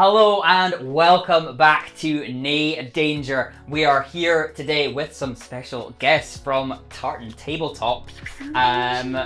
Hello and welcome back to Nay Danger. We are here today with some special guests from Tartan Tabletop.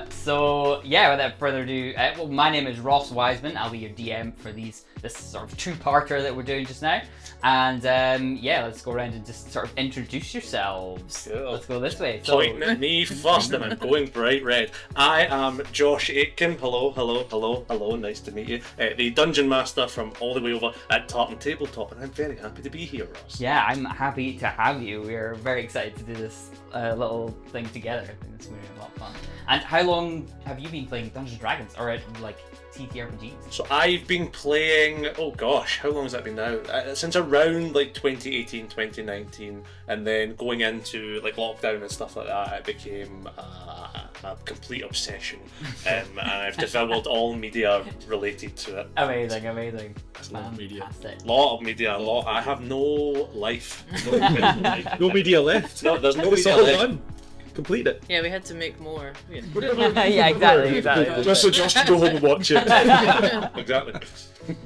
So without further ado, my name is Ross Wiseman. I'll be your DM for this sort of two-parter that we're doing just now. And let's go around and just sort of introduce yourselves. Cool. Let's go this way. Pointing at me first, and I'm going bright red. I am Josh Aitken. Hello. Nice to meet you. The Dungeon Master from all the way over at Tartan Tabletop, and I'm very happy to be here, Ross. Yeah, I'm happy to have you. We're very excited to do this little thing together. I think it's going to be a lot of fun. And how long have you been playing Dungeons & Dragons, or like TTRPGs? So I've been playing, how long has that been now? Since around like 2018, 2019, and then going into like lockdown and stuff like that, it became a complete obsession. And I've devoured all media related to it. Amazing. That's a lot of media. I have no life. No media left. No, there's no It's media all left. done. Complete it. Yeah, we had to make more. Yeah, exactly. Just so Josh can go home and watch it. Exactly.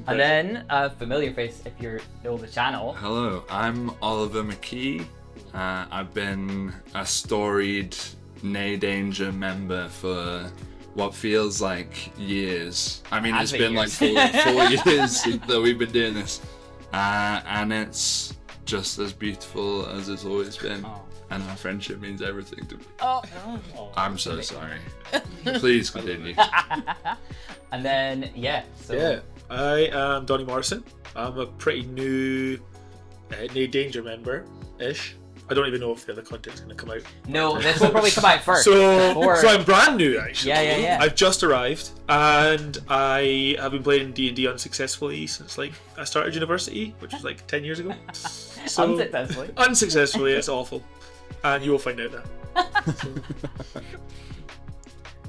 And then a familiar face if you know the channel. Hello, I'm Oliver McKee. I've been a storied Nay Danger member for what feels like years. I mean, it's been like 4 years that we've been doing this. And it's just as beautiful as it's always been. Oh. And our friendship means everything to me. Oh. I'm so sorry. Please continue. And then, I am Donnie Morrison. I'm a pretty new Nay Danger member-ish. I don't even know if the other content's going to come out. No, this will probably come out first. So I'm brand new, actually. Yeah. I've just arrived, and I have been playing D&D unsuccessfully since I started university, which was 10 years ago. So, Unsuccessfully. Unsuccessfully, it's awful. And you will find out now.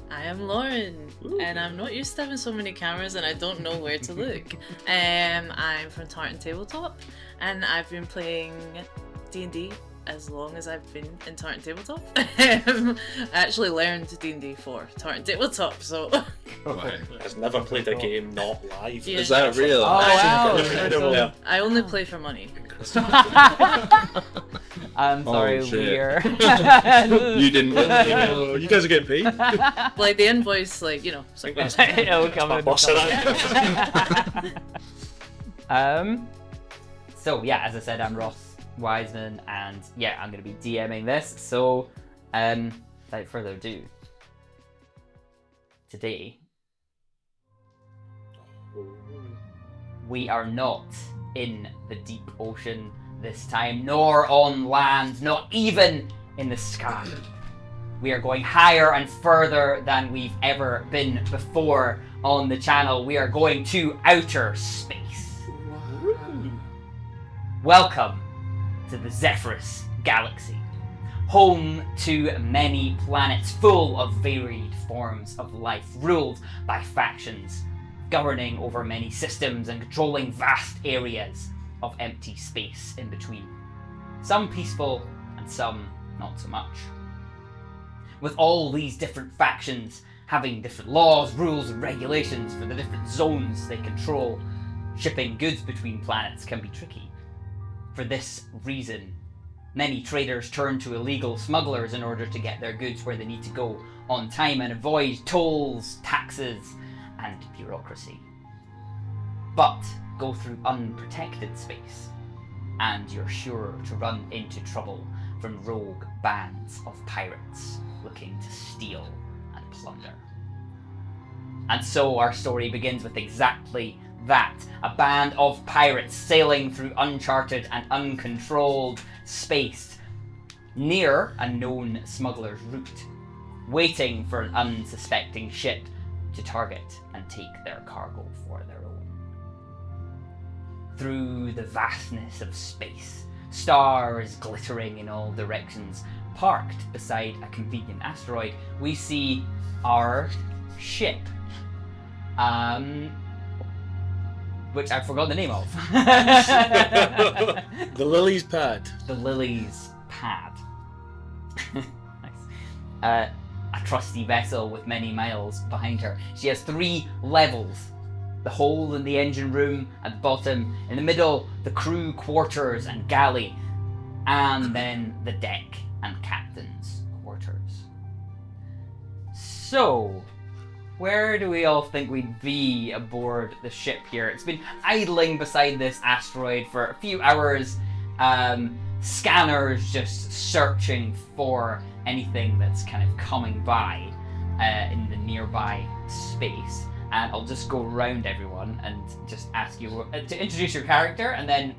I am Lauren, and I'm not used to having so many cameras, and I don't know where to look. I'm from Tartan Tabletop, and I've been playing D&D as long as I've been in Tartan Tabletop. I actually learned D&D for Tartan Tabletop, so... Has never played a game not live. Yeah. Is that real? Oh, wow. Yeah. I only play for money. I'm sorry, shit. we're... You didn't Oh, you guys are getting paid. Like, the invoice, it's like... It'll come in. Boss of that. So as I said, I'm Ross Wiseman, and I'm going to be DMing this. So, without further ado, today we are not in the deep ocean this time, nor on land, not even in the sky. We are going higher and further than we've ever been before on the channel. We are going to outer space. Welcome to the Zephyrus Galaxy, home to many planets full of varied forms of life, ruled by factions, governing over many systems and controlling vast areas of empty space in between. Some peaceful and some not so much. With all these different factions having different laws, rules and regulations for the different zones they control, shipping goods between planets can be tricky. For this reason, many traders turn to illegal smugglers in order to get their goods where they need to go on time and avoid tolls, taxes, and bureaucracy. But go through unprotected space, and you're sure to run into trouble from rogue bands of pirates looking to steal and plunder. And so our story begins with exactly that, a band of pirates sailing through uncharted and uncontrolled space near a known smuggler's route, waiting for an unsuspecting ship to target and take their cargo for their own. Through the vastness of space, stars glittering in all directions, parked beside a convenient asteroid, we see our ship. Which I forgot the name of. The Lily's Pad. The Lily's Pad. Nice. A trusty vessel with many miles behind her. She has 3 levels the hole in the engine room at the bottom. In the middle, the crew quarters and galley. And then the deck and captain's quarters. So, where do we all think we'd be aboard the ship here? It's been idling beside this asteroid for a few hours. Scanners just searching for anything that's kind of coming by in the nearby space. And I'll just go around everyone and just ask you to introduce your character, and then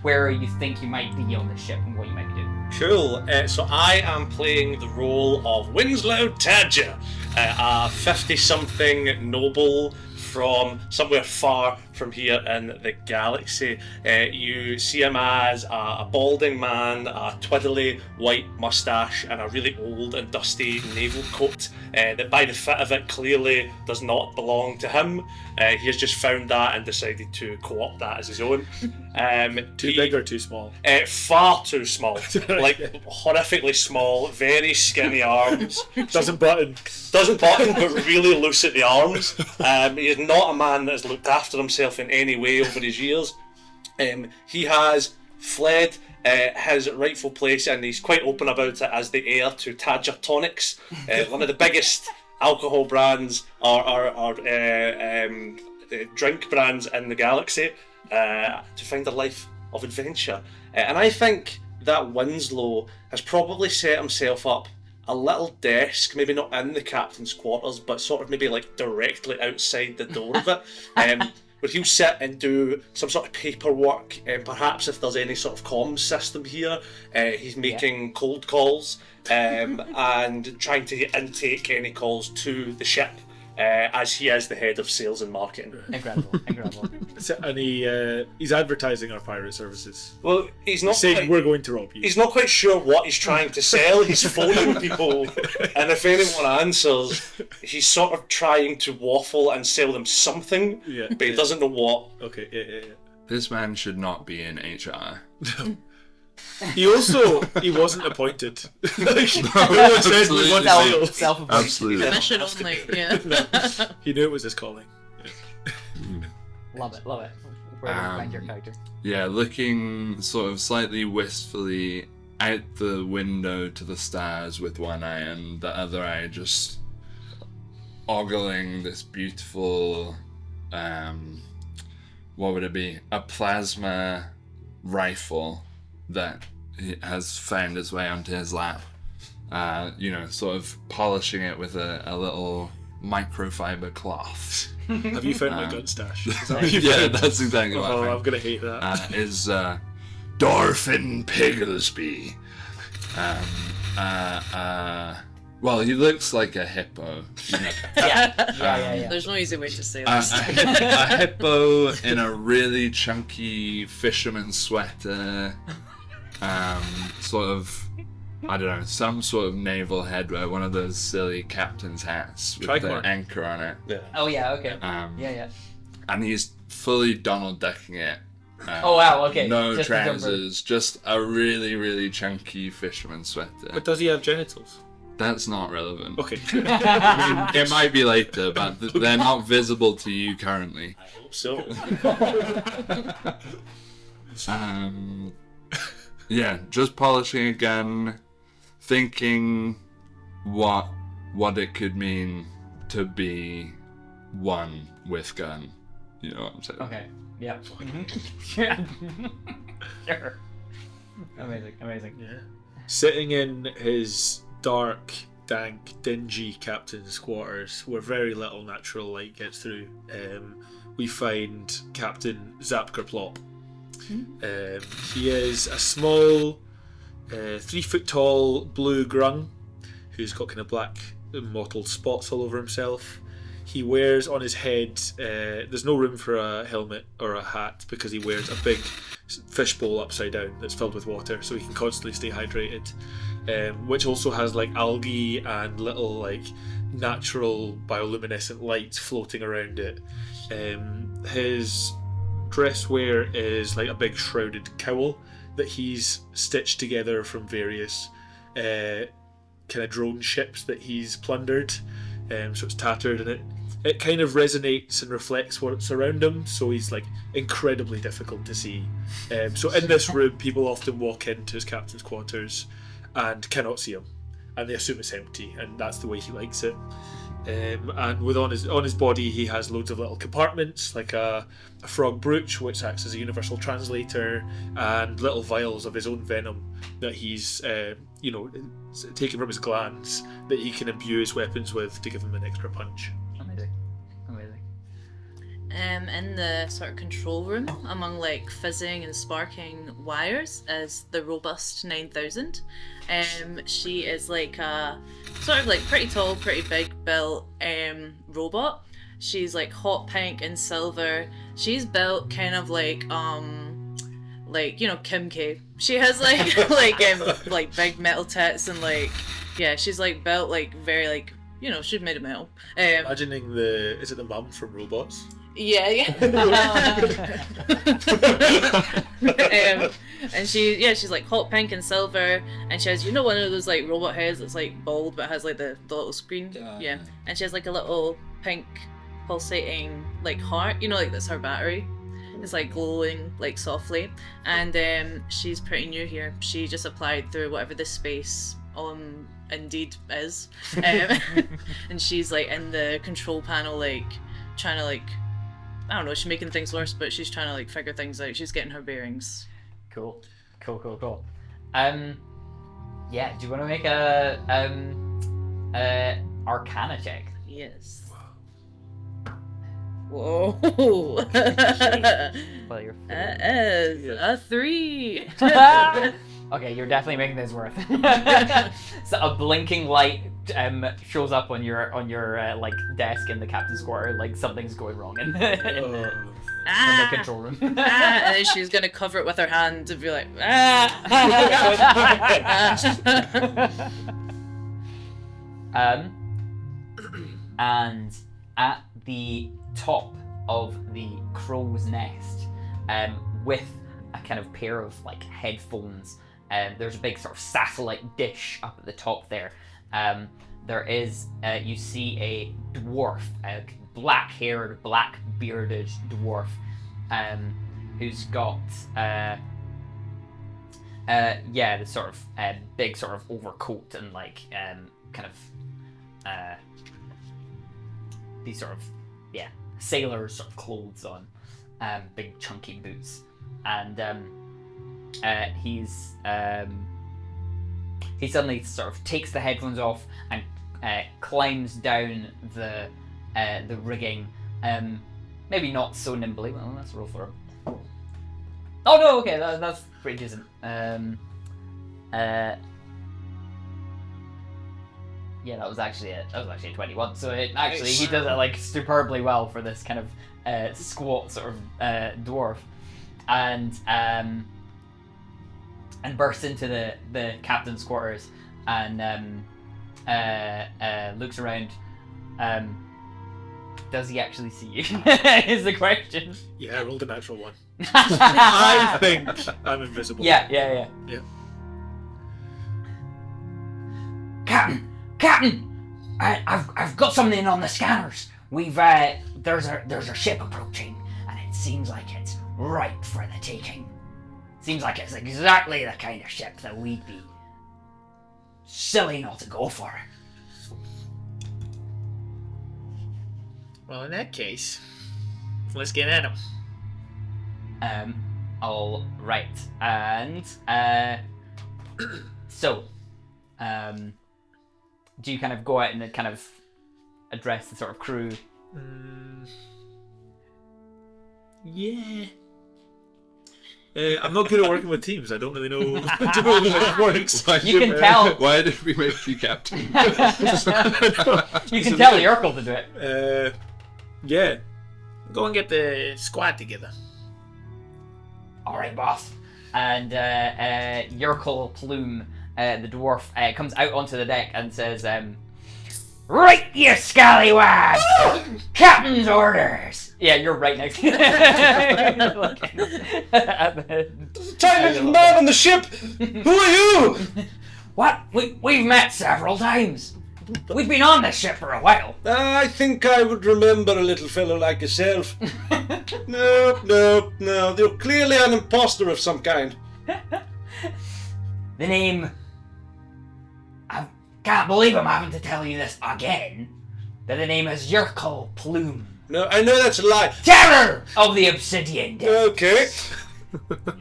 where you think you might be on the ship and what you might be doing. Cool. So I am playing the role of Winslow Tadger, a 50-something noble from somewhere far from here in the galaxy. You see him as a balding man, a twiddly white moustache, and a really old and dusty naval coat that by the fit of it clearly does not belong to him. He has just found that and decided to co-opt that as his own. Too big or too small? Far too small. Like, horrifically small, very skinny arms. Doesn't button, but really loose at the arms. He is not a man that has looked after himself in any way over his years. He has fled his rightful place, and he's quite open about it as the heir to Tadger Tonics, one of the biggest alcohol brands or drink brands in the galaxy, to find a life of adventure. And I think that Winslow has probably set himself up a little desk, maybe not in the captain's quarters, but sort of maybe like directly outside the door of it, where he'll sit and do some sort of paperwork, perhaps if there's any sort of comms system here. He's making cold calls and trying to intake any calls to the ship, as he is the head of sales and marketing. Incredible. And he's advertising our pirate services. Well, he's not saying quite, we're going to rob you. He's not quite sure what he's trying to sell. He's phoning people, and if anyone answers, he's sort of trying to waffle and sell them something, but he doesn't know what. Okay, yeah. This man should not be in HR. He wasn't appointed. Absolutely. Self-appointed. Absolutely. Mission only, yeah. He knew it was his calling. Love it. Where do you find your character? Yeah, looking sort of slightly wistfully out the window to the stars with one eye, and the other eye just ogling this beautiful, what would it be? A plasma rifle that he has found its way onto his lap. Sort of polishing it with a little microfiber cloth. Have you found my gun stash? Yeah, that's exactly what I found. I'm gonna hate that. Is Dorfin Pigglesby. Well, he looks like a hippo. Yeah. There's no easy way to say A this. hippo in a really chunky fisherman sweater. Sort of, I don't know, some sort of naval headwear, one of those silly captain's hats with Tricorn. the anchor on it. Yeah. Oh yeah, okay. Yeah. And he's fully Donald Ducking it. Oh wow, okay. No Just a jumper. trousers, just a really, really chunky fisherman sweater. But does he have genitals? That's not relevant. Okay. I mean, it might be later, but they're not visible to you currently. I hope so. Yeah, just polishing again, thinking what it could mean to be one with gun. You know what I'm saying? Okay. Yeah. Sure. Amazing. Yeah. Sitting in his dark, dank, dingy captain's quarters, where very little natural light gets through, we find Captain Zapkerplop. He is a small, 3 foot tall blue grung who's got kind of black mottled spots all over himself. He wears on his head, there's no room for a helmet or a hat because he wears a big fishbowl upside down that's filled with water so he can constantly stay hydrated, which also has like algae and little like natural bioluminescent lights floating around it. His dress wear is like a big shrouded cowl that he's stitched together from various kind of drone ships that he's plundered, so it's tattered, and it kind of resonates and reflects what's around him, so he's like incredibly difficult to see. So in this room, people often walk into his captain's quarters and cannot see him, and they assume it's empty, and that's the way he likes it. And on his body, he has loads of little compartments, like a frog brooch, which acts as a universal translator, and little vials of his own venom that he's taken from his glands that he can imbue his weapons with to give him an extra punch. Amazing. In the sort of control room, among like fizzing and sparking wires, is the robust 9000. She is like a sort of like pretty tall, pretty big built robot. She's like hot pink and silver. She's built kind of like Kim K. She has like like big metal tits and like she's like built like very like she's made of metal. Imagining is it the mum from Robots? Yeah. And she's like hot pink and silver, and she has one of those like robot heads that's like bald but has like the little screen. And she has like a little pink pulsating like heart, like that's her battery. It's like glowing like softly, and she's pretty new here. She just applied through whatever this space on Indeed is, and she's like in the control panel like trying to like, I don't know, she's making things worse, but she's trying to like figure things out. She's getting her bearings. Cool. Do you want to make a Arcana check? Yes. Whoa. Well, you're That is a 3. Okay, you're definitely making this worth. So a blinking light shows up on your like desk in the captain's quarter, like something's going wrong in the control room. And then she's gonna cover it with her hand and be like, and at the top of the crow's nest, with a kind of pair of like headphones, there's a big sort of satellite dish up at the top there. There is, you see a dwarf, a black-haired, black-bearded dwarf, who's got, the sort of big sort of overcoat and like kind of these sort of sailor sort of clothes on, big chunky boots, and he suddenly sort of takes the headphones off and climbs down the rigging, maybe not so nimbly. Well, let's roll for him. Oh no, okay, that's pretty decent. That was actually a 21. So he does it like superbly well for this kind of squat sort of dwarf, and bursts into the captain's quarters and looks around. Does he actually see you? Is the question. Yeah, I rolled a natural 1. I think I'm invisible. Yeah. Captain, I've got something on the scanners. We've there's a ship approaching, and it seems like it's ripe for the taking. Seems like it's exactly the kind of ship that we'd be silly not to go for. Well, in that case, let's get at him. All right, and so, do you kind of go out and kind of address the sort of crew? Yeah. I'm not good at working with teams. I don't really know how it works. You can tell. Why did we make you captain? You can tell Urkel to do it. Yeah. Go and get the squad together. All right, boss. And Urkel Plume, the dwarf, comes out onto the deck and says, "Right, you scallywag! Captain's orders!" Yeah, you're right next to China's man on the ship! Who are you? What? We've met several times. We've been on this ship for a while. I think I would remember a little fellow like yourself. No. You're clearly an imposter of some kind. The name... I can't believe I'm having to tell you this again. But the name is Yerkal Plume. No, I know that's a lie. Terror of the Obsidian Depths. Okay.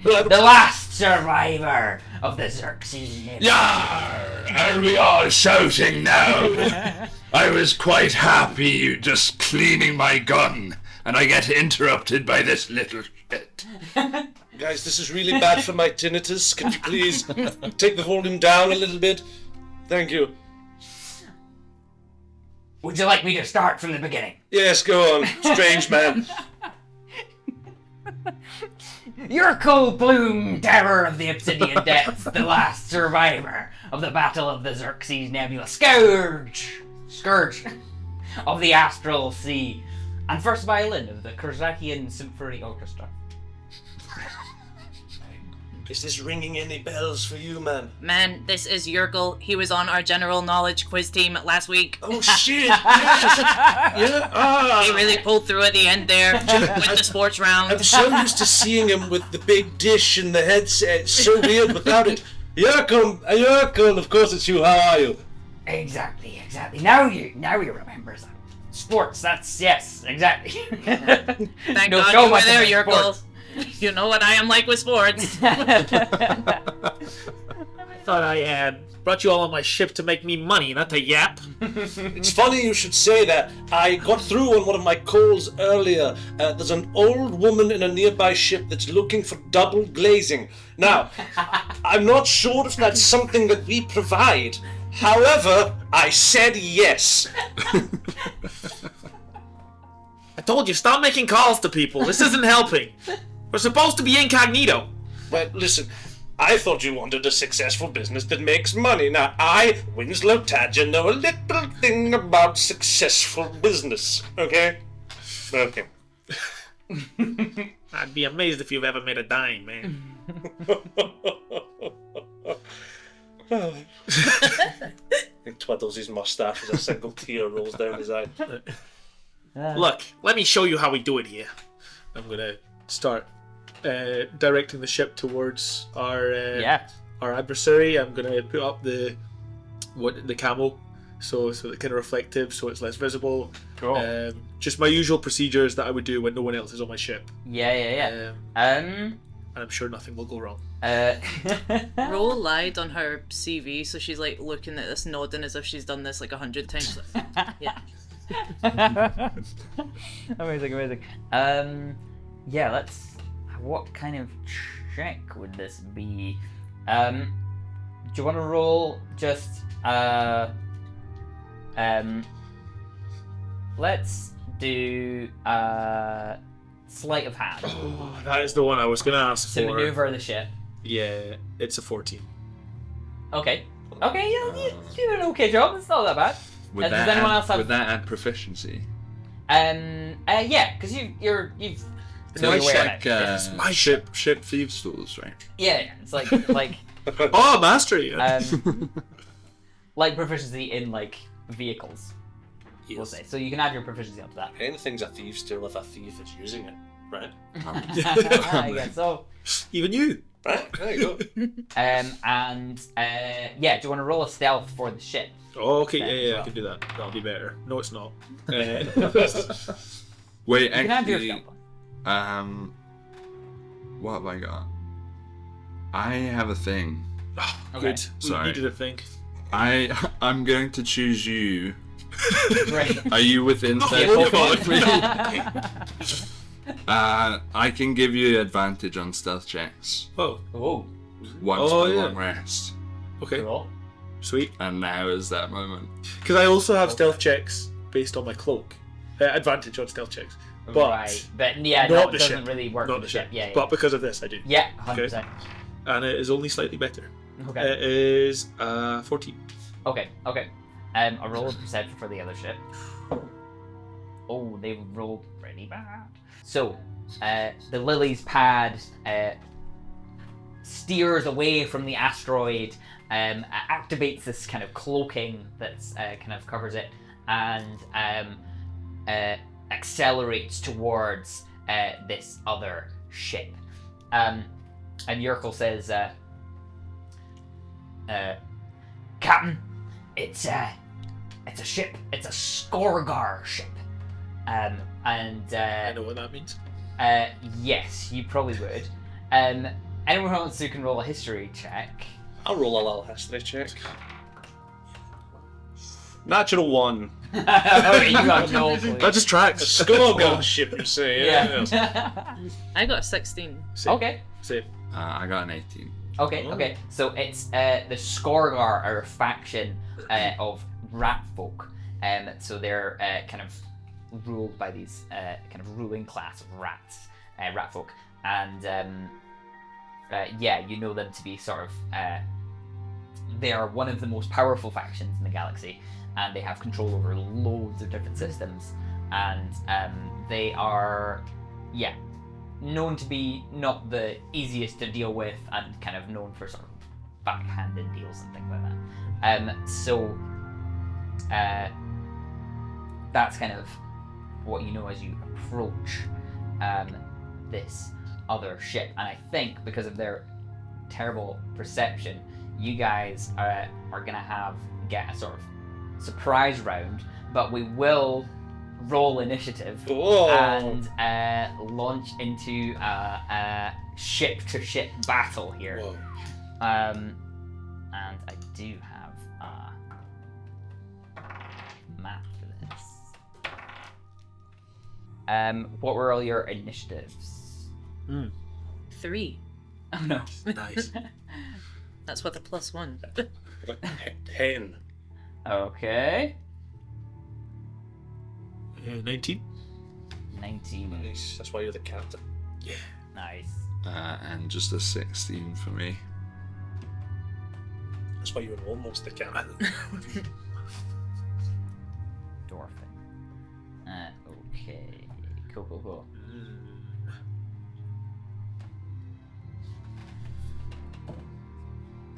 The last survivor of the Xerxes Nebula. Yar! Are we all shouting now? I was quite happy just cleaning my gun, and I get interrupted by this little shit. Guys, this is really bad for my tinnitus. Can you please take the volume down a little bit? Thank you. Would you like me to start from the beginning? Yes, go on. Strange man. Yerkal Plume, Terror of the Obsidian Depths, the last survivor of the Battle of the Xerxes Nebula, Scourge of the Astral Sea, and first violin of the Korzakian Symphony Orchestra. Is this ringing any bells for you, man? Man, this is Yerkal. He was on our general knowledge quiz team last week. Oh shit! Yeah. He really pulled through at the end there with the sports round. I'm so used to seeing him with the big dish and the headset. It's so weird without it. Yerkal, of course it's you. How are you? Exactly. Now you remember that. Sports, yes, exactly. Thank No, God so you were much there, about Yerkal. sports. You know what I am like with sports. I thought I had brought you all on my ship to make me money, not to yap. It's funny you should say that. I got through on one of my calls earlier. There's an old woman in a nearby ship that's looking for double glazing. Now, I'm not sure if that's something that we provide. However, I said yes. I told you, stop making calls to people. This isn't helping. We're supposed to be incognito. Well, listen, I thought you wanted a successful business that makes money. Now, I, Winslow Tadger, know a little thing about successful business, okay? Okay. I'd be amazed if you've ever made a dime, man. He twiddles his mustache as a single tear rolls down his eye. Look, let me show you how we do it here. I'm gonna start directing the ship towards our adversary. I'm gonna put up the camo, so it's kind of reflective, so it's less visible. Cool. Just my usual procedures that I would do when no one else is on my ship. Yeah. And I'm sure nothing will go wrong. Ro lied on her CV, so she's like looking at this, nodding as if she's done this like 100 times. Yeah. Amazing. What kind of check would this be? Do you want to roll just let's do sleight of hand Oh, that is the one I was gonna ask to for. maneuver the ship. Yeah, it's a 14. Okay, you did an okay job. It's not that bad. Would Does anyone else have? would that add proficiency? Yeah, because you've Can I aware check of it. my ship thieves tools, right? Yeah, it's like Oh, mastery! like proficiency in like vehicles. We'll Yes. say. So you can add your proficiency up to that. Anything's a thief's tool if a thief is using it, right? I guess so. Even you. Right, there you go. Do you want to roll a stealth for the ship? Oh, okay, Then as yeah, I well. can do that. That'll be better. No, it's not. Wait, You can add your actually, stealth. what have I got? I have a thing. Okay. Good. We Sorry. needed a thing. I'm going to choose you. Great. Are you within Yeah, 30 go feet for of me? I can give you advantage on stealth checks Oh, Oh, once Oh, per yeah. long rest. okay. cool. Sweet. And now is that moment. Because I also have stealth checks based on my cloak. Advantage on stealth checks. But Right, but yeah, not no, the it doesn't ship. really work Not for the the ship. ship. Yeah, But because of this, I do. yeah, 100%. And it is only slightly better. Okay, It is 14. okay. A roll of perception for the other ship. Oh, they rolled pretty bad. So, the Lily's pad steers away from the asteroid, activates this kind of cloaking that's kind of covers it, and accelerates towards this other ship. And Yerkel says, Captain, it's a ship. It's a Skorgar ship. And I know what that means. yes, you probably would. Anyone who wants to can roll a history check. I'll roll a little history check. Natural 1. Okay, you got no clue. That just tracks. Skorgar ship, you say. Yeah. I got a 16. Same. Okay. Same. I got an 18. Okay. So it's the Skorgar are a faction of rat folk. So they're kind of ruled by these kind of ruling class of rats, rat folk, and yeah, you know them to be sort of. They are one of the most powerful factions in the galaxy, and they have control over loads of different systems, and they are, yeah, known to be not the easiest to deal with, and kind of known for sort of backhanded deals and things like that. So that's kind of what you know as you approach this other ship, and I think because of their terrible perception, you guys are gonna get a sort of surprise round, but we will roll initiative and launch into a ship-to-ship battle here. Whoa. And I do have a map for this. What were all your initiatives? 3. Oh no. Nice. That's with a +1. 10. Okay. 19. 19. Nice. That's why you're the captain. Yeah. Nice. And just a 16 for me. That's why you were almost the captain. Dorfin. Okay. Cool.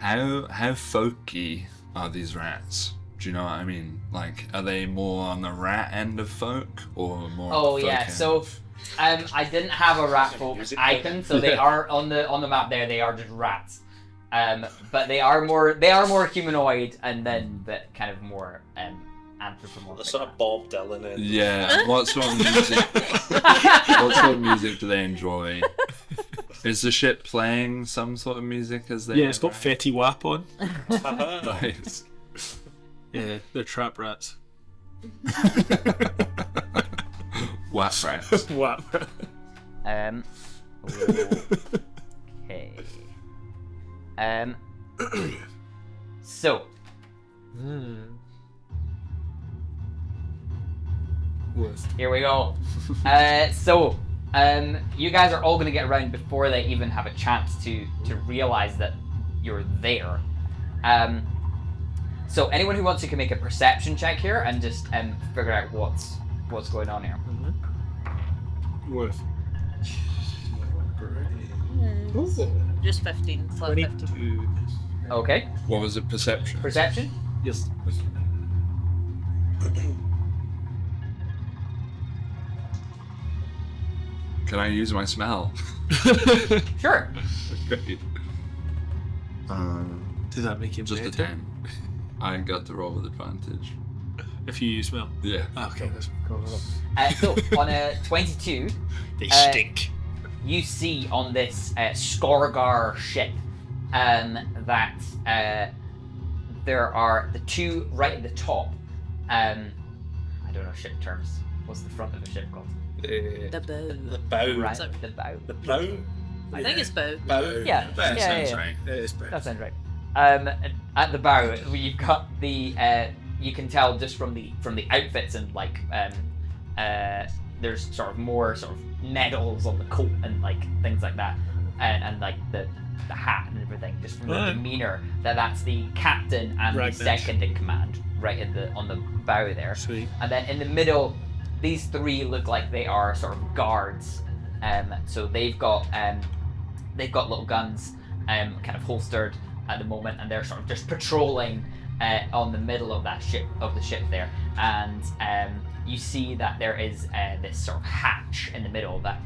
How folky are these rats? Do you know what I mean? Like, are they more on the rat end of folk or more? Oh on the folk yeah. end? So, I didn't have a rat folk Music icon, so they are on the map there. They are just rats. But they are more humanoid, and then but kind of more anthropomorphic. The sort of Bob Dylan end. Yeah. What sort of music? What sort of music do they enjoy? Is the ship playing some sort of music as they? Yeah, it's got Fetty Wap on. Nice. Yeah, they're trap rats. Wap rats. Wap. Okay. So. Here we go. You guys are all going to get around before they even have a chance to realize that you're there. So anyone who wants to can make a perception check here and just figure out what's going on here. Worth. Just 15. Plus 15. 22. Okay. What was it? Perception. Perception? Yes. Can I use my smell? Sure. Great. Does that make him Just a better? 10. I got to roll with advantage. If you use smell. Yeah. Okay, that's cool. So on a 22, They stink. you see on this Skorgar ship that there are the two right at the top. I don't know ship terms. What's the front of a ship called? The bow. The bow. Right, Sorry. the bow. The bow. I think it's bow. Bow. Yeah, That yeah, sounds yeah. right. It is better. That sounds right. At the bow, you've got the. You can tell just from the outfits and like there's sort of more sort of medals on the coat and like things like that, and like the hat and everything, just from the Right. demeanor that's the captain and Ragnar. the second in command right on the bow there. Sweet. And then in the middle, these three look like they are sort of guards. So they've got little guns, kind of holstered at the moment, and they're sort of just patrolling on the middle of the ship there, and you see that there is this sort of hatch in the middle that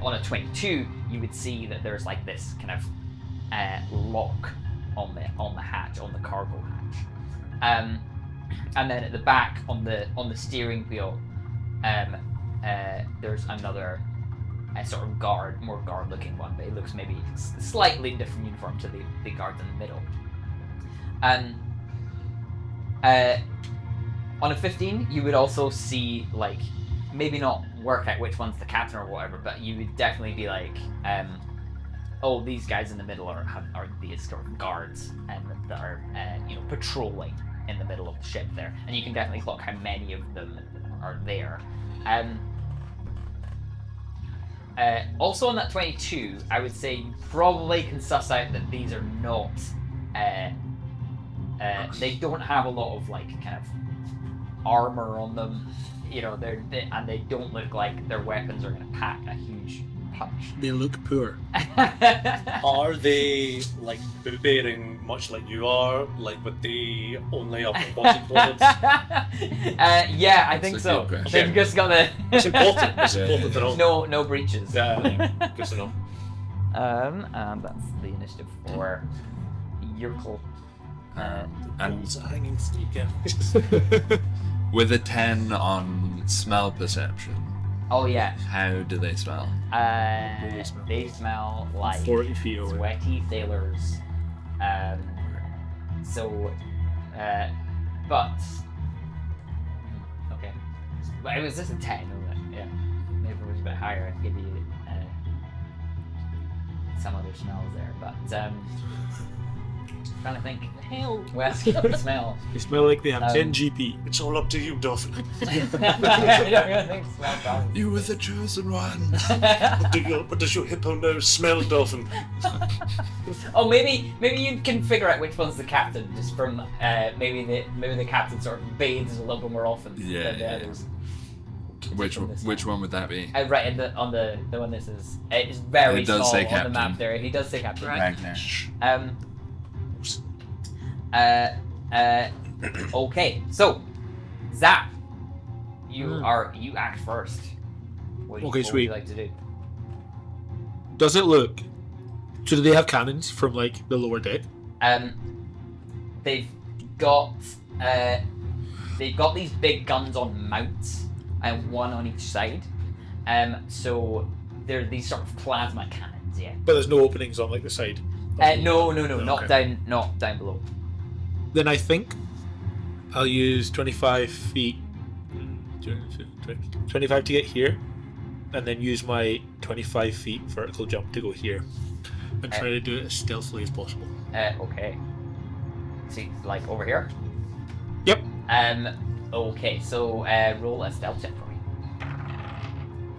on a 22 you would see that there's like this kind of lock on the hatch, on the cargo hatch, and then at the back on the steering wheel there's another sort of more guard looking one, but it looks maybe slightly different uniform to the guards in the middle. On a 15, you would also see, like, maybe not work out which one's the captain or whatever, but you would definitely be like, oh, these guys in the middle are these sort of guards that are patrolling in the middle of the ship there, and you can definitely clock how many of them are there. Also on that 22, I would say you probably can suss out that these are not. They don't have a lot of like kind of armor on them, and they don't look like their weapons are going to pack a huge punch. They look poor. Are they like boot bearing, much like you are, like with the only upper body clothes? Yeah, I think That's a so. good question. They've just got the It's important. It's important to know. no breeches. Yeah, good to know. And that's the initiative for Yurkle. And It's a hanging sneaker. with a 10 on smell perception, Oh yeah. how do they smell? They smell like 40 feet away. sweaty sailors. But okay. But it was just a 10, wasn't it? Yeah. Maybe if it was a bit higher, I'd give you some other smells there. But trying to think. Hell, where's the smell? They smell like they have 10 GP. It's all up to you, Dolphin. You were the chosen one. What does your hippo nose smell, Dolphin? Oh, maybe you can figure out which one's the captain, just from maybe the captain sort of bathes a little bit more often than the others. Which one would that be? Right on the one this is. It's very It does small say on captain. the map there. He does say captain. Ragnash. Okay, so Zap, you act first. What Okay, would you sweet. like to do? Does it look... So do they have cannons from, like, the lower deck? They've got these big guns on mounts, and one on each side. So they're these sort of plasma cannons, yeah. But there's no openings on, like, the side? No, okay. not down below. Then I think I'll use 25 feet... 25 to get here, and then use my 25 feet vertical jump to go here. And try to do it as stealthily as possible. Okay. See, like over here? Yep. Okay, so roll a stealth check for me.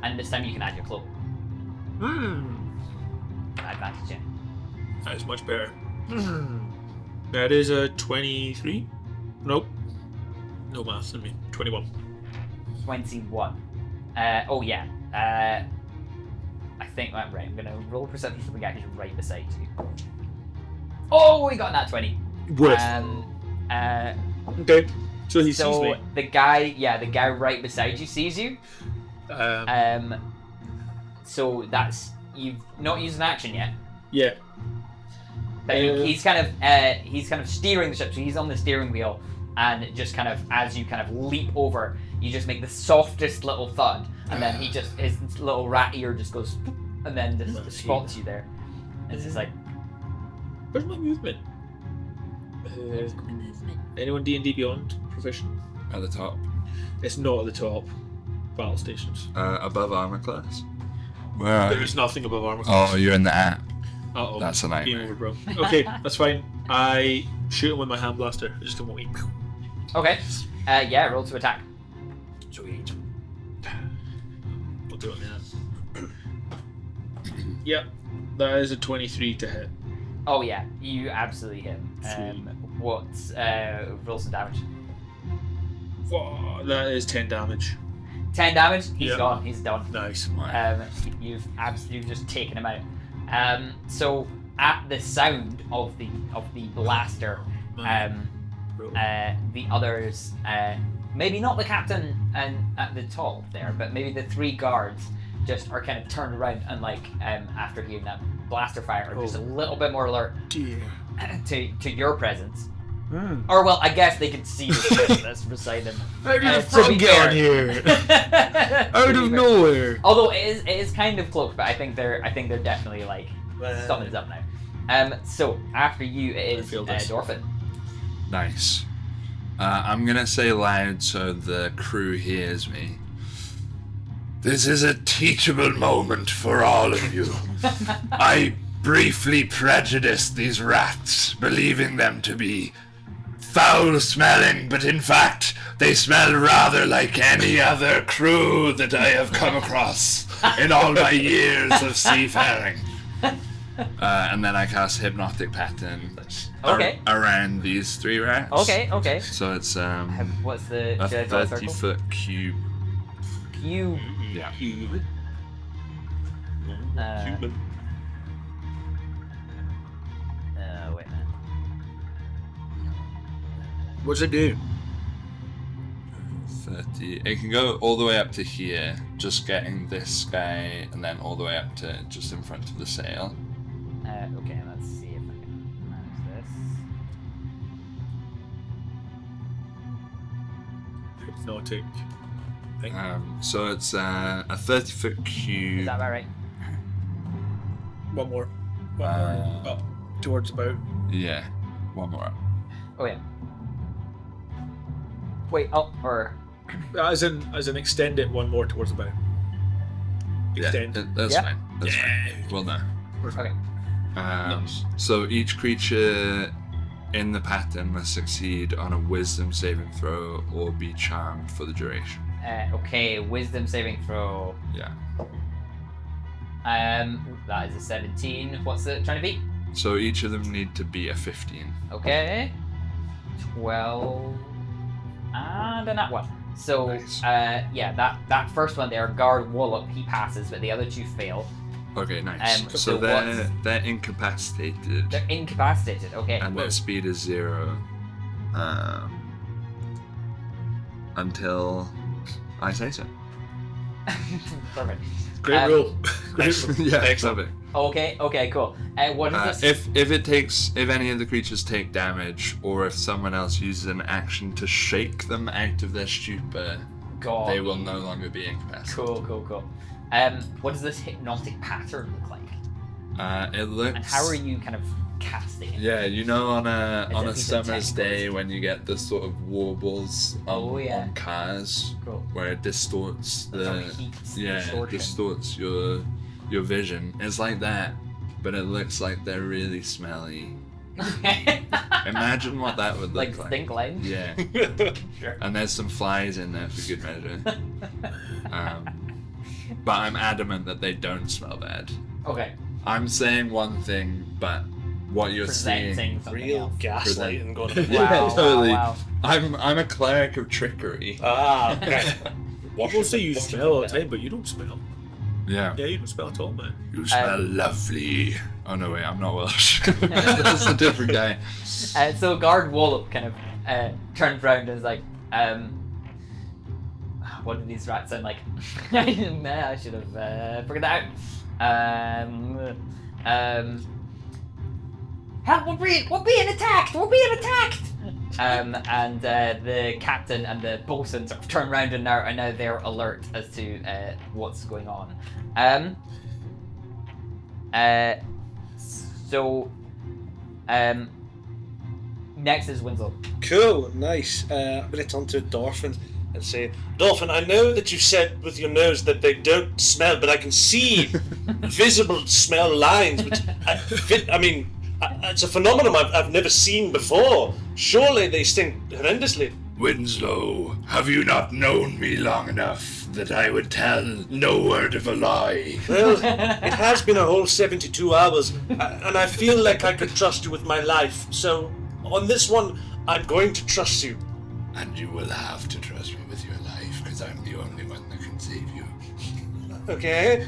And this time you can add your cloak. Advantage, yeah. That is much better. That is a 23? Nope. No maths in me. 21. 21. Oh yeah. I think I'm right. I'm gonna roll perception for the guy who's right beside you. Oh, we got that 20. Wood. Okay. So he sees me. the guy right beside you sees you. So that's, you've not used an action yet. Yeah. But he's kind of steering the ship, so he's on the steering wheel, and just kind of as you kind of leap over, you just make the softest little thud, and then his little rat ear just goes, and then just spots you there. And it's just like, Where's my movement? Anyone D&D Beyond proficient? At the top. It's not at the top. Battle stations. Above armor class. Where are you? There's nothing above armor class. Oh, you're in the app. Uh-oh. That's a Game nightmare. over, bro. Okay, that's fine. I shoot him with my hand blaster. I just don't want to. okay, yeah, roll to attack. Sweet. We'll do it now. Yep, that is a 23 to hit. Oh yeah, you absolutely hit him. What's roll some damage? Whoa, that is 10 damage. 10 damage. He's Yeah. gone. He's done. Nice. You've just taken him out. So at the sound of the blaster, the others, maybe not the captain and at the top there, but maybe the 3 guards just are kind of turned around and after hearing that blaster fire are just a little bit more alert to your presence. Or well, I guess they could see the ship that's beside them. How did the frog get on here? Out of nowhere. Although it is kind of cloaked, but I think they're definitely something's up now. So after you it is Dorfin. Nice. I'm gonna say loud so the crew hears me. This is a teachable moment for all of you. I briefly prejudiced these rats, believing them to be foul-smelling, but in fact, they smell rather like any other crew that I have come across in all my years of seafaring. And then I cast Hypnotic Pattern around these 3 rats. Okay. So it's what's the a should I draw a circle? 30-foot cube. Cube. Yeah. Cuban. Wait a minute. What's it do? 30. It can go all the way up to here, just getting this guy, and then all the way up to just in front of the sail. Okay, let's see if I can manage this. Hypnotic thing. So it's a 30-foot cube. Is that about right? One more. Up towards about. Yeah, one more up. Oh yeah. Wait, up or As in extend it one more towards about. Extend. Yeah, that's Yeah. fine. That's fine. Well, no. okay. So each creature in the pattern must succeed on a wisdom saving throw or be charmed for the duration. Okay, wisdom saving throw. Yeah. That is a 17. What's it trying to beat? So each of them need to be a 15. Okay. 12. And a nat 1. So, Nice. that first one there, Guard Wallop, he passes, but the other 2 fail. Okay, nice. So So they're incapacitated, They're incapacitated. Okay. and their speed is 0 until I say so. Perfect. Great rule. Yeah, Excellent. love it. Okay, cool. What is this? If any of the creatures take damage, or if someone else uses an action to shake them out of their stupor, God. they will no longer be incapacitated. Cool. What does this hypnotic pattern look like? It looks. And how are you kind of casting it? Yeah, you know, on a piece of summer's text, day when you get the sort of warbles on cars, Cool. where it distorts Some the heat distorts your vision. It's like that, but it looks like they're really smelly. Imagine what that would look like like. stink lines? Yeah. Sure. And there's some flies in there for good measure. But I'm adamant that they don't smell bad. Okay. I'm saying one thing, but what you're Presenting seeing. something Real else. gaslighting going on. Wow, Totally. wow. I'm a cleric of trickery. Okay. People say you smell all the time, but you don't smell. Yeah. Yeah, you don't smell at all, man. You smell lovely. Oh no, wait, I'm not Welsh. That's a different guy. So Guard Wallop kind of turns around and is like, what do these rats sound like? I should have figured that out. Help! We're being attacked! We're being attacked! And the captain and the bosun sort of turn around and now they're alert as to what's going on. Next is Winslow. Cool, nice. I'm going to turn to Dorfin and say, Dorfin, I know that you said with your nose that they don't smell, but I can see visible smell lines, which it's a phenomenon I've never seen before. Surely they stink horrendously. Winslow, have you not known me long enough that I would tell no word of a lie? Well, it has been a whole 72 hours, and I feel like I could trust you with my life. So, on this one, I'm going to trust you. And you will have to trust me with your life, because I'm the only one that can save you. Okay.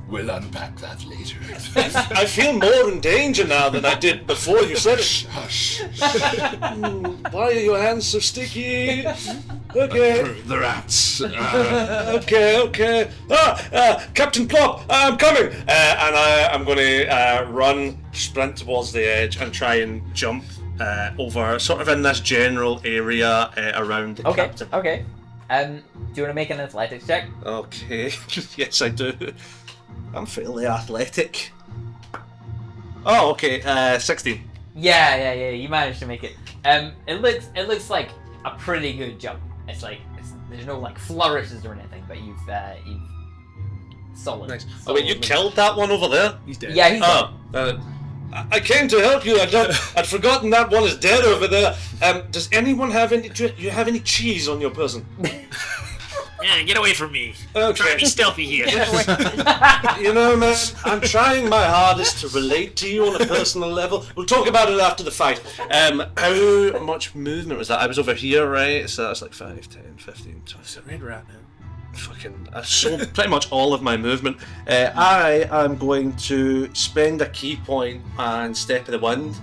We'll unpack that later. I feel more in danger now than I did before you said it. Hush. Why are your hands so sticky? Okay. The rats. Okay. Captain Plop, I'm coming. And I'm going to sprint towards the edge and try and jump over, sort of in this general area around the captain. Okay. Do you want to make an athletics check? Okay. Yes, I do. I'm fairly athletic. Oh, okay. 16. Yeah. You managed to make it. It looks like a pretty good jump. It's like there's no like flourishes or anything, but you've solid. Nice. Oh wait, you killed that one over there? He's dead. Yeah, he's dead. I came to help you. I'd forgotten that one is dead over there. Does anyone have any? Do you have any cheese on your person? Yeah, get away from me. Okay. Try to be stealthy here. You know, man, I'm trying my hardest to relate to you on a personal level. We'll talk about it after the fight. How much movement was that? I was over here, right? So that's like 5, 10, 15, 20. It's a red rat now. Fucking, so pretty much all of my movement. I am going to spend a key point and step of the wind.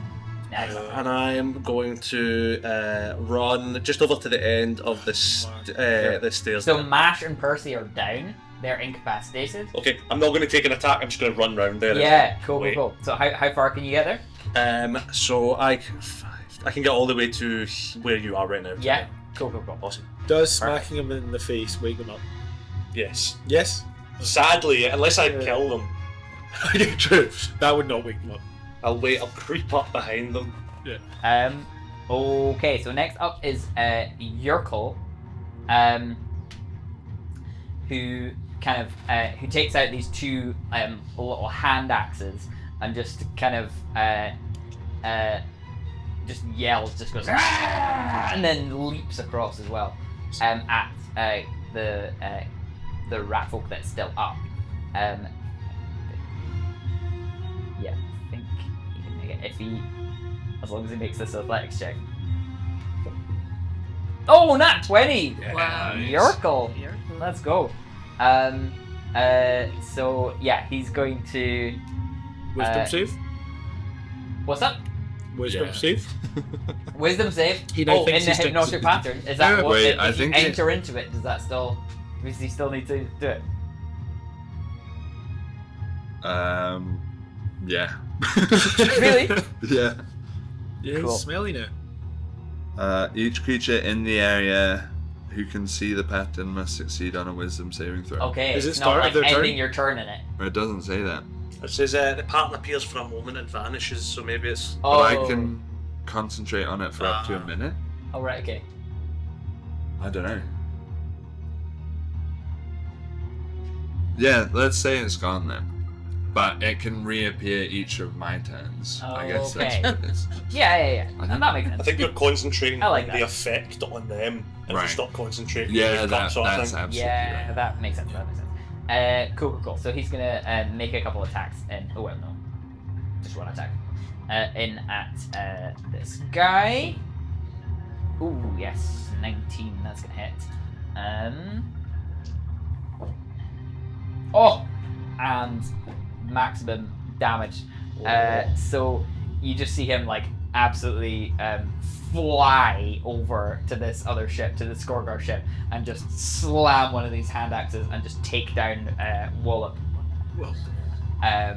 Nice. And I am going to run just over to the end of the stairs. So Mash and Percy are down. They're incapacitated. Okay, I'm not going to take an attack. I'm just going to run round there. Yeah, cool. Wait. So how far can you get there? So I can get all the way to where you are right now. Yeah. Cool. Awesome. Does smacking him in the face wake him up? Yes. Yes? Sadly, unless I kill them, True. That would not wake him up. I'll creep up behind them. Yeah. Okay, so next up is Yerkel, who kind of who takes out these two little hand axes and just kind of just yells, just goes "Ah!" and then leaps across as well at the rat folk that's still up. Yeah, I think he can make it as long as he makes this athletics check. Oh, nat 20! Wow. Yerkel. Let's go. So yeah, he's going to Wisdom save? What's up? Wisdom Yeah. save? Wisdom save. He now In thinks the he stinks. hypnotic pattern. Is that what? Wait, if I you think enter into it, does that still? Does he still need to do it? Yeah. Really? Yeah. Yeah, Cool. he's smelly now. Each creature in the area who can see the pattern must succeed on a wisdom saving throw. Okay. Is it it's start not of like their ending turn? your turn in it. Or it doesn't say that. It says the pattern appears for a moment and vanishes, so maybe it's. Oh. But I can concentrate on it for up to a minute. Oh right. Okay. I don't know. Yeah, let's say it's gone then. But it can reappear each of my turns. I guess Okay. that's what it is. Yeah. I think- That makes sense. I think you're concentrating I like on the that. effect on them. And if you Right. stop concentrating, Yeah, you that's sort of absolutely Yeah, right. that makes sense. Cool. So he's gonna make a couple attacks in. Oh well, no, just one attack. In at this guy. Ooh, yes, 19. That's gonna hit. Oh, and maximum damage. So you just see him like absolutely fly over to this other ship, to the Skorgar ship, and just slam one of these hand axes and just take down Wallop. Well,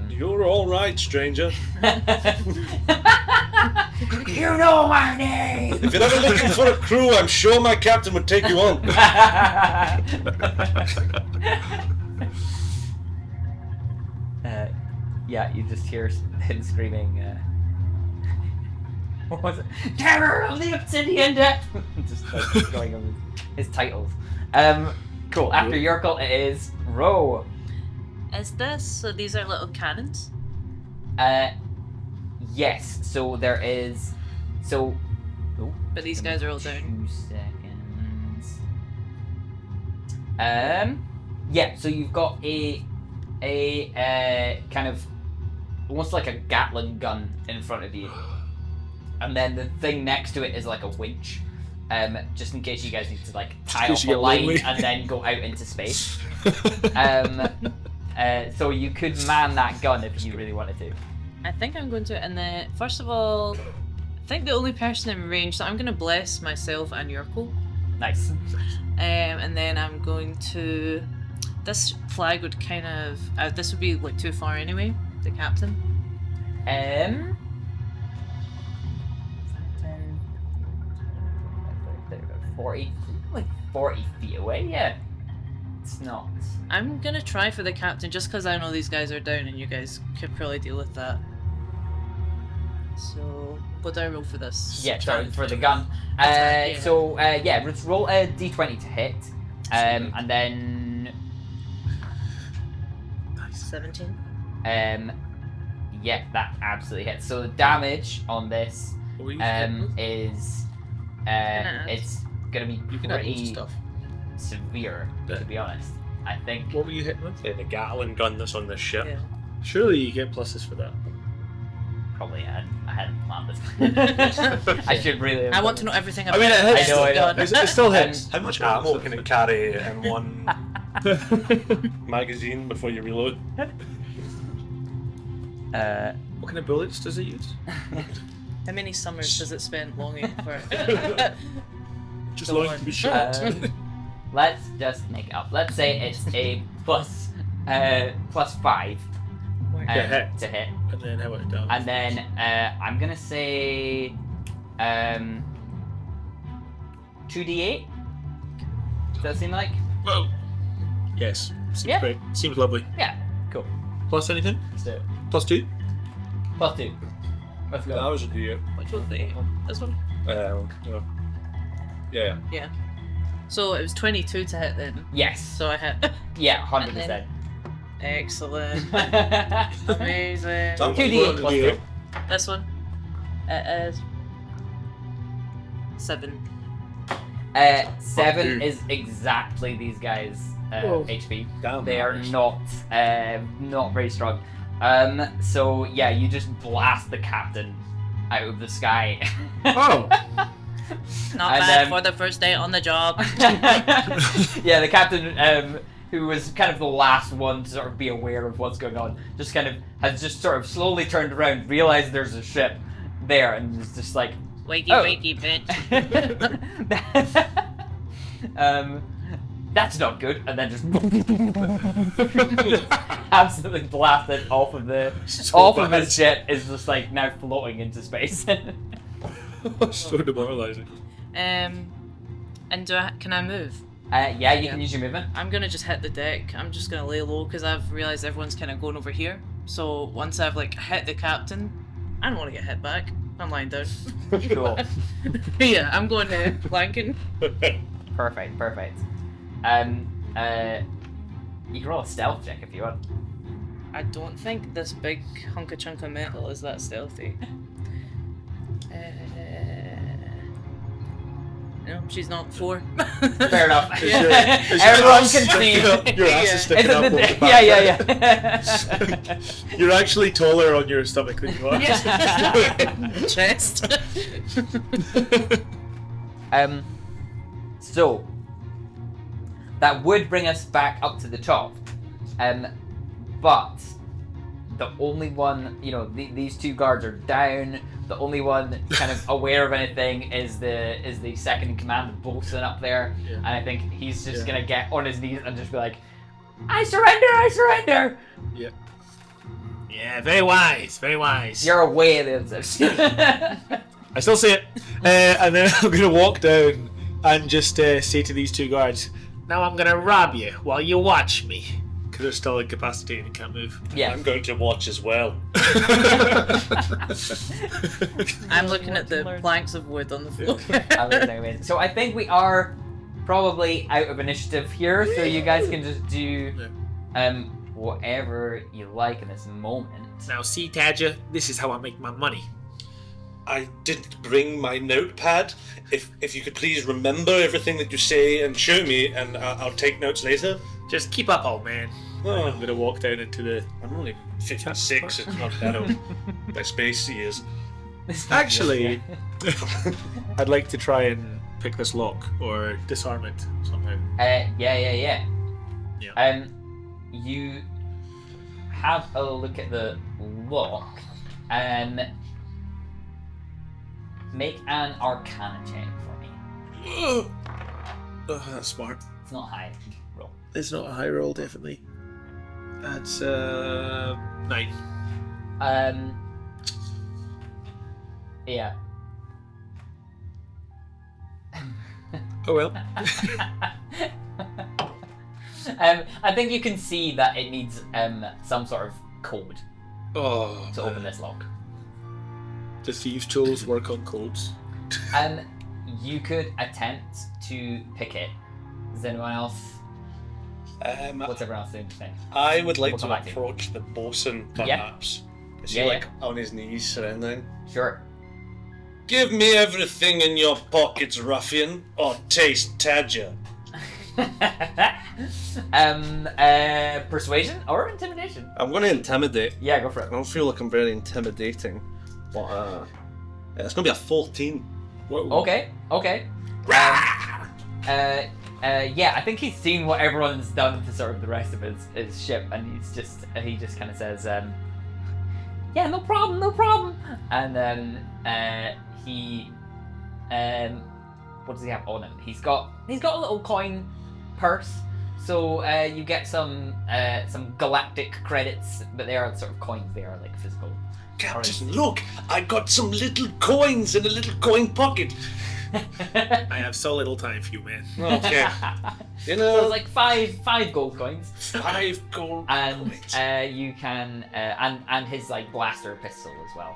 You're all right, stranger. You know my name. If you're ever looking for a crew, I'm sure my captain would take you on. Yeah, you just hear him screaming. What was it? Terror of the Obsidian Depth! Just like, going over his titles. Cool. After Yerkel, it is Ro. Is this, so these are little cannons? Yes. So there is. So. Oh, But these guys are all down. 2 seconds. Yeah. So you've got a kind of almost like a Gatling gun in front of you, and then the thing next to it is like a winch. Just in case you guys need to like tie case off you a get line lonely. and then go out into space. So you could man that gun if you really wanted to. I think I'm going to, and then first of all, I think the only person in range, so I'm going to bless myself and Yurko. Nice. And then I'm going to. This flag would kind of. This would be like too far anyway. The captain. 40, like 40 feet away. Yeah, it's not. I'm gonna try for the captain just because I know these guys are down and you guys could probably deal with that. So, what do I roll for this? Yeah, sorry, for the gun. Yeah. So let's roll a d20 to hit, and then 17. yeah, that absolutely hits. So the damage on this What were you hitting with? is add? it's gonna be You can add loads of pretty stuff. severe, to be honest. I think. What were you hitting with? The Gatling gun that's on this ship. Yeah. Surely you get pluses for that. Probably I hadn't planned this. I should really. I want to know everything about I mean, it hits. I know. gun. It still hits. How much ammo can it carry in one magazine before you reload? What kind of bullets does it use? How many summers does it spend longing for? Just Go longing on. to be shot. Let's just make it up. Let's say it's a plus 5 hit. to hit, And then how about damage? and then I'm gonna say 2d8. Does that seem like? Whoa. Yes. Seems Yeah. great. Seems lovely. Yeah, cool. Plus anything? Let's do it. Plus 2? Plus 2. Let's go. was a D8. Which one? This one? Yeah. Yeah. So it was 22 to hit then. Yes. So I hit. Yeah, 100%. Excellent. 2d8 Amazing. plus 2. This one. It is 7. 7 is exactly these guys' Whoa. HP. Damn. They are not very strong. So yeah, you just blast the captain out of the sky. Oh! Not And, bad for the first day on the job. Yeah, the captain, who was kind of the last one to sort of be aware of what's going on, just kind of has just sort of slowly turned around, realized there's a ship there, and is just like, Wakey, Oh. wakey, bitch. that's not good, and then just absolutely blasted off of the of his ship, is just like now floating into space. So demoralizing. And can I move? Yeah, you can use your movement. I'm gonna just hit the deck. I'm just gonna lay low because I've realized everyone's kind of going over here. So once I've like hit the captain, I don't want to get hit back. I'm lying down. Cool. Yeah, I'm going flanking. Perfect. You can roll a stealth check if you want. I don't think this big hunk of chunk of metal is that stealthy. No, she's not. 4. Fair enough. Is your Everyone ass can see. sticking up? Your ass is sticking It's up. a over the bit, back. yeah. You're actually taller on your stomach than you are. Chest. So that would bring us back up to the top, but the only one, these two guards are down. The only one kind of aware of anything is the second in command, the bosun up there, Yeah. and I think he's just Yeah. gonna get on his knees and just be like, "I surrender!" Yeah. Yeah, very wise, very wise. You're away, Liz. I still say it. And then I'm going to walk down and just say to these two guards, now I'm going to rob you while you watch me. Because they're still incapacitated and can't move. Yeah. I'm going to watch as well. I'm looking at the planks of wood on the floor. Amazing. So I think we are probably out of initiative here, so you guys can just do whatever you like in this moment. Now, see, Tadja, this is how I make my money. I didn't bring my notepad. If you could please remember everything that you say and show me, and I'll take notes later. Just keep up, old man. I'm Oh, going to walk down into the... I'm only 56. It's not that old. By space years. Actually, I'd like to try and pick this lock or disarm it somehow. Yeah. Yeah. You have a look at the lock. Make an Arcana check for me. Oh, that's smart. It's not high roll. It's not a high roll, definitely. That's 9. Yeah. Oh well. I think you can see that it needs some sort of code Oh. to open this lock. The thieves' tools work on codes. You could attempt to pick it. Is anyone else? What's everyone else doing? I would like We'll come to back to you. approach the bosun, perhaps. Is he Yeah, like on his knees surrendering? Sure. Give me everything in your pockets, ruffian, or taste Tadger. Persuasion or intimidation? I'm going to intimidate. Yeah, go for I it. don't feel like I'm very intimidating, but it's going to be a 14. Whoa. Okay. Yeah, I think he's seen what everyone's done to sort of the rest of his ship, and he just kind of says, yeah, no problem. And then he, what does he have on him? He's got a little coin purse. So you get some galactic credits, but they are sort of coins. They are like physical. Captain, look! I got some little coins in a little coin pocket. I have so little time for you, man. Okay. You So know, it's like five gold coins, 5 gold and coins. you can and his like blaster pistol as well.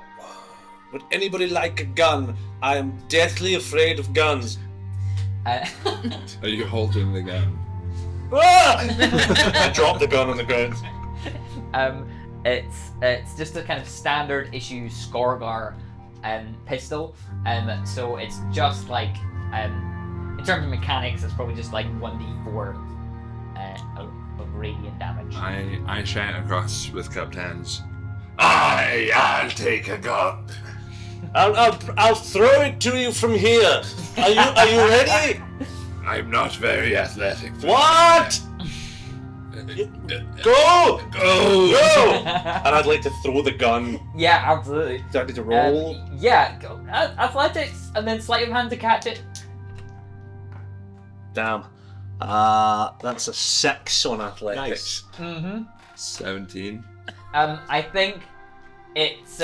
Would anybody like a gun? I am deathly afraid of guns. Are you holding the gun? Ah! I dropped the gun on the ground. It's just a kind of standard issue Skorgar pistol. So it's just like in terms of mechanics, it's probably just like 1d4 of radiant damage. I shout across with cupped hands. I'll take a gun. I'll throw it to you from here. Are you ready? I'm not very athletic. What? Go! And I'd like to throw the gun. Yeah, absolutely. Do I need to roll? Yeah, go. Athletics, and then sleight of hand to catch it. Damn. That's a 6 on athletics. Mm-hmm. 17. I think it's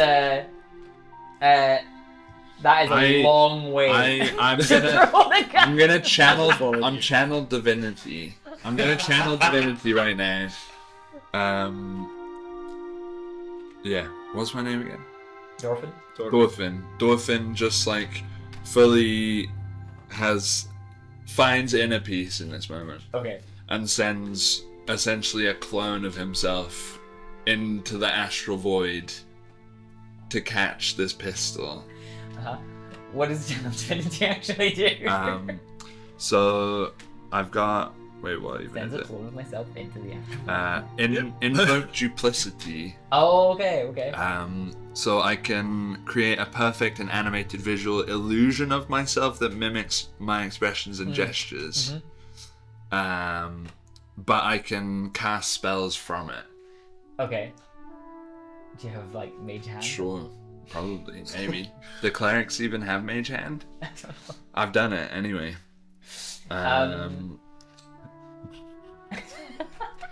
that is a long way. I'm to gonna throw the gun. I'm gonna channel divinity. I'm gonna channel divinity right now. Yeah. What's my name again? Dorfin. Dorfin just like fully finds inner peace in this moment Okay. and sends essentially a clone of himself into the astral void to catch this pistol. What does channel divinity actually do? So I've got. Wait, what even Sends is a it? clone of myself into the action. Invoke duplicity. Oh, okay. So I can create a perfect and animated visual illusion of myself that mimics my expressions and gestures. Mm-hmm. But I can cast spells from it. Okay. Do you have like mage hand? Sure, probably, maybe. The clerics even have mage hand. I've done it anyway.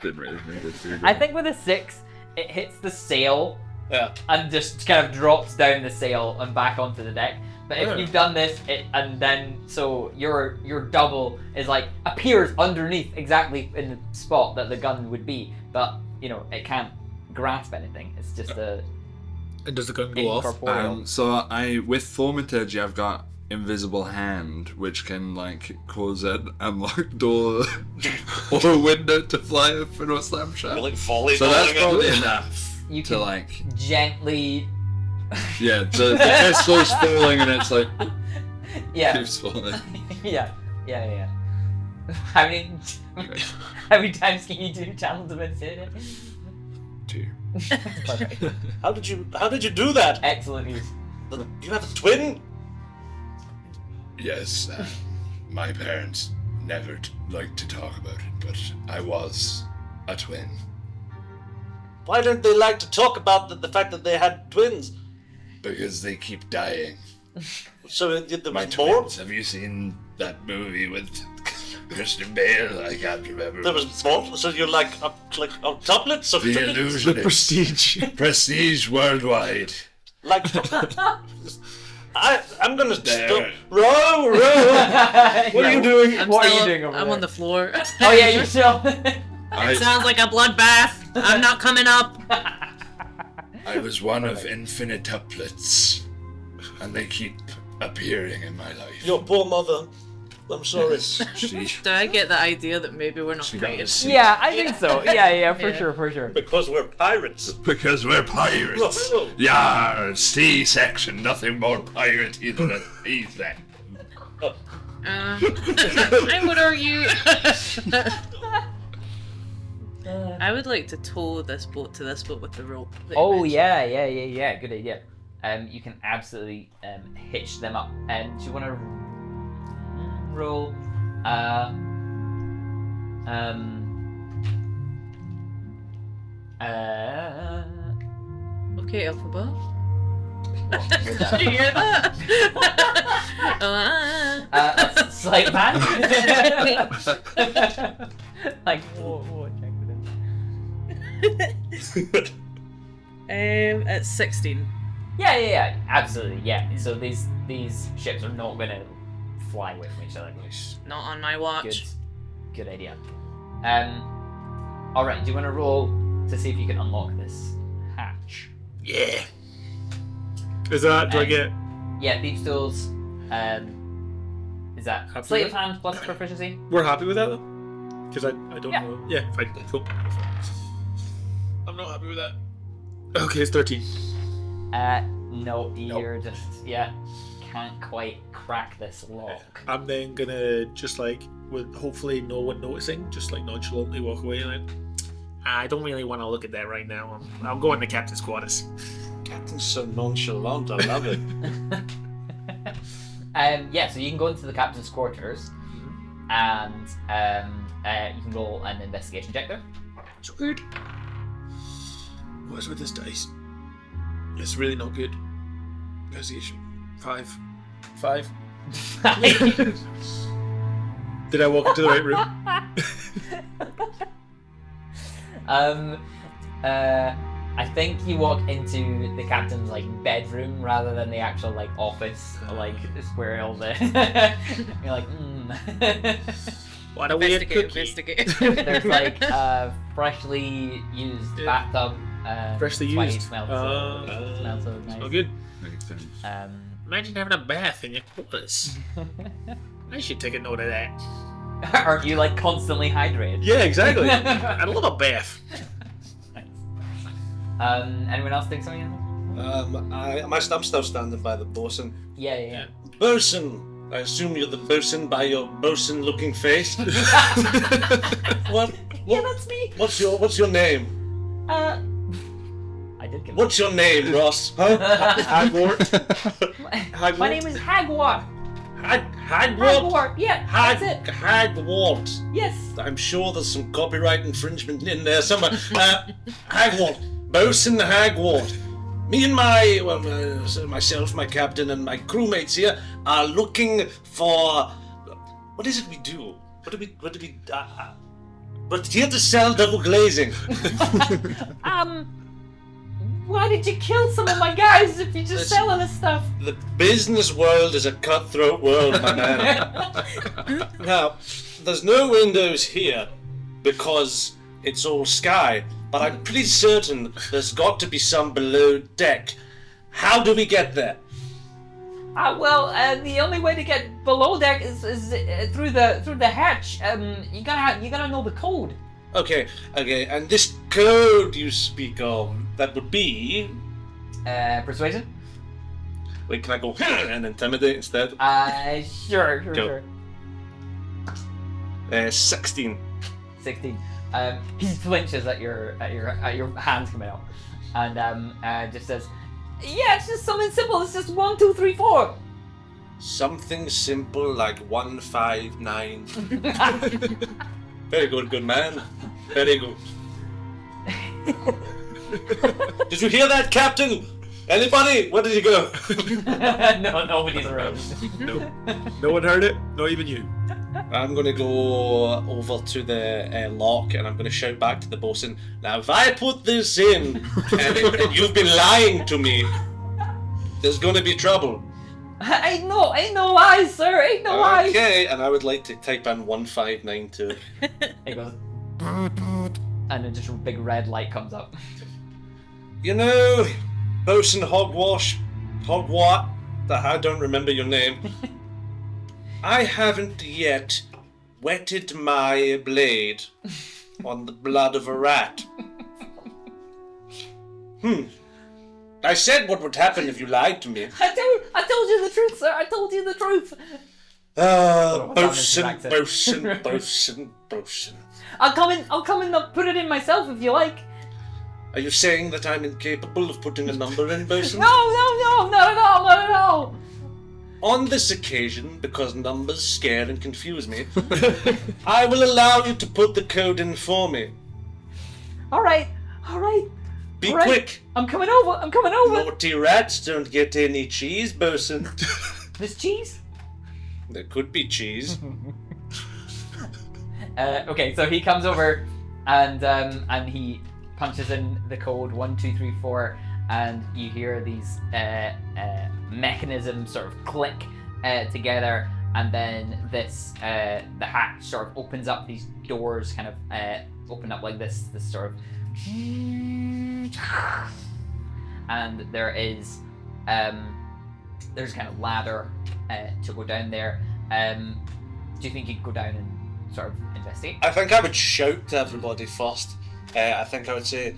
Didn't really need it to. I think with a 6, it hits the sail Yeah. and just kind of drops down the sail and back onto the deck. But if you've done this, so your double is like appears underneath exactly in the spot that the gun would be, but it can't grasp anything. It's just a. And does the gun go off? Incorporeal. So with thaumaturgy, I've got invisible hand, which can like cause an unlocked door or a window to fly open or slam shut. Like volley. So that's probably enough You to can like. gently. Yeah, the pistol's falling and it's like Yeah. keeps falling. Yeah. How many times can you do channel divinity? 2. Perfect. How did you do that? Excellent news. You have a twin? Yes, my parents never liked to talk about it, but I was a twin. Why don't they like to talk about the fact that they had twins? Because they keep dying. So there My was more? twins. Have you seen that movie with Christian Bale? I can't remember. There was more? So you're like octuplets? The illusion. The Prestige. Prestige worldwide. Like... I'm gonna There. stop. Row! What are you doing? What are you doing over I'm there? on the floor. Oh yeah, you're still. It sounds like a bloodbath. I'm not coming up. I was one of infinituplets, and they keep appearing in my life. Your poor mother. I'm sorry. She, Do I get the idea that maybe we're not she got related? us Yeah, I think so. Yeah, for Yeah. sure, for sure. Because we're pirates. because we're pirates. Whoa. Yar, C-section, nothing more piratey than a C-section. I would argue. I would like to tow this boat to this boat with the rope. that you Oh mentioned. yeah. Good idea. You can absolutely hitch them up. And do you want to roll? Okay, Alphaba. with that? Did you hear that? A sleight of hand. Like whoa, check with him. At 16. Yeah, absolutely, yeah. So these ships are not going to fly away from each other. Not on my watch. Good idea. All right. Do you want to roll to see if you can unlock this hatch? Yeah. Is that, do I get... Yeah, thieves' tools. Is that Happy sleight with of hand plus proficiency? We're happy with that though? Because I don't Yeah. know. Yeah, fine. Cool. I'm not happy with that. Okay, it's 13. No, you're just can't quite crack this lock. I'm then gonna just like, with hopefully no one noticing, just like nonchalantly walk away and then, I don't really want to look at that right now. I'll go in the captain's quarters. Captain's so nonchalant, I love it. So you can go into the captain's quarters, and you can roll an investigation check there. Sweet. What is with this dice? It's really not good. Investigation. 5. Did I walk into the right room? I think you walk into the captain's like bedroom rather than the actual like office, like it's where all the you're like, What a weird cookie. Investigate. There's like a freshly used Yeah. bathtub. Freshly that's why it used. smells so nice. Oh, good. Um, Imagine having a bath in your quarters. I should take a note of that. aren't you like constantly hydrated? Yeah, exactly. I love a bath. Anyone else think something? I'm still standing by the bosun. Yeah. Bosun! I assume you're the bosun by your bosun-looking face. What? Yeah, that's me. What's your name? I did give What's your name, Ross? Huh? Hagwort. My name is Hagwart. Hagwort? Hagwart. Yeah, that's it. Hagwort. Yes. I'm sure there's some copyright infringement in there somewhere. Hagwort. Bosun Hagwort. Me and myself, my captain, and my crewmates here are looking for... What is it we do? What do we... We're here to sell double glazing. Why did you kill some of my guys if you're just selling this stuff? The business world is a cutthroat world, my man. Now, there's no windows here because it's all sky, but I'm pretty certain there's got to be some below deck. How do we get there? The only way to get below deck is through the hatch. You gotta know the code. Okay, and this code you speak of, that would be... Persuasion? Wait, can I go and intimidate instead? Sure. Go. 16. 16. He flinches at your hands coming out, and just says, "Yeah, it's just something simple. It's just 1, 2, 3, 4." Something simple like 159. Very good man. Very good. Did you hear that, Captain? Anybody? Where did he go? No, nobody's around. No one heard it, not even you. I'm going to go over to the lock and I'm going to shout back to the bosun. Now, if I put this in and you've been lying to me, there's going to be trouble. Ain't no lies, sir. Ain't no lies. Okay, and I would like to type in 1592. It goes, and then just a big red light comes up. You know, bosun Hogwash, I don't remember your name. I haven't yet wetted my blade on the blood of a rat. I said what would happen if you lied to me. I told you the truth, sir. I told you the truth. Bosun. I'll come in and put it in myself if you like. Are you saying that I'm incapable of putting a number in, bosun? No, not at all. On this occasion, because numbers scare and confuse me, I will allow you to put the code in for me. All right. Be quick. I'm coming over. Naughty rats don't get any cheese, bosun. There's cheese? There could be cheese. Okay, so he comes over and he punches in the code 1234, and you hear these mechanisms sort of click together, and then this the hatch sort of opens up. These doors kind of open up like this sort of, and there's kind of ladder to go down there. Do you think you could go down and sort of investigate? I think I would shout to everybody first. I think I would say,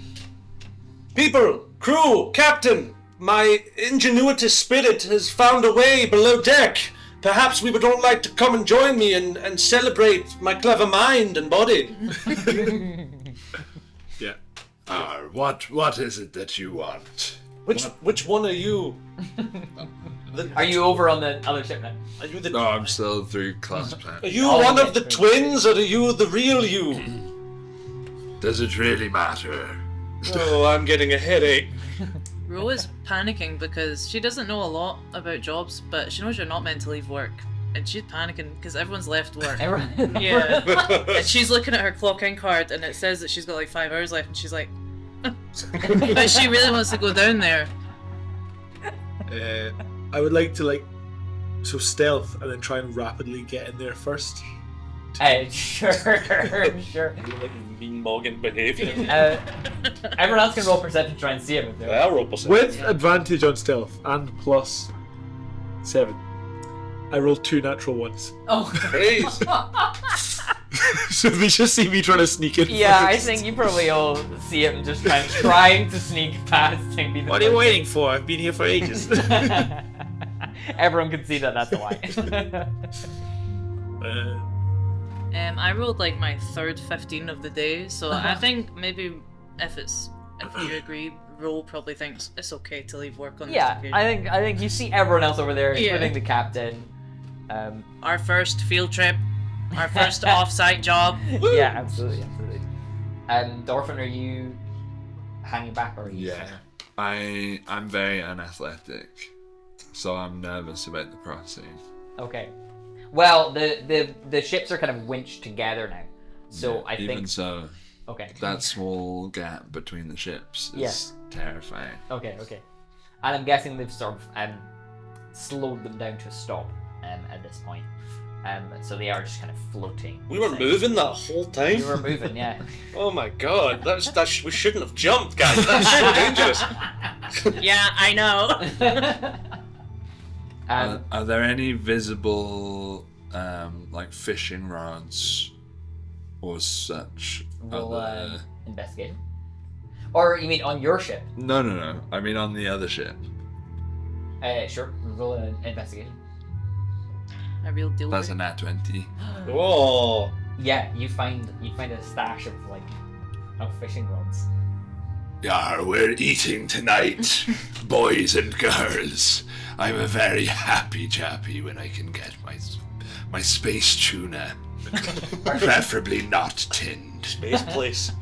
people, crew, captain, my ingenuity spirit has found a way below deck. Perhaps we would all like to come and join me and celebrate my clever mind and body. Yeah. What is it that you want? Which one are you? Are you over on the other ship now? Are you the? No, I'm still through class plan. Are you one of the twins, or are you the real you? Does it really matter? Oh, I'm getting a headache. Ro is panicking because she doesn't know a lot about jobs, but she knows you're not meant to leave work. And she's panicking because everyone's left work. Everyone. Yeah. And she's looking at her clock-in card and it says that she's got like 5 hours left, and she's like, but she really wants to go down there. I would like to so stealth and then try and rapidly get in there first. Sure. Like mean mugging behaviour. Everyone else can roll perception to try and see him. If I'll roll perception. With advantage on stealth and plus 7. I rolled 2 natural ones. Oh. Praise. So they just see me trying to sneak in. Yeah, I first. think you probably all see him just trying to sneak past and be the What are you first. waiting for? I've been here for ages. Everyone can see that's why. I rolled like my third 15 of the day, so I think maybe if you agree, Ro probably thinks it's okay to leave work on this Yeah, occasion. I think you see everyone else over there, Yeah. including the captain. Our first field trip, our first off-site job. Yeah, absolutely. Dorfin, are you hanging back or are you? Yeah. I'm very unathletic, so I'm nervous about the crossing. Okay. Well, the ships are kind of winched together now, so I Even think. so, Okay. that small gap between the ships is terrifying. Okay. And I'm guessing they've sort of slowed them down to a stop at this point. So they are just kind of floating. We were moving that whole time? We were moving, yeah. Oh my god, we shouldn't have jumped, guys. That's so dangerous. Yeah, I know. Are there any visible, like fishing rods or such? We'll investigate. Or you mean on your ship? No. I mean on the other ship. Sure. Roll an investigation. A real deal. That's a nat 20. Oh. Yeah, you find a stash of fishing rods. Yeah, we're eating tonight, boys and girls. I'm a very happy chappy when I can get my space tuna, preferably not tinned. Space place.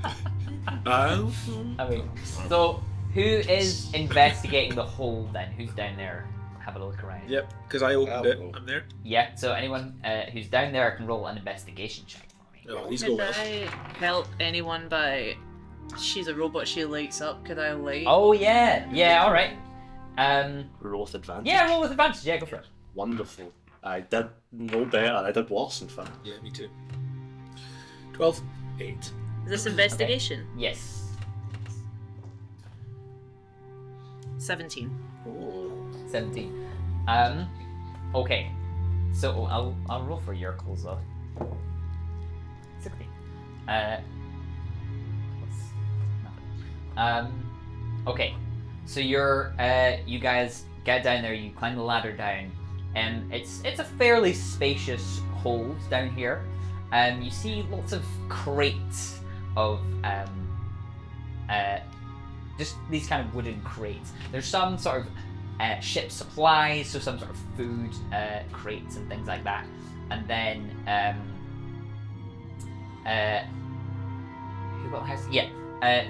Uh, I mean, so who is investigating the hole then? Who's down there? Have a look around. yep, because I opened it. Oh. I'm there. Yeah. So anyone who's down there can roll an investigation check for me. Oh, these go Could well. I help anyone by... She's a robot, she lights up. Could I light? Oh yeah. Yeah. All right. Roll with advantage. Yeah. Roll with advantage. Yeah. Go for it. Wonderful. I did no better. I did worse, in fact. Yeah, me too. 12. 8. Is this investigation? Yes. 17. Oh. 17. Okay. So I'll roll for your calls though. 16. Okay. So you guys get down there. You climb the ladder down, and it's a fairly spacious hold down here. You see lots of crates of just these kind of wooden crates. There's some sort of ship supplies, so some sort of food crates and things like that. And then who got the house? Yeah.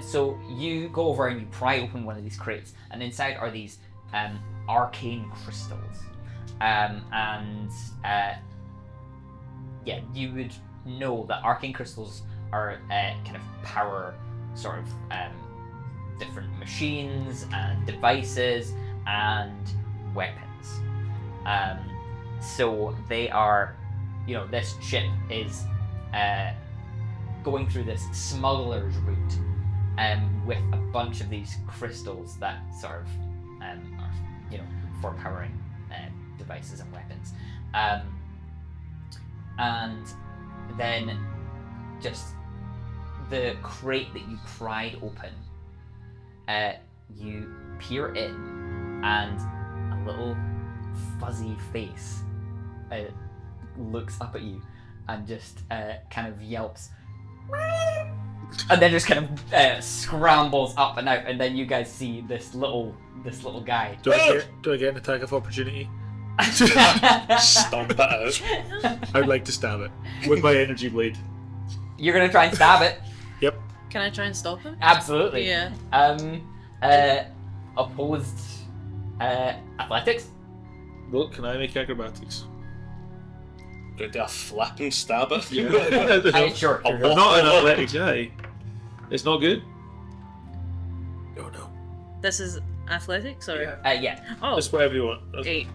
So you go over and you pry open one of these crates, and inside are these arcane crystals. Yeah, you would know that arcane crystals are kind of power sort of different machines and devices and weapons. So they are, this ship is going through this smuggler's route with a bunch of these crystals that sort of are, for powering devices and weapons. And then just the crate that you pried open, you peer in, and a little fuzzy face looks up at you and just kind of yelps, and then just kind of scrambles up and out, and then you guys see this little guy. Do I get an attack of opportunity? Stomp it out. I'd like to stab it with my energy blade. You're gonna try and stab it. Yep. Can I try and stop him? Absolutely. Yeah. Opposed athletics. Look, can I make acrobatics? Go do a flip and stab it. Sure. A I'm what? not an athletic guy. It's not good. Oh no. This is athletics, or? Yeah. Oh, That's whatever you want. 8.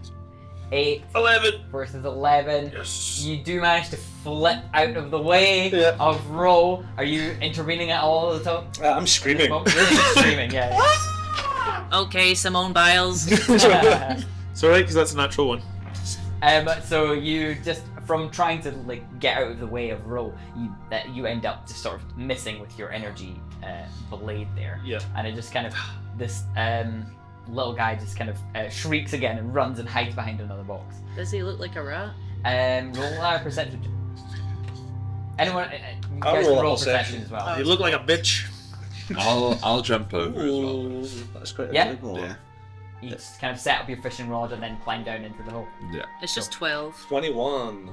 8 11. versus 11. Yes. You do manage to flip out of the way Yeah. of Ro. Are you intervening at all at the time? I'm screaming. You're just screaming, yeah. Okay, Simone Biles. It's alright, because that's a natural one. So you just, from trying to get out of the way of Ro, you end up just sort of missing with your energy blade there. Yeah. And it just kind of, this little guy just kind of shrieks again and runs and hides behind another box. Does he look like a rat? Roll a perception. Anyone? You I'll guys roll can a roll perception. perception as well. You look like a bitch. I'll jump over as well. Ooh, that's quite a Yeah. big one. Yeah. You just kind of set up your fishing rod and then climb down into the hole. Yeah. It's just 12. 21.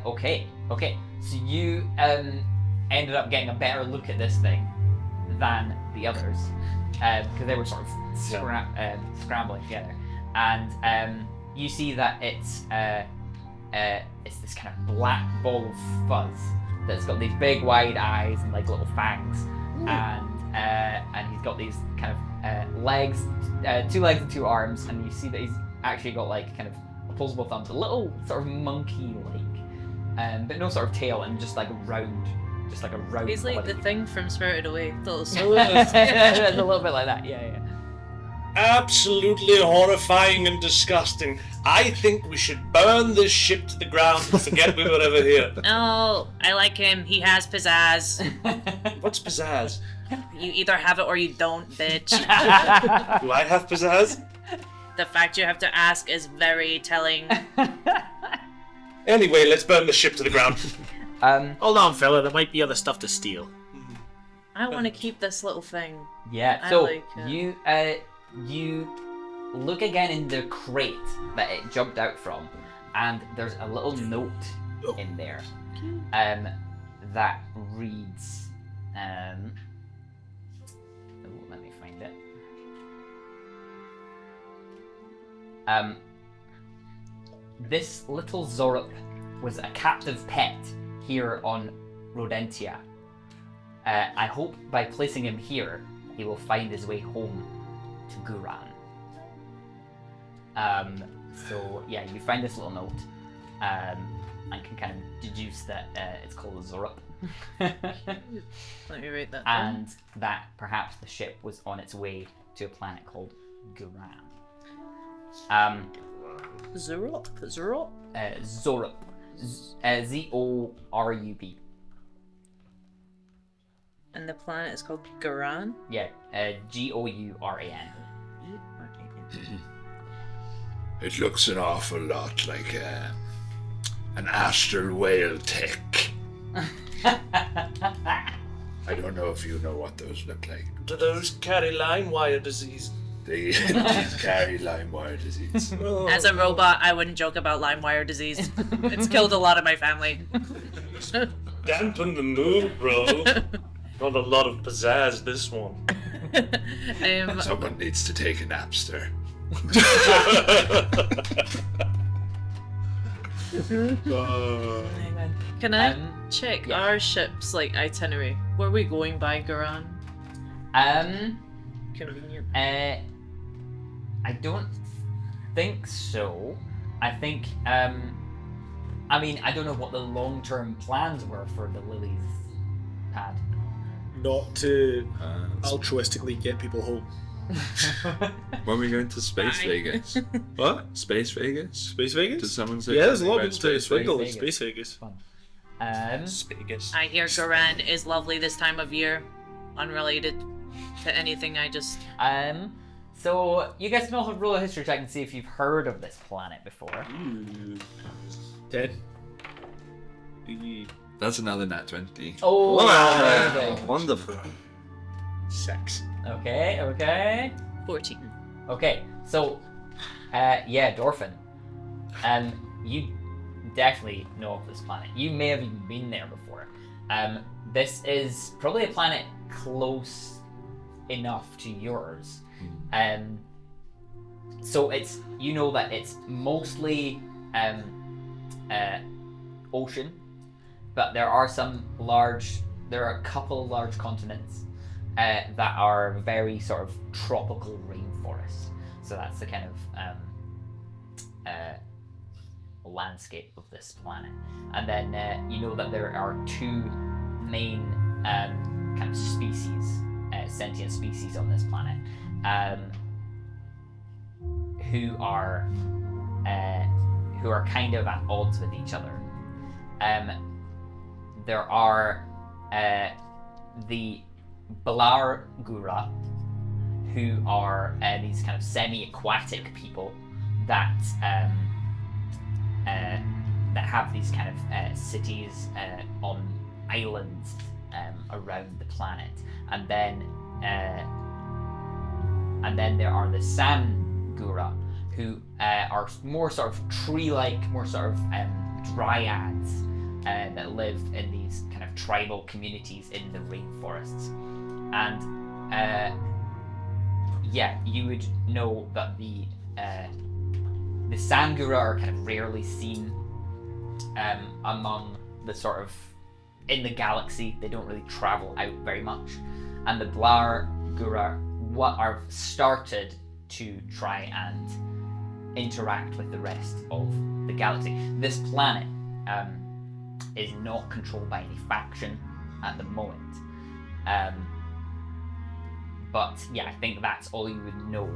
Okay. So you ended up getting a better look at this thing than the others, because they were sort of scrambling together. And you see that it's this kind of black ball of fuzz that's got these big wide eyes and like little fangs, and he's got these kind of legs, 2 legs and 2 arms, and you see that he's actually got like kind of opposable thumbs, a little sort of monkey-like, but no sort of tail, and just like a round. He's like body. the thing from Spirited Away. It's a little bit like that, yeah. Absolutely horrifying and disgusting. I think we should burn this ship to the ground and forget we were ever here. Oh, I like him. He has pizzazz. What's pizzazz? You either have it or you don't, bitch. Do I have pizzazz? The fact you have to ask is very telling. Anyway, let's burn the ship to the ground. Hold on, fella. There might be other stuff to steal. I want to keep this little thing. Yeah, I so like it. you look again in the crate that it jumped out from, and there's a little note in there that reads, This little Zorup was a captive pet here on Rodentia. I hope by placing him here, he will find his way home to Guran. So yeah, you find this little note, and can kind of deduce that it's called a Zorup. Let me write that down. And that perhaps the ship was on its way to a planet called Guran. Zorup. Zorup. Zorup. And the planet is called Guran? Yeah, Gouran. It looks an awful lot like an astral whale tech. I don't know if you know what those look like. Do those carry LimeWire disease? They carry LimeWire disease. Oh. As a robot, I wouldn't joke about LimeWire disease. It's killed a lot of my family. Dampen the mood, bro. Not a lot of pizzazz, this one. Someone needs to take a napster. Can I check our ship's itinerary? Were we going by Guran? Convenient. I don't think so. I think I don't know what the long-term plans were for the Lilies pad. Not to altruistically get people home. When we going to Space Vegas? What? Space Vegas? Space Vegas? Did someone say Yeah, there's a lot of something people to about swindle in Vegas. Space Vegas. Fun. Vegas. I hear Guran is lovely this time of year. Unrelated to anything, So you guys can also roll a history check and see if you've heard of this planet before. 10. That's another nat 20. Oh, amazing. Wonderful. 6. Okay. 14. Okay, so, Dorfin. You definitely know of this planet. You may have even been there before. This is probably a planet close enough to yours. So it's, you know that it's mostly ocean, but there are a couple large continents that are very sort of tropical rainforest. So that's the kind of landscape of this planet. And then you know that there are two main kind of species, sentient species on this planet, who are kind of at odds with each other. There are the Blargura, who are these kind of semi-aquatic people that have these kind of cities on islands around the planet, and then there are the Sangura, who are more sort of tree-like, more sort of dryads that live in these kind of tribal communities in the rainforests. And you would know that the Sangura are kind of rarely seen among the sort of in the galaxy. They don't really travel out very much, and the Blargura are started to try and interact with the rest of the galaxy. This planet is not controlled by any faction at the moment. But yeah, I think that's all you would know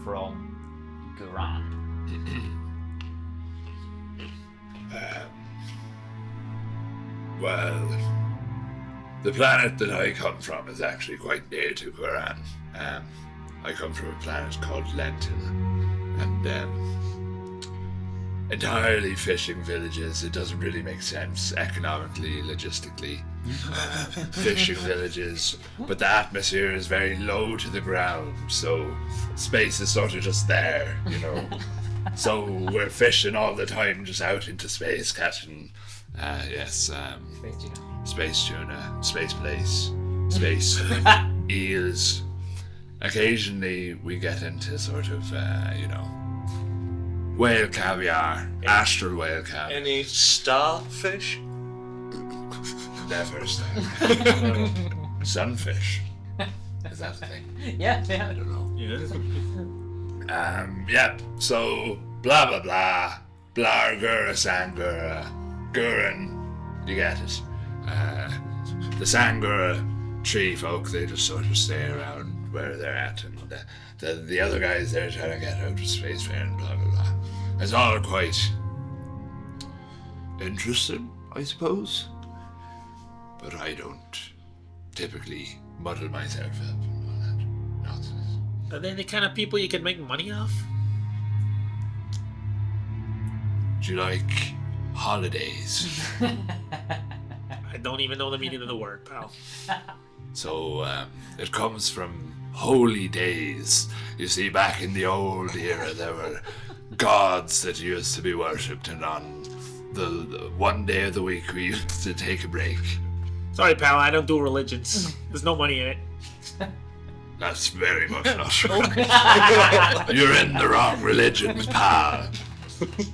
from Guran. Well, the planet that I come from is actually quite near to Guran. I come from a planet called Lentil, and entirely fishing villages. It doesn't really make sense economically, logistically. Fishing villages, but the atmosphere is very low to the ground, so space is sort of just there, you know. So we're fishing all the time, just out into space, catching, space tuna, space plaice, space eels. occasionally we get into sort of, whale caviar, astral whale caviar. Any starfish? Never starfish. Sunfish. Is that a thing? Yeah. I don't know. Yeah. So, blah blah blah. Blar, gura, sangura, gurin. You get it. The Sangura tree folk, they just sort of stay around where they're at, and the other guys, they're trying to get out of spacefair and blah blah blah. It's all quite interesting, I suppose. But I don't typically muddle myself up and all that nonsense. Are they the kind of people you can make money off? Do you like holidays? I don't even know the meaning of the word, pal. So, it comes from holy days. You see, back in the old era, there were gods that used to be worshipped, and on the one day of the week, we used to take a break. Sorry, pal, I don't do religions. There's no money in it. That's very much not right. You're in the wrong religion, pal.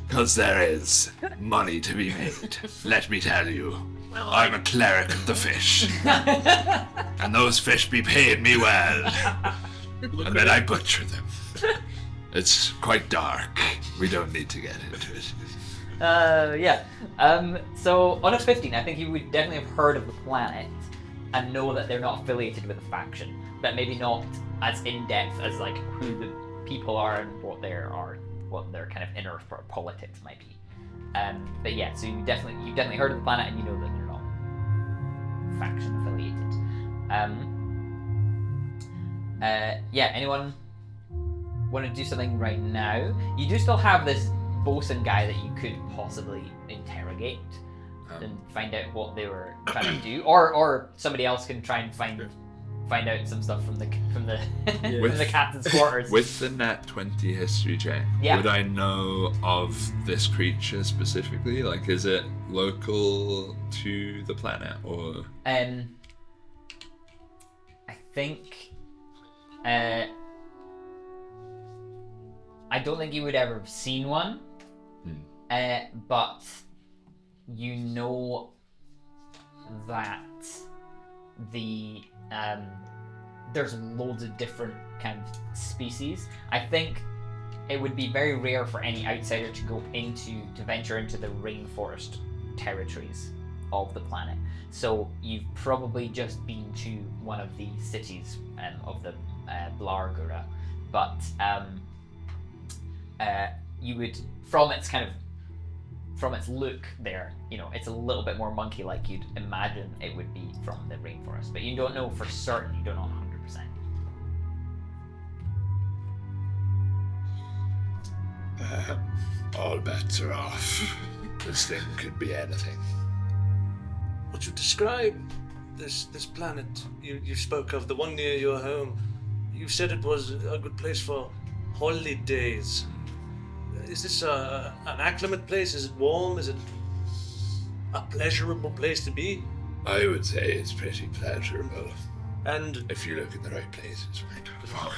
Because there is money to be made, let me tell you. I'm a cleric of the fish. And those fish be paying me well. And then I butcher them. It's quite dark. We don't need to get into it. So on a 15, I think you would definitely have heard of the planet and know that they're not affiliated with a faction, but maybe not as in depth as like who the people are and what their kind of inner politics might be. But yeah, so you've definitely heard of the planet, and you know that they're not faction affiliated. Anyone want to do something right now? You do still have this bosun guy that you could possibly interrogate and find out what they were trying to do, or somebody else can try and find out some stuff from the from the captain's quarters. With the nat 20 history check, would I know of this creature specifically? Like, is it local to the planet, or? I think. I don't think you would ever have seen one. But you know that there's loads of different kind of species. I think it would be very rare for any outsider to venture into the rainforest territories of the planet. So you've probably just been to one of the cities of the Blargura, but you would, from its look there, it's a little bit more monkey-like. You'd imagine it would be from the rainforest, but you don't know for certain. You don't know 100%. All bets are off. This thing could be anything. Would you describe this planet you spoke of, the one near your home? You said it was a good place for holidays. Is this an acclimate place? Is it warm? Is it a pleasurable place to be? I would say it's pretty pleasurable. And if you look in the right places, well,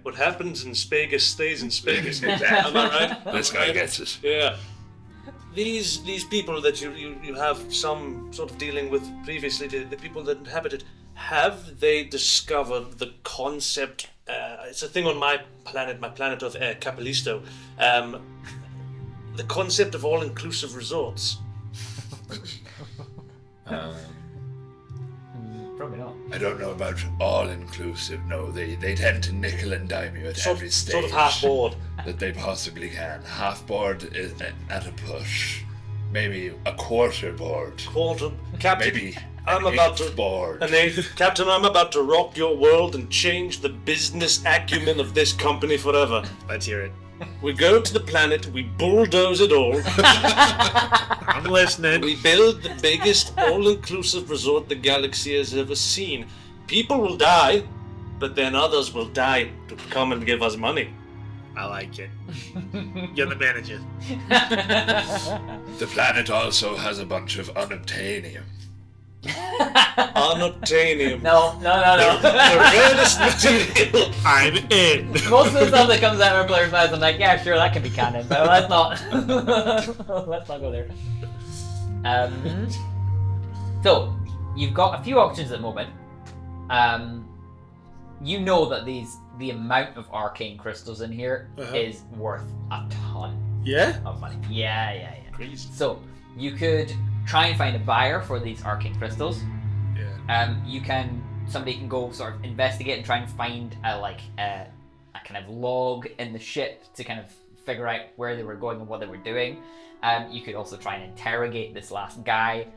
what happens in Spagus stays in Spagus. Exactly. Am I right? This guy gets it. Yeah. These people that you have some sort of dealing with previously, the people that inhabit it, have they discovered the concept? It's a thing on my planet of Capalisto. The concept of all-inclusive resorts. Probably not. I don't know about all-inclusive. No, they tend to nickel and dime you at every stage. Sort of half-board. That they possibly can. Half-board is at a push. Maybe a quarter board. Captain. Maybe I'm about to board. Captain, I'm about to rock your world and change the business acumen of this company forever. Let's hear it. We go to the planet, we bulldoze it all. I'm listening. We build the biggest all-inclusive resort the galaxy has ever seen. People will die, but then others will die to come and give us money. I like it. You're the manager. The planet also has a bunch of unobtainium. Unobtainium. No. The rarest material. I'm in. Most of the stuff that comes out of our players' mouths, I'm like, yeah, sure, that can be canon, but let's not. Let's not go there. So you've got a few options at the moment. You know that the amount of arcane crystals in here is worth a ton Yeah? of money. Yeah. Crazy. So you could try and find a buyer for these arcane crystals. Yeah. Somebody can go sort of investigate and try and find a kind of log in the ship to kind of figure out where they were going and what they were doing. You could also try and interrogate this last guy.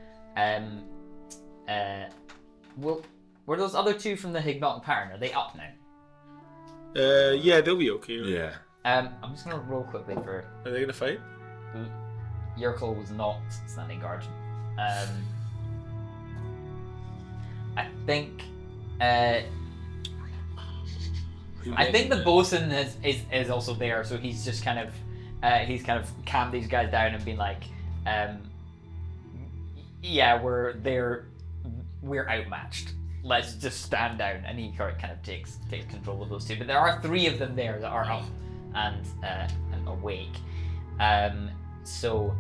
Were those other two from the Hypnotic Pattern, are they up now? Yeah, they'll be okay. Yeah. I'm just gonna roll quickly for. Are they gonna fight? Yerkel was not standing guard. I think the bosun is also there, so he's just kind of calmed these guys down and been like, yeah, we're outmatched. Let's just stand down, and he kind of takes control of those two. But there are three of them there that are up and awake. So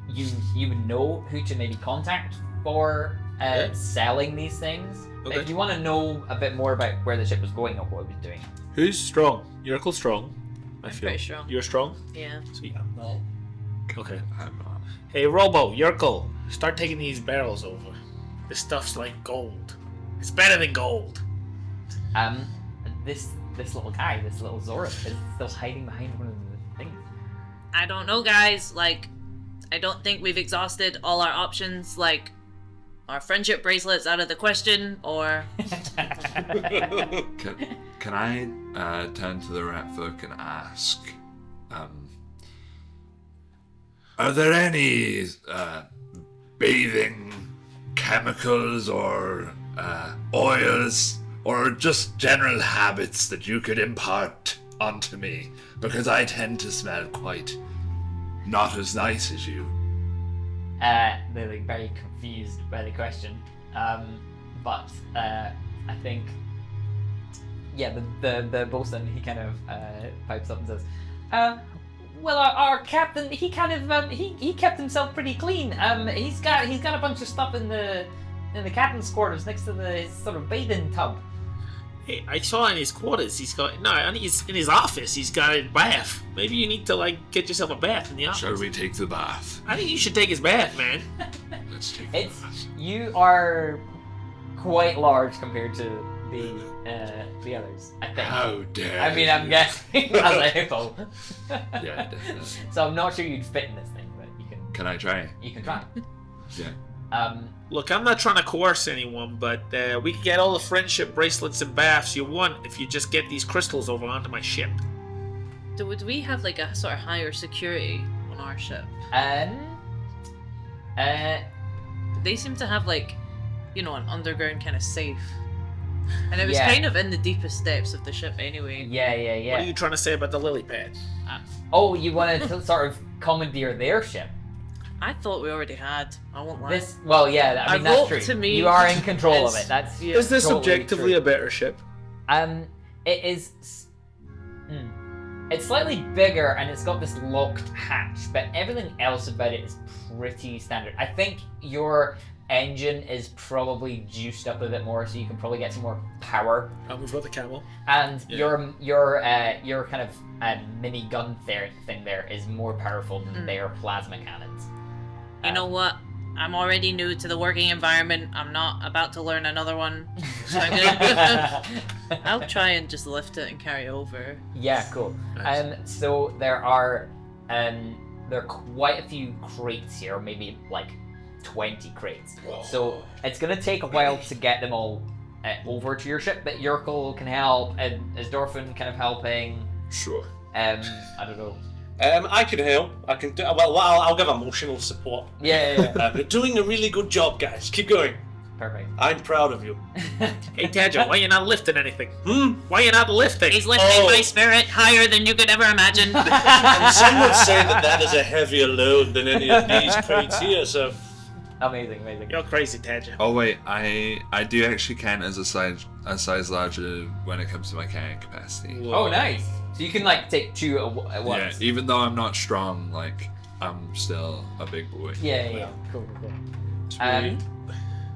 you would know who to maybe contact for selling these things. Okay. If you want to know a bit more about where the ship was going or what it was doing. Who's strong? Yerkel's strong. I feel. pretty strong. You're strong? Yeah. Sweet. No. Okay. I'm not. Hey, Robo, Yerkel, start taking these barrels over. This stuff's like gold. It's better than gold. This little guy, this little Zora, is still hiding behind one of the things. I don't know, guys. Like, I don't think we've exhausted all our options. Like, our friendship bracelet's out of the question, or... Can I turn to the rat folk and ask, are there any bathing chemicals or oils or just general habits that you could impart onto me? Because I tend to smell quite not as nice as you. They're like very confused by the question, but I think, yeah, the bosun, he kind of pipes up and says, well, our captain, he kind of he kept himself pretty clean. He's got a bunch of stuff in the captain's quarters next to his sort of bathing tub. Hey, I saw in his quarters, in his office, he's got a bath. Maybe you need to, like, get yourself a bath in the office. Shall we take the bath? I think you should take his bath, man. Let's take the bath. You are quite large compared to the others, I think. How dare I mean, I'm you. guessing as a hippo. Yeah, definitely. So I'm not sure you'd fit in this thing, but you can. Can I try? You can try. Yeah. Look, I'm not trying to coerce anyone, but we can get all the friendship bracelets and baths you want if you just get these crystals over onto my ship. Would we have, like, a sort of higher security on our ship? They seem to have, like, you know, an underground kind of safe. And it was Yeah. kind of in the deepest depths of the ship anyway. Yeah. What are you trying to say about the lily pad? Oh, you want to sort of commandeer their ship? I thought we already had. I won't lie. Well, yeah. I mean, that's vote true. to me You are in control of is- it. That's yeah. Is this totally objectively true. a better ship? It is. It's slightly bigger and it's got this locked hatch, but everything else about it is pretty standard. I think your engine is probably juiced up a bit more, so you can probably get some more power. And we've got the camel. And Yeah. your kind of mini gun thing there is more powerful than their plasma cannons. You know what? I'm already new to the working environment. I'm not about to learn another one. So I'm gonna... I'll try and just lift it and carry it over. Yeah, cool. Nice. So there are quite a few crates here, maybe like 20 crates. So it's gonna take a while to get them all over to your ship, but Yerkel can help, and is Dorfin kind of helping? Sure. I don't know. I can help. I can do. Well, I'll give emotional support. Yeah. You're doing a really good job, guys. Keep going. Perfect. I'm proud of you. Hey, Tadger, why you not lifting anything? Hmm. Why you not lifting? He's lifting my spirit higher than you could ever imagine. And some would say that is a heavier load than any of these crates here. So Amazing. You're crazy, Ted. Oh wait, I do actually count as a size larger when it comes to my carrying capacity. Oh, nice. So you can like take 2 at once. Yeah, even though I'm not strong, like I'm still a big boy. Yeah. Cool.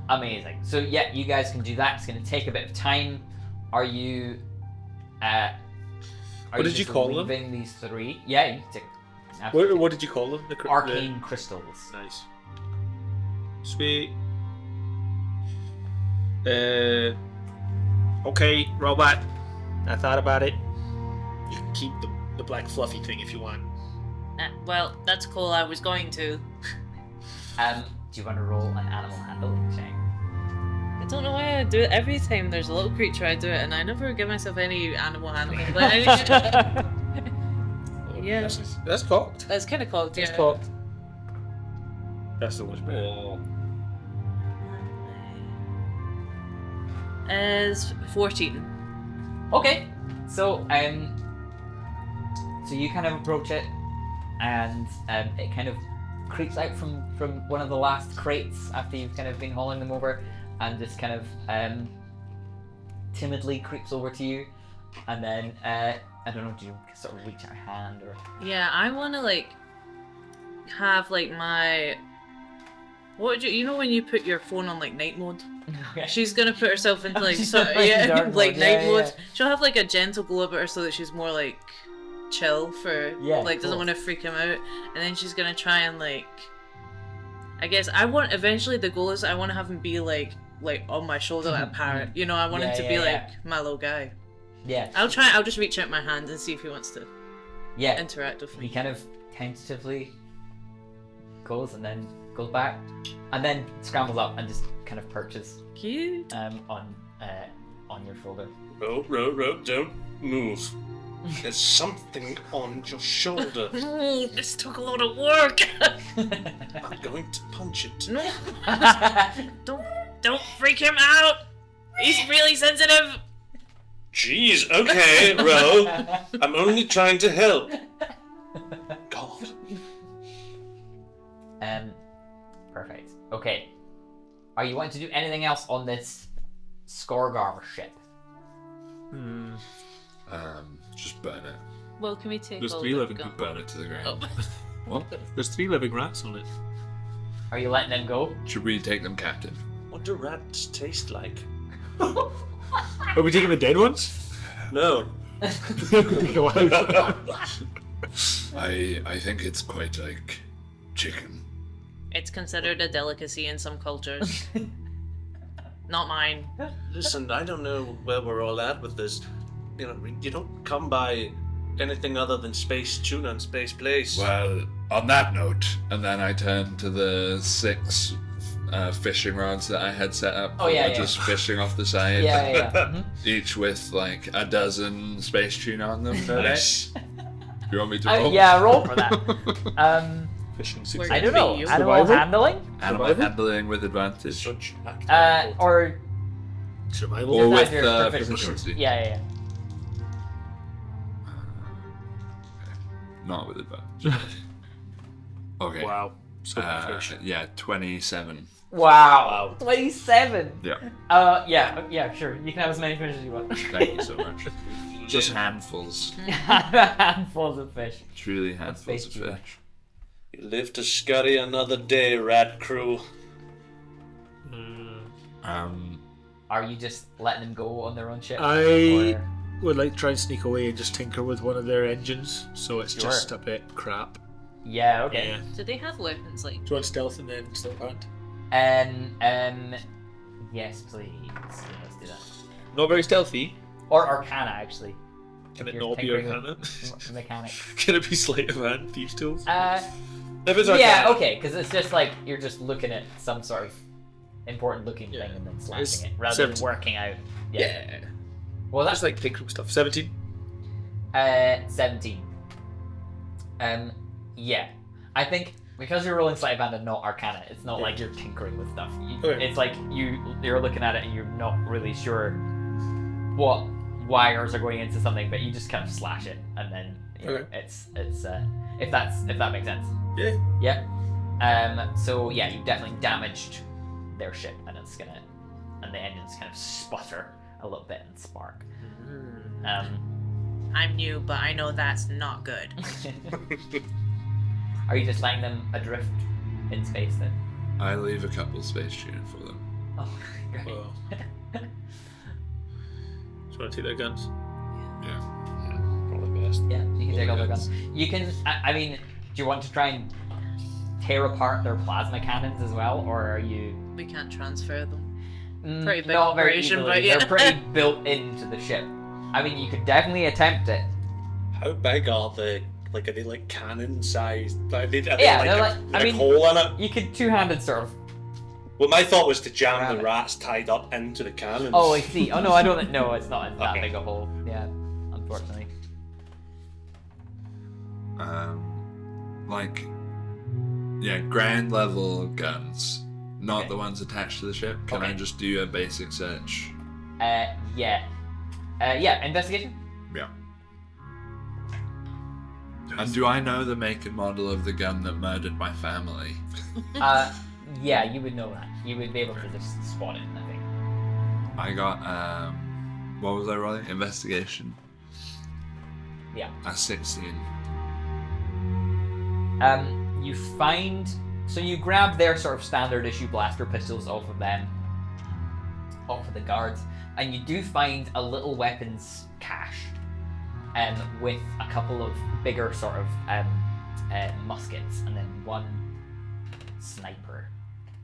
Amazing. So yeah, you guys can do that. It's going to take a bit of time. Are you? What did you call them? Leaving these 3? Yeah, you can take. What did you call them? Arcane crystals. Nice. Sweet. Okay, robot. I thought about it. You can keep the black fluffy thing if you want. Well, that's cool. I was going to. Do you want to roll an animal handling check? I don't know why I do it every time there's a little creature. I do it, and I never give myself any animal handling. But yeah, That's cocked. that's kind of cocked. That's Yeah. cocked. That's the one. Oh. Is 14. Okay. So so you kind of approach it, and it kind of creeps out from one of the last crates after you've kind of been hauling them over, and just kind of timidly creeps over to you, and then I don't know, do you sort of reach out a hand or? Yeah, I want to like have like my. What would you know when you put your phone on like night mode? Okay. She's gonna put herself into like She's so, like yeah, dark like mode. night Yeah, mode. yeah. She'll have like a gentle glow about her so that she's more like chill for like doesn't cool. want to freak him out. And then she's gonna try and like. I guess I want eventually the goal is I want to have him be like on my shoulder like a parrot. You know, I want him to be like my little guy. Yeah. I'll just reach out my hand and see if he wants to Yeah. interact with He me. kind of tentatively goes and then goes back, and then scrambles up and just kind of perches Cute. on your shoulder. Rope, don't move. There's something on your shoulder. No, this took a lot of work. I'm going to punch it. No, don't freak him out. He's really sensitive. Jeez, okay, Ro. I'm only trying to help. God. Perfect. Okay. Are you wanting to do anything else on this Skorgar ship? Just burn it. Well, can we take There's all 3 the living gun? people. Burn it to the ground. Oh. What? There's 3 living rats on it. Are you letting them go? Should we take them captive? What do rats taste like? Are we taking the dead ones? No. Go out. I think it's quite like chicken. It's considered a delicacy in some cultures. Not mine. Listen, I don't know where we're all at with this. You know, you don't come by anything other than space tuna and space place. Well, on that note, and then I turn to the 6 fishing rods that I had set up. Oh, yeah, for yeah. Just fishing off the side. Yeah. Mhm. Each with like a dozen space tuna on them. Nice. You want me to roll? Yeah, roll for that. Fishing We're success. I don't know. You. Animal Survival? handling, Animal Survival? handling with advantage. Such or Survival. Or just with add your proficiency. proficiency. Yeah. Not with advantage. Okay. Wow. So fish. Yeah, 27. Wow. 27. Yeah. Yeah, sure. You can have as many fish as you want. Thank you so much. Just handfuls. Handfuls of fish. Truly handfuls of space tuna. fish. You live to scurry another day, rat crew. Are you just letting them go on their own ship? I Or- would like to try and sneak away and just tinker with one of their engines, so it's Sure. just a bit crap. Yeah. Okay. Yeah. Do they have weapons like? Do you want stealth and then stealth hand? Yes, please. Let's do that. Not very stealthy. Or Arcana, actually. Can If it you're not be tinkering Arcana? with Mechanic. Can it be sleight of hand, thieves' tools? If it's Yeah, Arcana. okay, because it's just like you're just looking at some sort of important looking Yeah. thing and then It's slashing it rather 17. than working out. Yeah. Well, That's that's like tinkering stuff. 17. 17. Yeah. I think because you're rolling sleight of hand and not Arcana, it's not like you're tinkering with stuff. Okay. It's like you're looking at it and you're not really sure what wires are going into something, but you just kind of slash it and then you know, Okay. it's if that makes sense. Yeah. Yeah. So yeah, you've definitely damaged their ship, and the engines kind of sputter a little bit and spark. I'm new, but I know that's not good. Are you just letting them adrift in space then? I leave a couple space tuna for them. Oh, great. Well. Do you want to take their guns? Yeah. Probably best. Yeah, you can take all their guns. guns. You can. I mean, do you want to try and tear apart their plasma cannons as well, or are you? We can't transfer them. Pretty big Not very operation, easily. but yeah. They're pretty built into the ship. I mean, you could definitely attempt it. How big are they? Like, are they like cannon sized? Are they Yeah, they're like like- I mean- hole in it? You could two-handed sort of. Well, my thought was to jam Grab the it. rats tied up into the cannons. Oh, I see. Oh no, I don't. No, it's not that Okay. big a hole. Yeah, unfortunately. Like, yeah, ground level guns, not Okay. the ones attached to the ship. Can I Okay. just do a basic search? Yeah. Yeah. Investigation. Yeah. And do I know the make and model of the gun that murdered my family? Yeah, you would know that. You would be able to just spot it, I think. I got, what was I rolling? Investigation. Yeah. A 16. You find. So you grab their sort of standard issue blaster pistols off of them, off of the guards, and you do find a little weapons cache, with a couple of bigger sort of muskets, and then one sniper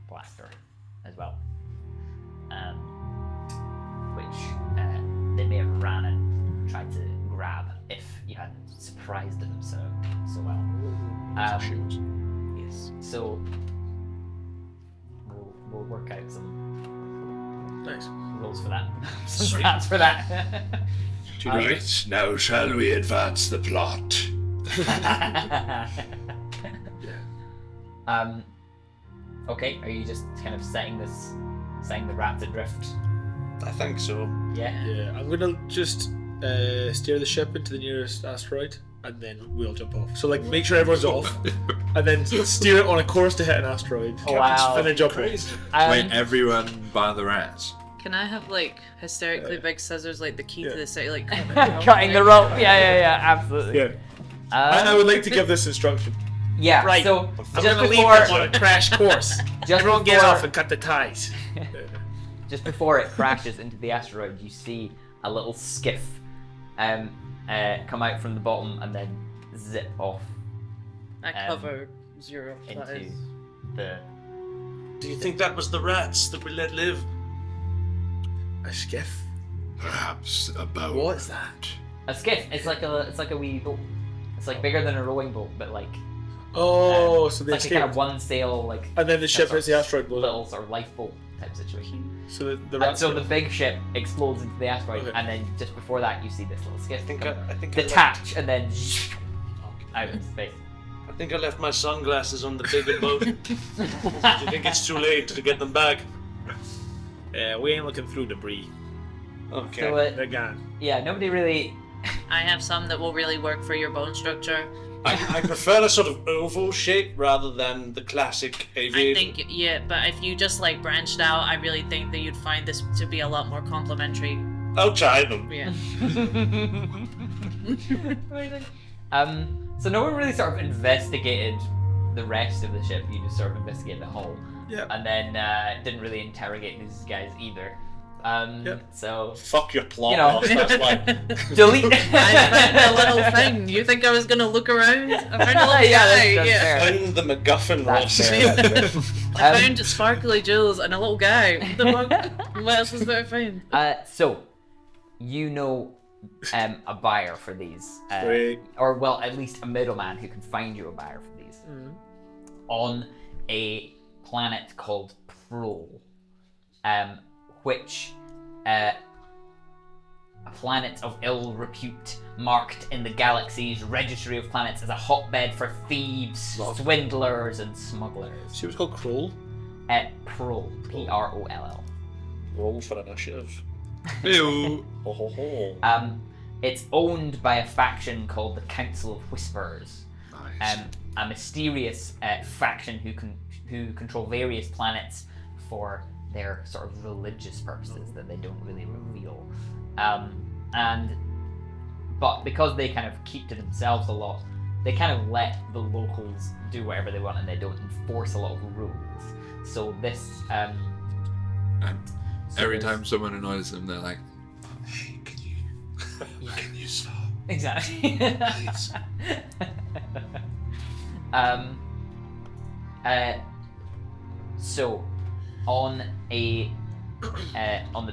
blaster as well, which they may have ran and tried to grab if you hadn't surprised them so well. Yes. So we'll work out some Nice. rules for that. Some stats for that. Right, now shall we advance the plot? Okay, are you just kind of setting the rats adrift? I think so. Yeah. Yeah, I'm gonna just steer the ship into the nearest asteroid, and then we'll jump off. So like, make sure everyone's off, and then steer it on a course to hit an asteroid. Oh, wow. And then jump Crazy. off. Wait, everyone bar the rats. Can I have like hysterically big scissors, like the key Yeah. to the city, like Cutting the rope. Yeah, absolutely. Yeah. And I would like to give this instruction. Yeah. Right. So I'm just gonna leave before, them on a crash course. just Everyone get before- off and cut the ties. just before it crashes into the asteroid, you see a little skiff come out from the bottom and then zip off I cover 0. That into is. the. Do you think that was the rats that we let live? A skiff? Perhaps a boat. What is that? A skiff. It's like a wee boat. It's like bigger than a rowing boat, but like Oh, so they like a kind of escaped. one sail, like And then the ship hits the asteroid, blows little up. sort of lifeboat type situation. So the And rats. so the big ship explodes into the asteroid, Okay. and then just before that, you see this little skiff I think come I left, detach and then out into space. I think I left my sunglasses on the bigger boat. Do you think it's too late to get them back? We ain't looking through debris. Okay. So They're gone. yeah, nobody really. I have some that will really work for your bone structure. I prefer a sort of oval shape rather than the classic I aviation. think, yeah, but if you just like branched out, I really think that you'd find this to be a lot more complimentary. I'll try them. Yeah. So no one really sort of investigated the rest of the ship. You just sort of investigated the hull, Yeah. and then didn't really interrogate these guys either. Yep. So Fuck your plot. You know. Ross, that's why. delete. I found a little thing. You think I was gonna look around? I found a little Yeah, guy. that's Yeah. Find the MacGuffin, That's Ross. fair, that's fair. I found sparkly jewels and a little guy. What the fuck? What else was there to find? So you know a buyer for these, Great. or well, at least a middleman who can find you a buyer for these on a planet called Prol, which a planet of ill repute, marked in the galaxy's registry of planets as a hotbed for thieves, swindlers, and smugglers. She was called Kroll. Prol, P-R-O-L-L. Roll for initiative. Ew. Ho ho ho. It's owned by a faction called the Council of Whisperers, Nice. A mysterious faction who control various planets for their sort of religious purposes that they don't really reveal. But because they kind of keep to themselves a lot, they kind of let the locals do whatever they want and they don't enforce a lot of rules. So this And every time someone annoys them, they're like, "Hey, can you stop?" Exactly. Please. So on the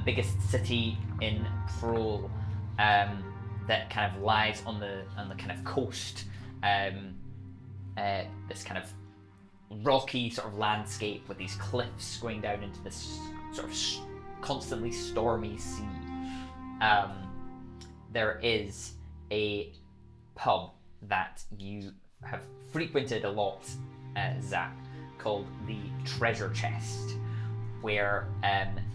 biggest city in Prole, that kind of lies on the kind of coast, this kind of rocky sort of landscape with these cliffs going down into this sort of constantly stormy sea. There is a pub that you have frequented a lot, Zach, called the Treasure Chest, where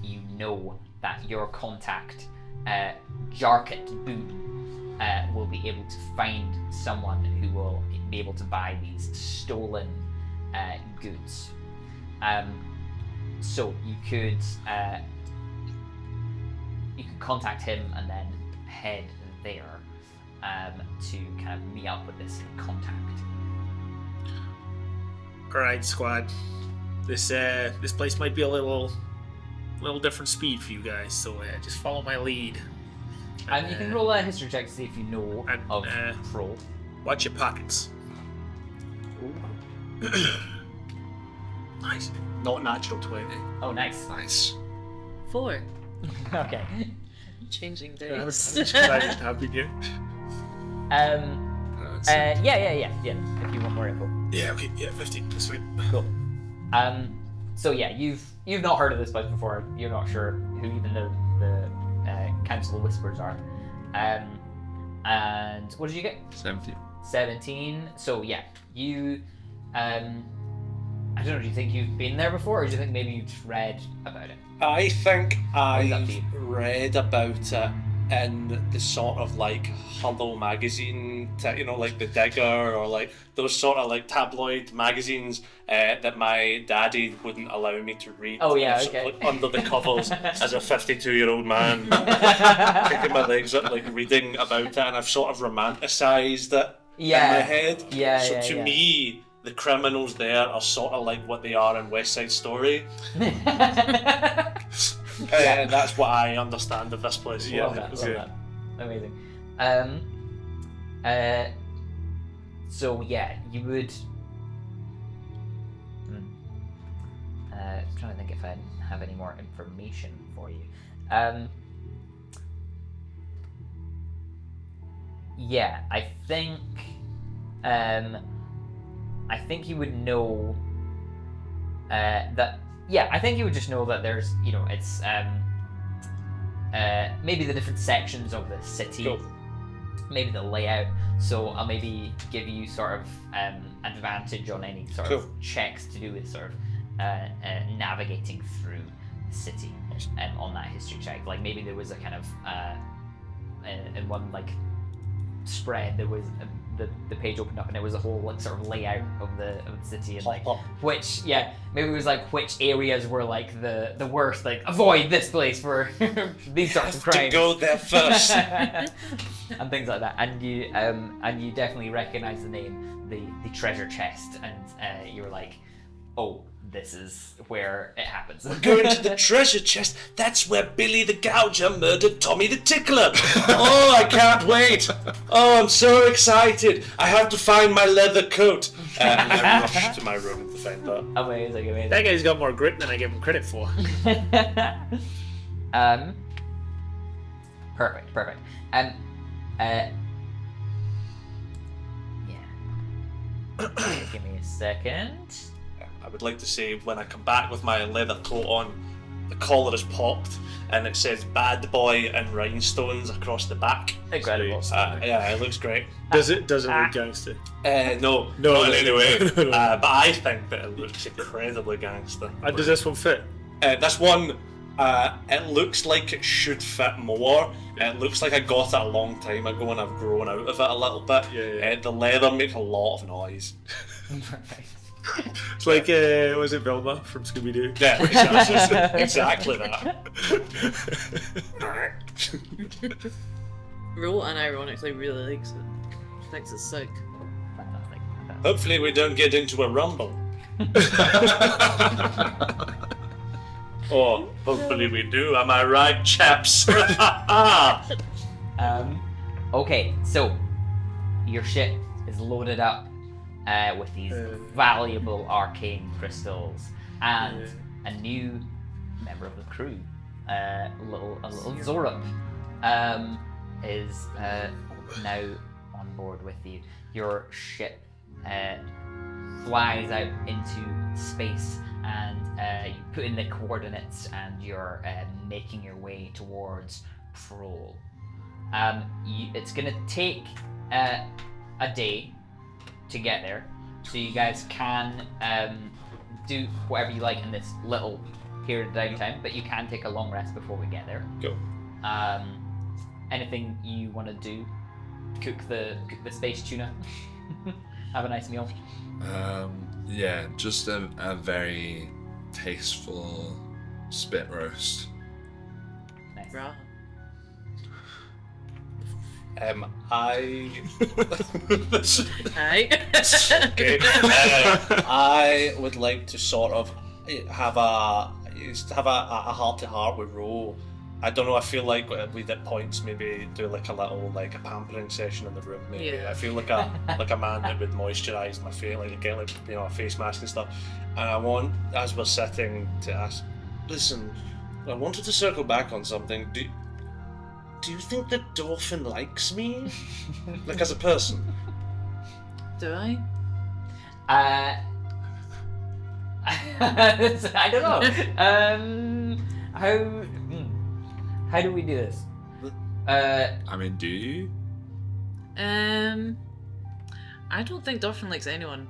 you know that your contact, Jarkett Boone, will be able to find someone who will be able to buy these stolen goods. So you could contact him and then head there to kind of meet up with this contact. Alright, squad. This place might be a little different speed for you guys, so just follow my lead. And you can roll a history check to see if you know of Prole. Watch your pockets. Nice. Not natural 20. Oh, nice. Nice. 4. Okay. Changing I days. haven't been here. Yeah. If you want more info. Yeah, okay, yeah, 15. That's fine. Cool. So yeah, you've not heard of this place before. You're not sure who even the Council of Whispers are. And what did you get? 17. So yeah, you. I don't know. Do you think you've been there before, or do you think maybe you've just read about it? I think Leave that I to you. read about it in the sort of like Hello magazine, like the Digger or like those sort of like tabloid magazines that my daddy wouldn't allow me to read. Oh, yeah, Sort of, okay. like, under the covers as a 52-year-old man, kicking my legs up, like reading about it, and I've sort of romanticised it in my head. Yeah, So yeah, to yeah. me, the criminals there are sort of like what they are in West Side Story. And that's what I understand of this place. Love that. Amazing. So yeah, you would. Trying to think if I have any more information for you. Yeah, I think you would know that. Yeah, I think you would just know that there's, it's maybe the different sections of the city, Cool. maybe the layout. So I'll maybe give you sort of advantage on any sort of checks to do with sort of navigating through the city on that history check. Like maybe there was a kind of in one like spread there was the page opened up and it was a whole like sort of layout of the city and like which maybe it was like which areas were like the worst, like avoid this place for these sorts of crimes. To go there first. And things like that, and you definitely recognize the name, the treasure chest, and you were like, oh, this is where it happens. We're going to the treasure chest. That's where Billy the Gouger murdered Tommy the Tickler. Oh, I can't wait. Oh, I'm so excited. I have to find my leather coat. And I rush to my room to find that. Amazing. That guy's got more grit than I give him credit for. Perfect. Give me a second. I would like to say when I come back with my leather coat on, the collar is popped and it says "Bad Boy" and rhinestones across the back. Incredible. Yeah, it looks great. Does it look gangster? No, not in any way. But I think that it looks incredibly gangster. Does this one fit? This one It looks like it should fit more. It looks like I got it a long time ago and I've grown out of it a little bit. Yeah. The leather makes a lot of noise. Perfect. It's like, was it Velma from Scooby Doo? Yeah, exactly that. Ro unironically really likes it. Thinks it's sick. Fantastic. Hopefully we don't get into a rumble. Or hopefully we do. Am I right, chaps? Okay, so your ship is loaded up with these valuable arcane crystals and a new member of the crew, a little Zorup, is now on board with you. Your ship flies out into space, and you put in the coordinates, and you're making your way towards Prol. It's gonna take a day to get there, so you guys can do whatever you like in this little period of downtime, but you can take a long rest before we get there. Go. Anything you want to do? Cook the space tuna. Have a nice meal. Yeah, just a very tasteful spit roast. Nice. Raw. I Hi. okay. I would like to sort of have a heart to heart with Ro. I don't know. I feel like we'd at points maybe do like a little like a pampering session in the room. Maybe Yeah. I feel like a man that would moisturise my face, like get like a face mask and stuff. And I want, as we're sitting, to ask, listen, I wanted to circle back on something. Do you think the dolphin likes me, like as a person? Do I? I don't know. How do we do this? I mean, do you? I don't think Dolphin likes anyone.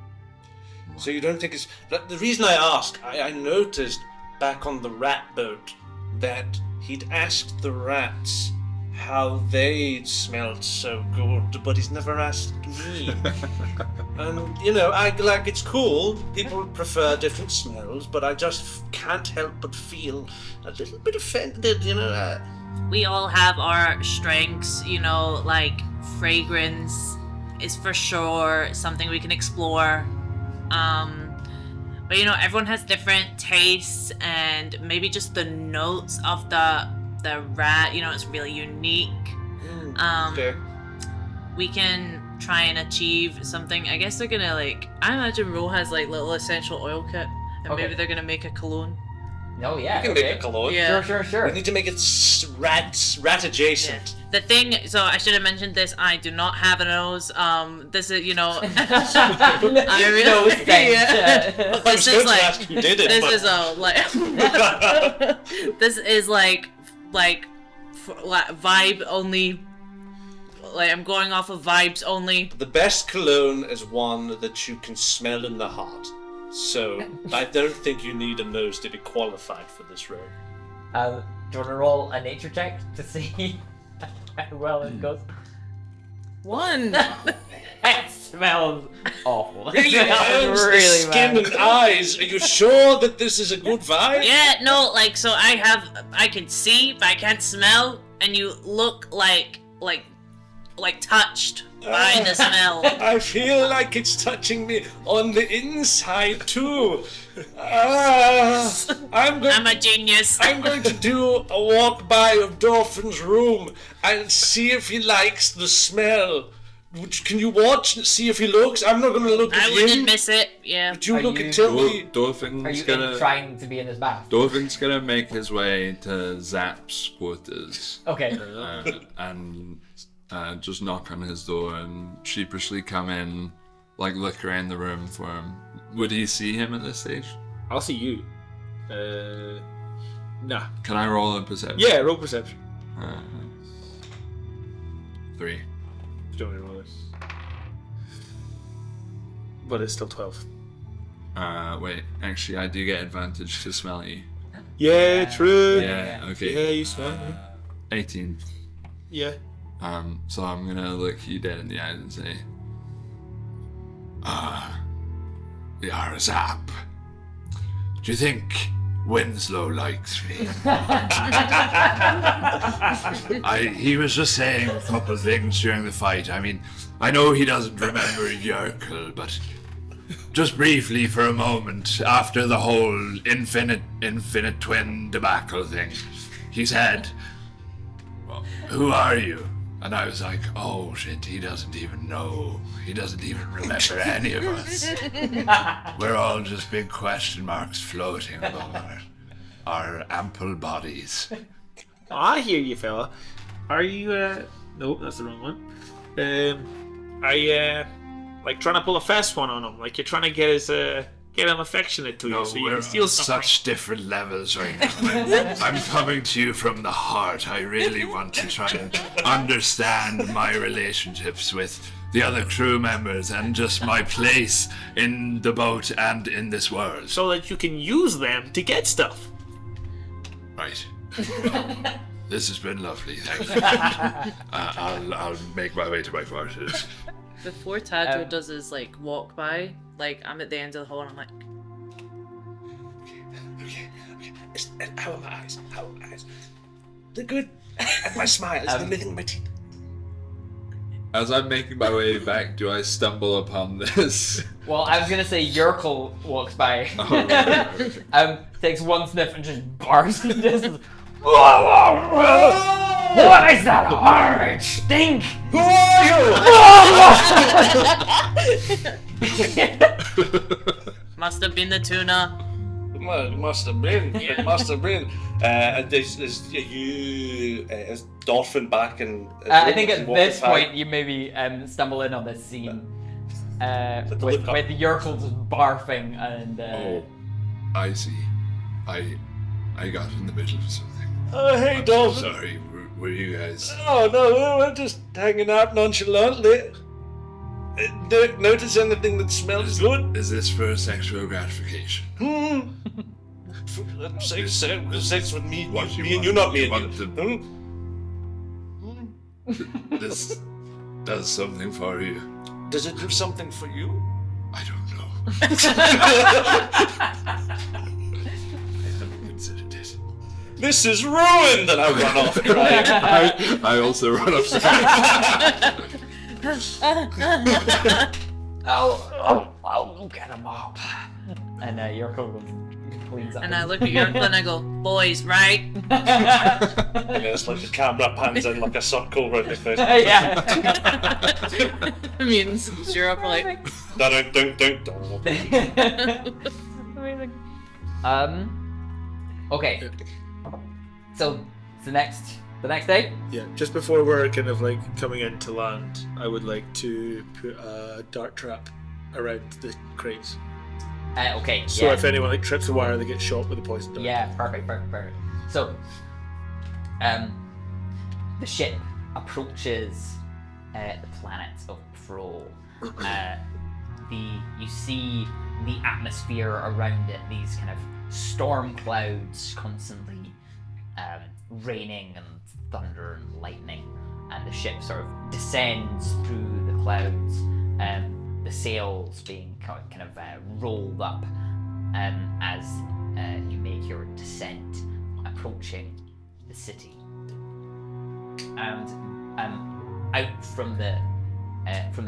So you don't think it's... The reason I ask, I noticed back on the rat boat that he'd asked the rats how they smelled so good, but he's never asked me. And, you know, it's cool, people prefer different smells, but I just can't help but feel a little bit offended, you know. We all have our strengths, you know, like fragrance is for sure something we can explore. But you know, everyone has different tastes, and maybe just the notes of the rat, you know, it's really unique. Okay. We can try and achieve something. I guess they're gonna I imagine Ro has like little essential oil kit, and Okay. maybe they're gonna make a cologne. Oh yeah. You can make a cologne. Yeah. Sure. We need to make it rat adjacent. The thing, so I should have mentioned this. I do not have a nose. This is, you know, No really- thanks. Yeah. I was This going is to ask who did it, This but... is this is like vibe only. Like I'm going off of vibes only. The best cologne is one that you can smell in the heart. So, I don't think you need a nose to be qualified for this role. Do you want to roll a nature check to see how well it goes? One. It smells awful. It Really smells burns the skin bad. and eyes. Are you sure that this is a good vibe? Yeah, no, so I can see, but I can't smell, and you look like touched by the smell. I feel like it's touching me on the inside too. I'm I'm a genius. going to do a walk by of Dolphin's room and see if he likes the smell. Can you watch and see if he looks? I'm not going to look at I him. wouldn't miss it. Yeah. But you Are look you- and tell me. Are Dolphin's you gonna trying to be in his bath? Dolphin's gonna make his way to Zap's quarters Okay. and just knock on his door and sheepishly come in, like look around the room for him. Would he see him at this stage? I'll see you. Nah. Can I roll a perception? Yeah, roll perception. 3. Don't really roll it. But it's still 12. Wait, actually I do get advantage to smell you. Yeah, true. Yeah, okay. Yeah, you smart. 18. Yeah. So I'm gonna look you dead in the eyes and say, Yarzap, do you think Winslow likes me? He was just saying a couple of things during the fight. I mean, I know he doesn't remember Yerkel, but just briefly for a moment, after the whole infinite twin debacle thing, he said, well, who are you? And I was like, oh shit, he doesn't even know. He doesn't even remember any of us. We're all just big question marks floating above our ample bodies. I hear you, fella. Are you, nope, that's the wrong one. Are you, like, trying to pull a fast one on him? Like, you're trying to get him affectionate to you, No, so you we're can steal on something. such different levels right now. I'm coming to you from the heart. I really want to try and understand my relationships with the other crew members and just my place in the boat and in this world. So that you can use them to get stuff. Right. This has been lovely, thank you. I'll make my way to my quarters. Before Tadro does his like walk by, like I'm at the end of the hall and I'm like, Okay. How are my eyes? They're good. And my smile is the living my teeth. As I'm making my way back, do I stumble upon this? Well, I was gonna say Yerkel walks by, takes one sniff and just barks and just. What is that horrid stink? Who are you? must have been the tuna. Well, it must have been. It must have been. And is Dolphin back in? I think at this point you maybe stumble in on this scene with Yerkel just barfing and. Oh, I see. I got in the middle of something. Oh, hey, I'm Dolphin. so sorry. Were you guys? Oh no, we're just hanging out nonchalantly. Don't notice anything that smells good. Is this for sexual gratification? Sex with me, What you me and want? you, not me You and you. want This does something for you. Does it do something for you? I don't know. I haven't considered it. This is ruined, and I run off crying. I also run upstairs. I'll get him up. And Yerkel cleans up. And I look at Yerkel and I go, boys, right? And it's like the camera pans in like a circle around the face. Yeah. Me and Zero are like, Don't. Amazing. Okay. So it's the next day. Yeah, just before we're kind of like coming into land, I would like to put a dart trap around the crates. Okay. So yeah. if anyone like trips the wire, they get shot with a poison dart. Yeah, perfect. So, the ship approaches the planet of Pro. You see the atmosphere around it, these kind of storm clouds constantly raining and thunder and lightning, and the ship sort of descends through the clouds, the sails being kind of rolled up as you make your descent, approaching the city. And out from the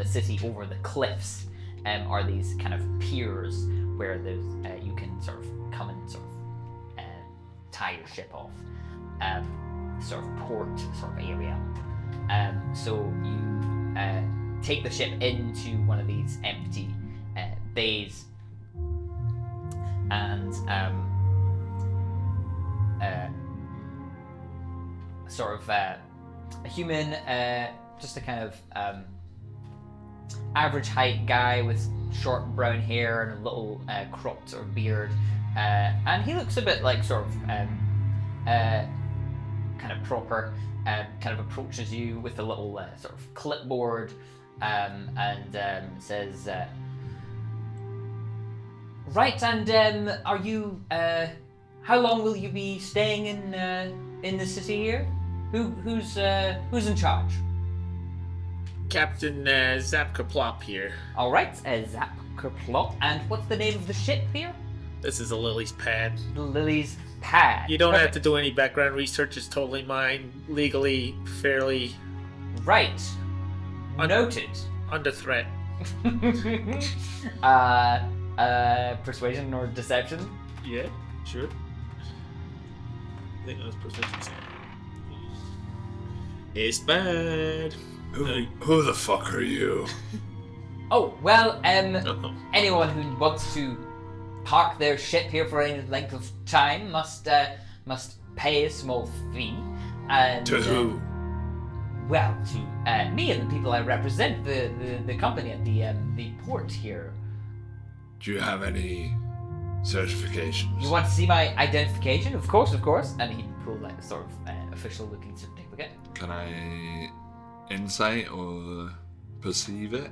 city over the cliffs are these kind of piers where there's you can sort of come and sort of tie your ship off, sort of port sort of area. So you take the ship into one of these empty bays, and sort of a human, just a kind of average height guy with short brown hair and a little cropped sort of beard, and he looks a bit like sort of kind of proper, kind of approaches you with a little sort of clipboard, and says, right, and are you how long will you be staying in the city here? Who's in charge? Captain Zapkerplop here. All right, Zapkerplop. And what's the name of the ship here? This is a Lily's pad. The Lily's Pad. You don't have to do any background research. It's totally mine, legally, fairly. Right. Noted. Under threat. Persuasion or deception? Yeah, sure. I think that's proficiency. It's bad. Who the fuck are you? Oh, well, Uh-oh. anyone who wants to park their ship here for any length of time must pay a small fee. And, To who? Well, to me and the people I represent, the company at the port here. Do you have any certifications? You want to see my identification? Of course. And he pulled like a sort of official-looking certificate. Can I insight or perceive it?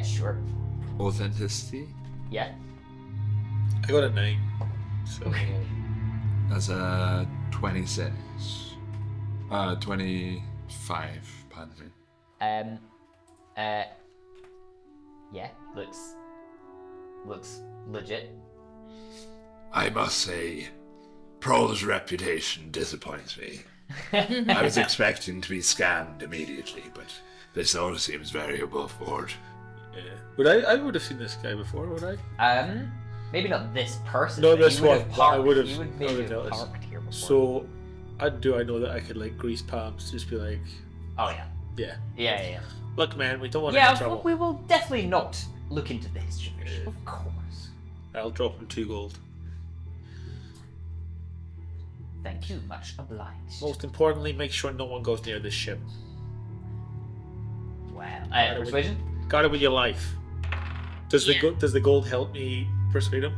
Sure. Authenticity? Yeah. I got a 9. So That's a 26. 25, pardon me. Yeah. Looks legit. I must say, Prohl's reputation disappoints me. I was expecting to be scanned immediately, but this all seems very above board. yeah. I would have seen this guy before, would I? Maybe not this person. No, but this he would one, have but I parked- would have- He would I maybe would have notice. parked here before. So, I know that I could like grease palms, just be like, Oh yeah. yeah. Yeah. Look, man, we don't want Yeah, any trouble. we will definitely not look into the history of the ship, of course. I'll drop him 2 gold. Thank you, much obliged. Most importantly, make sure no one goes near this ship. Well, persuasion? Got it with your life. Does the gold help me persuade him?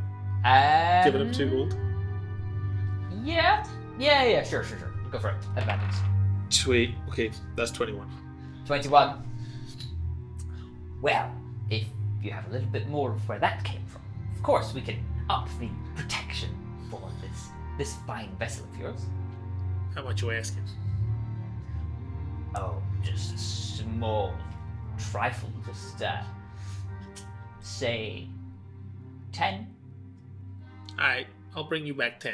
Giving him 2 gold. Yeah, sure. Go for it. Advantage. Sweet. Okay, that's 21. 21. Well, if you have a little bit more of where that came from, of course we can up the protection for this fine vessel of yours. How much you asking? Oh, just a small trifle. Just, say 10. Alright, I'll bring you back 10.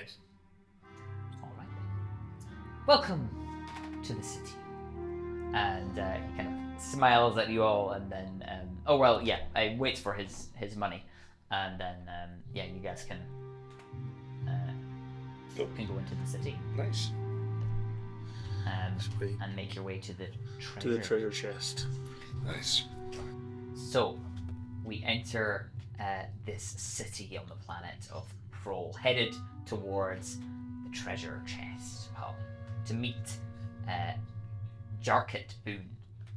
Alright. Welcome to the city. And he kind of smiles at you all and then, I wait for his money. And then, you guys can go into the city. Nice. Sweet. And make your way to the treasure. To the treasure chest. Nice. So, we enter this city on the planet of Prohl, headed towards the treasure chest hub to meet Jarkit Boone,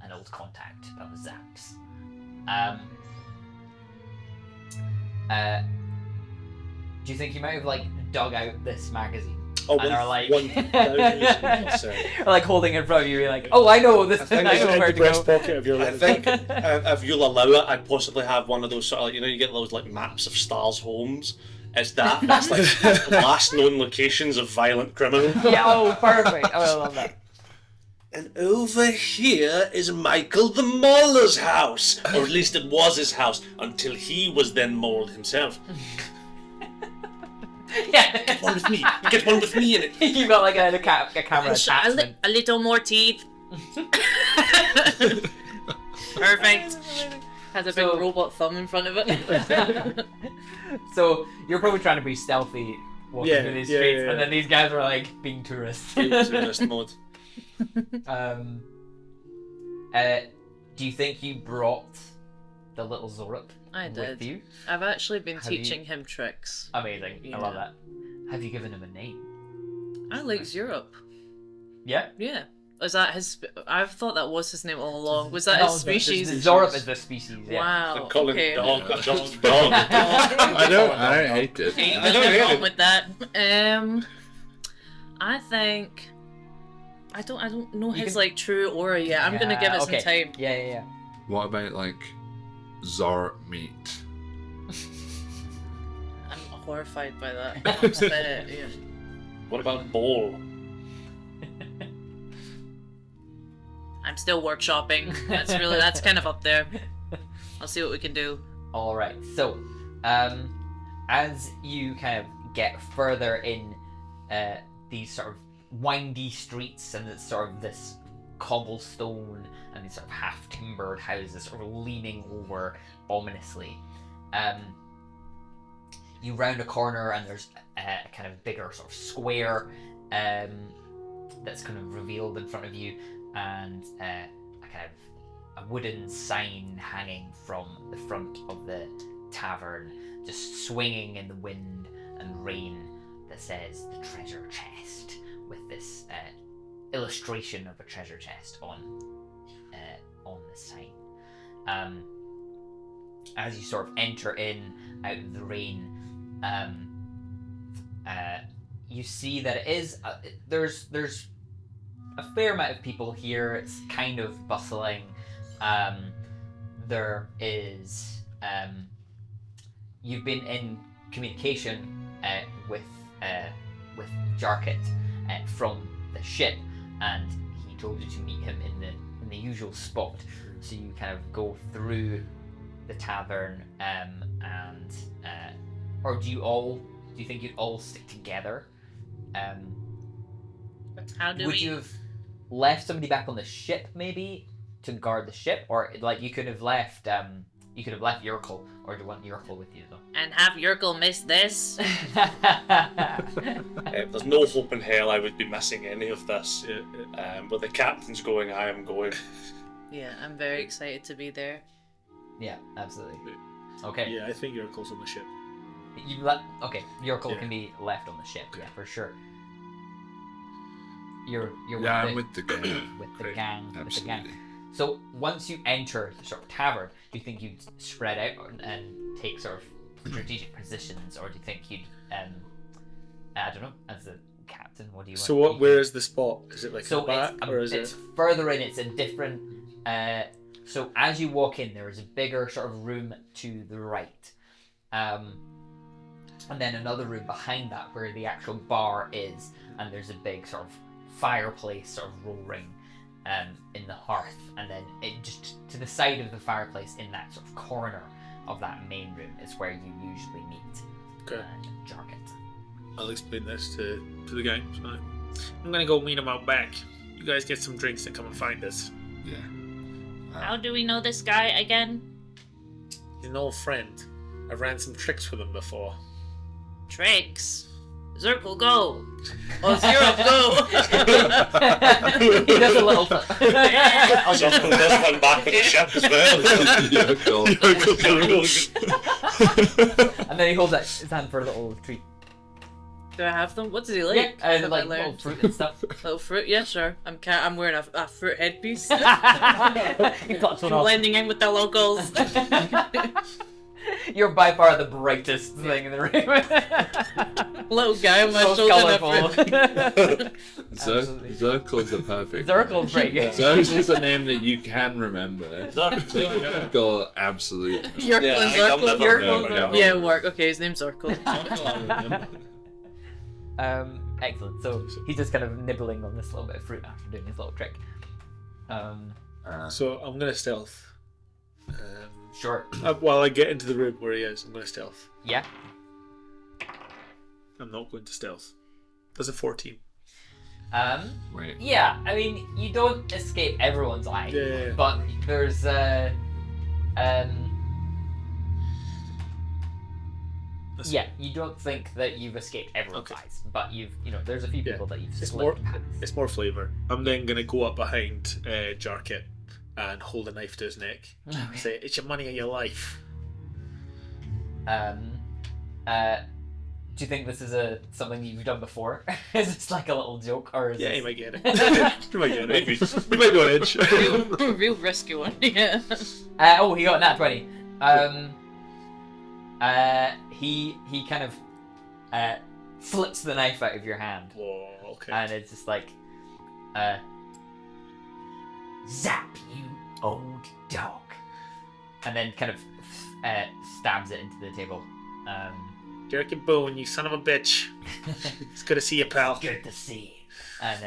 an old contact of Zap's. Do you think you might have dug out this magazine? Oh, And are like, 1000%. or holding it in front of you, you're like, oh, I know this. I think I it's know in where the to go. breast pocket of your I little think jacket. if you'll allow it, I'd possibly have one of those sort of you get those maps of stars' homes. It's that. That's the last known locations of violent criminals. Yeah, oh, perfect. Oh, I love that. And over here is Michael the Mauler's house, or at least it was his house until he was then mauled himself. Yeah. Get one with me. Get one with me in it. You got a camera attachment. A little more teeth. Perfect. Has a big So- robot thumb in front of it. So you're probably trying to be stealthy walking Yeah, through these yeah, streets, yeah, and then these guys are being tourists. Tourist mode. Do you think you brought the little Zorup I with did. you? I've actually been Have you- teaching him tricks. Amazing. I love Yeah. that. Have you given him a name? I like Europe. Yeah. Yeah. Is that his? I've thought that was his name all along. Was that his species? Zorup is the species. Yeah. Wow. I'm calling Okay. dog. Dog. I hate it. Okay, I don't nothing hate wrong it. with that. I think I don't know You his can- true aura yet. I'm gonna give it some time. Yeah. What about Zor meat? horrified by that. But, yeah. What about bowl? I'm still workshopping. That's kind of up there. I'll see what we can do. All right. So, as you kind of get further in these sort of windy streets and it's sort of this cobblestone and these sort of half-timbered houses sort of leaning over ominously, you round a corner and there's a kind of bigger sort of square that's kind of revealed in front of you, and a kind of a wooden sign hanging from the front of the tavern, just swinging in the wind and rain, that says the treasure chest, with this illustration of a treasure chest on the sign. As you sort of enter in out of the rain, you see that it is there's a fair amount of people here. It's kind of bustling. There is you've been in communication with Jarkett from the ship, and he told you to meet him in the usual spot. So you kind of go through the tavern, or do you think you'd all stick together? How do Would you have left somebody back on the ship maybe to guard the ship, or like you could have left Yurkel, or do you want Yurkel with you though? And have Yurkel miss this? There's no hope in hell I would be missing any of this. But the captain's going, I am going. Yeah, I'm very excited to be there. Yeah, absolutely. Okay. Yeah, I think Yurkel's on the ship. Yurkel can be left on the ship. Yeah, for sure. You're I'm with with the gang. with the gang. With the Absolutely. gang. So once you enter the sort of tavern, do you think you'd spread out and take sort of strategic positions, or do you think you'd I don't know, as a captain, what do you want? So where is the spot? Is it like So in the back, or is it's it? further in. It's a different. So as you walk in, there is a bigger sort of room to the right, and then another room behind that where the actual bar is, and there's a big sort of fireplace sort of roaring in the hearth, and then it just to the side of the fireplace in that sort of corner of that main room is where you usually meet Okay. Jarkett. I'll explain this to the gang. It's fine. I'm gonna go meet him out back. You guys get some drinks and come and find us. Yeah. How do we know this guy again? He's an old friend. I've ran some tricks with him before. Tricks. Zirkle, go! Oh, Zero, go! He does a little. Circle this one back at the ship as well. And then he holds out his hand for a little treat. Do I have them? What does he like? Yeah, Have I like learned? little fruit and stuff. Little fruit? Yeah, sure. I'm wearing a fruit headpiece. You got one off. Blending in with the locals. You're by far the brightest thing in the room. Little guy on my Most shoulder. in a colourful. fruit. Absolutely. Zirkle's a perfect. Zirkle's pretty good. Zirkle's a name that you can remember. Zirkle, absolutely. Yurkle Yeah, and I've Zirkle. never Yurkle, known. Yeah, work. Okay, his name's Zirkle. Excellent. So he's just kind of nibbling on this little bit of fruit after doing his little trick. So I'm gonna stealth. Sure. While I get into the room where he is, I'm gonna stealth. Yeah. I'm not going to stealth. That's a 14. Wait. Yeah. I mean, you don't escape everyone's eye, Yeah. but there's yeah, you don't think that you've escaped everyone's Okay. eyes, but there's a few Yeah. people that you've It's slipped more. past. It's more flavour. I'm then gonna go up behind Jarkett and hold a knife to his neck. Say, "It's your money or your life." Do you think this is something you've done before? Is this like a little joke, or is Yeah, this... he might get it. He might get it. We might go on edge. Real risky one. Yeah. Oh, he got a nat 20. He kind of flips the knife out of your hand, Whoa, okay. and it's just like, zap, you old dog, and then kind of stabs it into the table. Jerky Boone, you son of a bitch. It's good to see you, pal. Good to see. And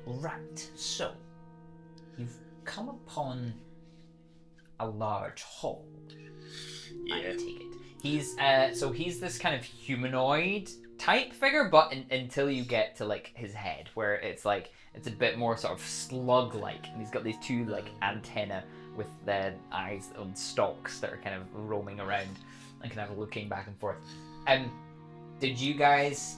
right, so you've come upon a large hall. I take it. He's this kind of humanoid type figure, but until you get to like his head, where it's a bit more sort of slug-like, and he's got these two like antennae with the eyes on stalks that are kind of roaming around and kind of looking back and forth. Did you guys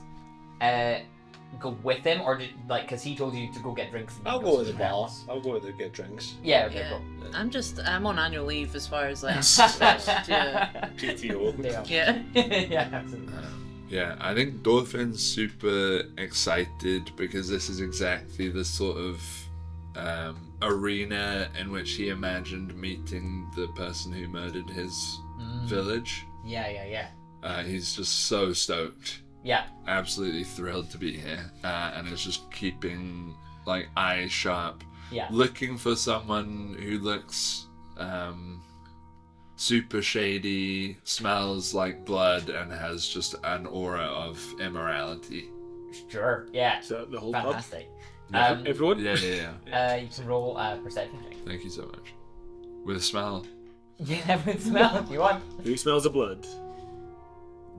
go with him, or because he told you to go get drinks? I'll go with the bar. I'll go with the get drinks. Yeah, okay, Yeah. cool. I'm on annual leave as far as like. yeah. PTO. Yeah. Yeah, absolutely. Yeah, I think Dolphin's super excited because this is exactly the sort of arena in which he imagined meeting the person who murdered his village. Yeah. He's just so stoked. Yeah. Absolutely thrilled to be here, and it's just keeping like eyes sharp, Yeah. looking for someone who looks super shady, smells like blood, and has just an aura of immorality. Sure. Yeah. Is that the whole Fantastic. pub? Everyone? Yeah. You can roll a perception check. Thank you so much. With a smell. Yeah, with smell if you want. Who smells the blood?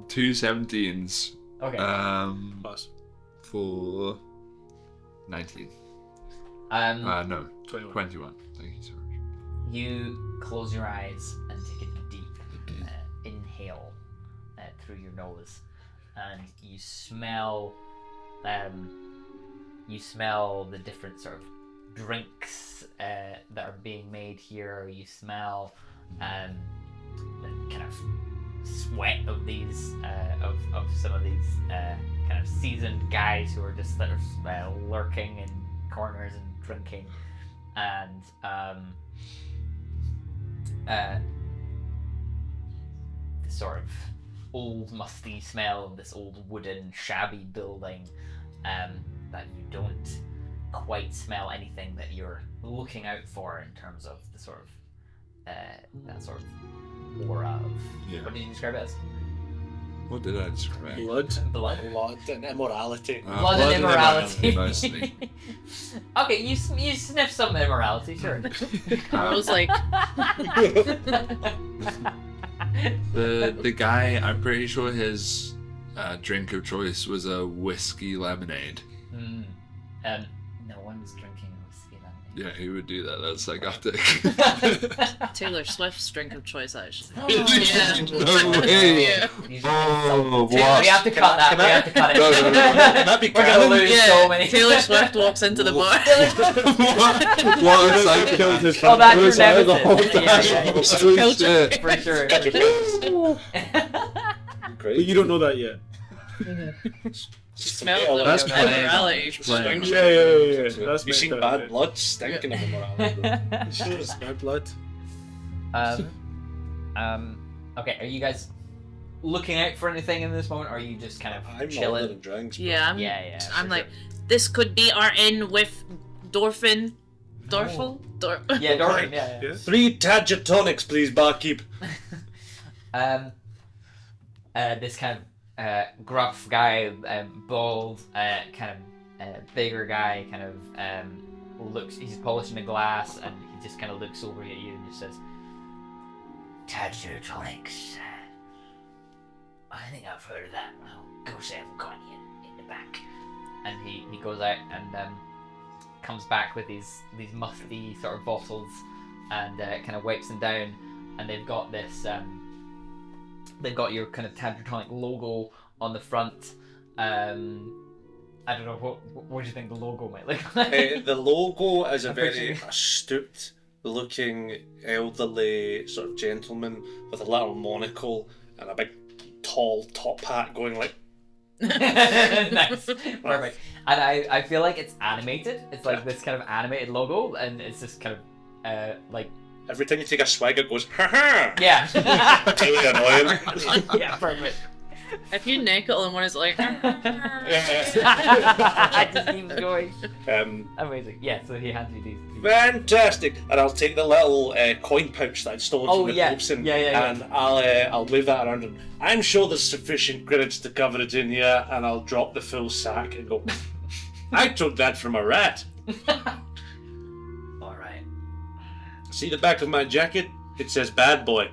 2 17s. Okay. Pass. For 19. No, 21. 21. Thank you so much. You close your eyes and take a deep inhale through your nose, and you smell the different sort of drinks that are being made here. You smell the kind of sweat of these of some of these kind of seasoned guys who are just sort of lurking in corners and drinking, and the sort of old musty smell of this old wooden shabby building, that you don't quite smell anything that you're looking out for in terms of the sort of that sort of aura of what did you describe it as? What did I describe? Blood? Blood And immorality. Blood and immorality. Mostly. Okay, you sniff some immorality, sure. I was like, The guy, I'm pretty sure his drink of choice was a whiskey lemonade. No one's drinking whiskey lemonade. Yeah, who would do that? That's psychotic. Taylor Swift's drink of choice, actually. Oh, Yeah. No way. Yeah. Oh, We what? have to cut that. We have to cut it. No. Can that be We're gonna canon? lose so many. Taylor Swift walks into the bar. What a psycho. Killed his Oh, that's your family the whole nemesis. time. Yeah. Oh, shit. For sure. But you don't know that yet. Smell That's the playing. immorality. Playing. Yeah. That's You seen meant bad to- blood stinking of immorality. Smell blood. Okay, are you guys looking out for anything in this moment, or are you just kind of I'm chilling? ordering drinks. bro. Yeah, I'm for like, sure. this could be our in with Dorfin. Dorfel? Yeah, Dorian, yeah. Yeah. 3 Tadget tonics, please, barkeep. This kind of gruff guy, bald, kind of bigger guy, kind of looks. He's polishing a glass, and he just kind of looks over at you and just says, "Tadgertonics. I think I've heard of that. I'll go say I've got you in the back." And he goes out and comes back with these musty sort of bottles, and kind of wipes them down, and they've got this. They've got your kind of Tadgertonic logo on the front. I don't know, what do you think the logo might look like? The logo is a I'm very picturing- astute looking elderly sort of gentleman with a little monocle and a big tall top hat going like Nice, perfect. And I feel like it's animated. It's like this kind of animated logo, and it's just kind of like every time you take a swig it goes ha ha. yeah. Really annoying. Yeah, perfect. If you nickel and one is like, I just keeps going. Amazing. Yeah, so he hands me these. Fantastic! And I'll take the little coin pouch that I'd stolen from the Gobson, and I'll wave that around. And I'm sure there's sufficient credits to cover it in here, and I'll drop the full sack and go. I took that from a rat. All right. See the back of my jacket? It says "Bad Boy."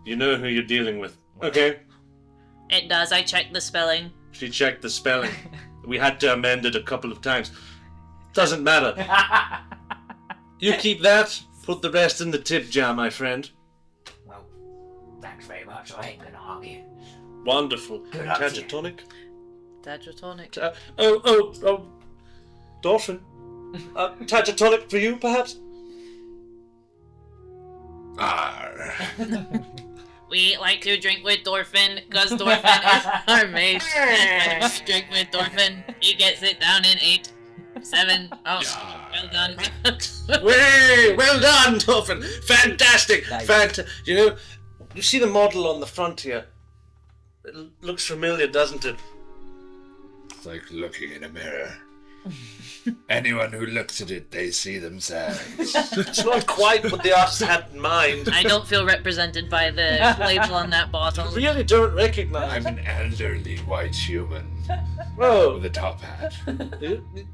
You know who you're dealing with. Okay. it does. I checked the spelling. She checked the spelling. We had to amend it a couple of times. Doesn't matter. You keep that. Put the rest in the tip jar, my friend. Well, thanks very much. I ain't gonna argue. Wonderful. Good luck to you. Tagatonic? Dadratonic. Dolphin. Tagatonic for you, perhaps? Arr. We like to drink with Dorfin, because Dorfin is our mate. And drink with Dorfin. He gets it down in 8, 7. Oh, well done. Way, well done, Dolphin. Fantastic. Nice. You know, you see the model on the front here? It looks familiar, doesn't it? It's like looking in a mirror. Anyone who looks at it, they see themselves. It's not quite what the artist had in mind. I don't feel represented by the label on that bottle. I really don't recognize. I'm an elderly white human Whoa. with a top hat.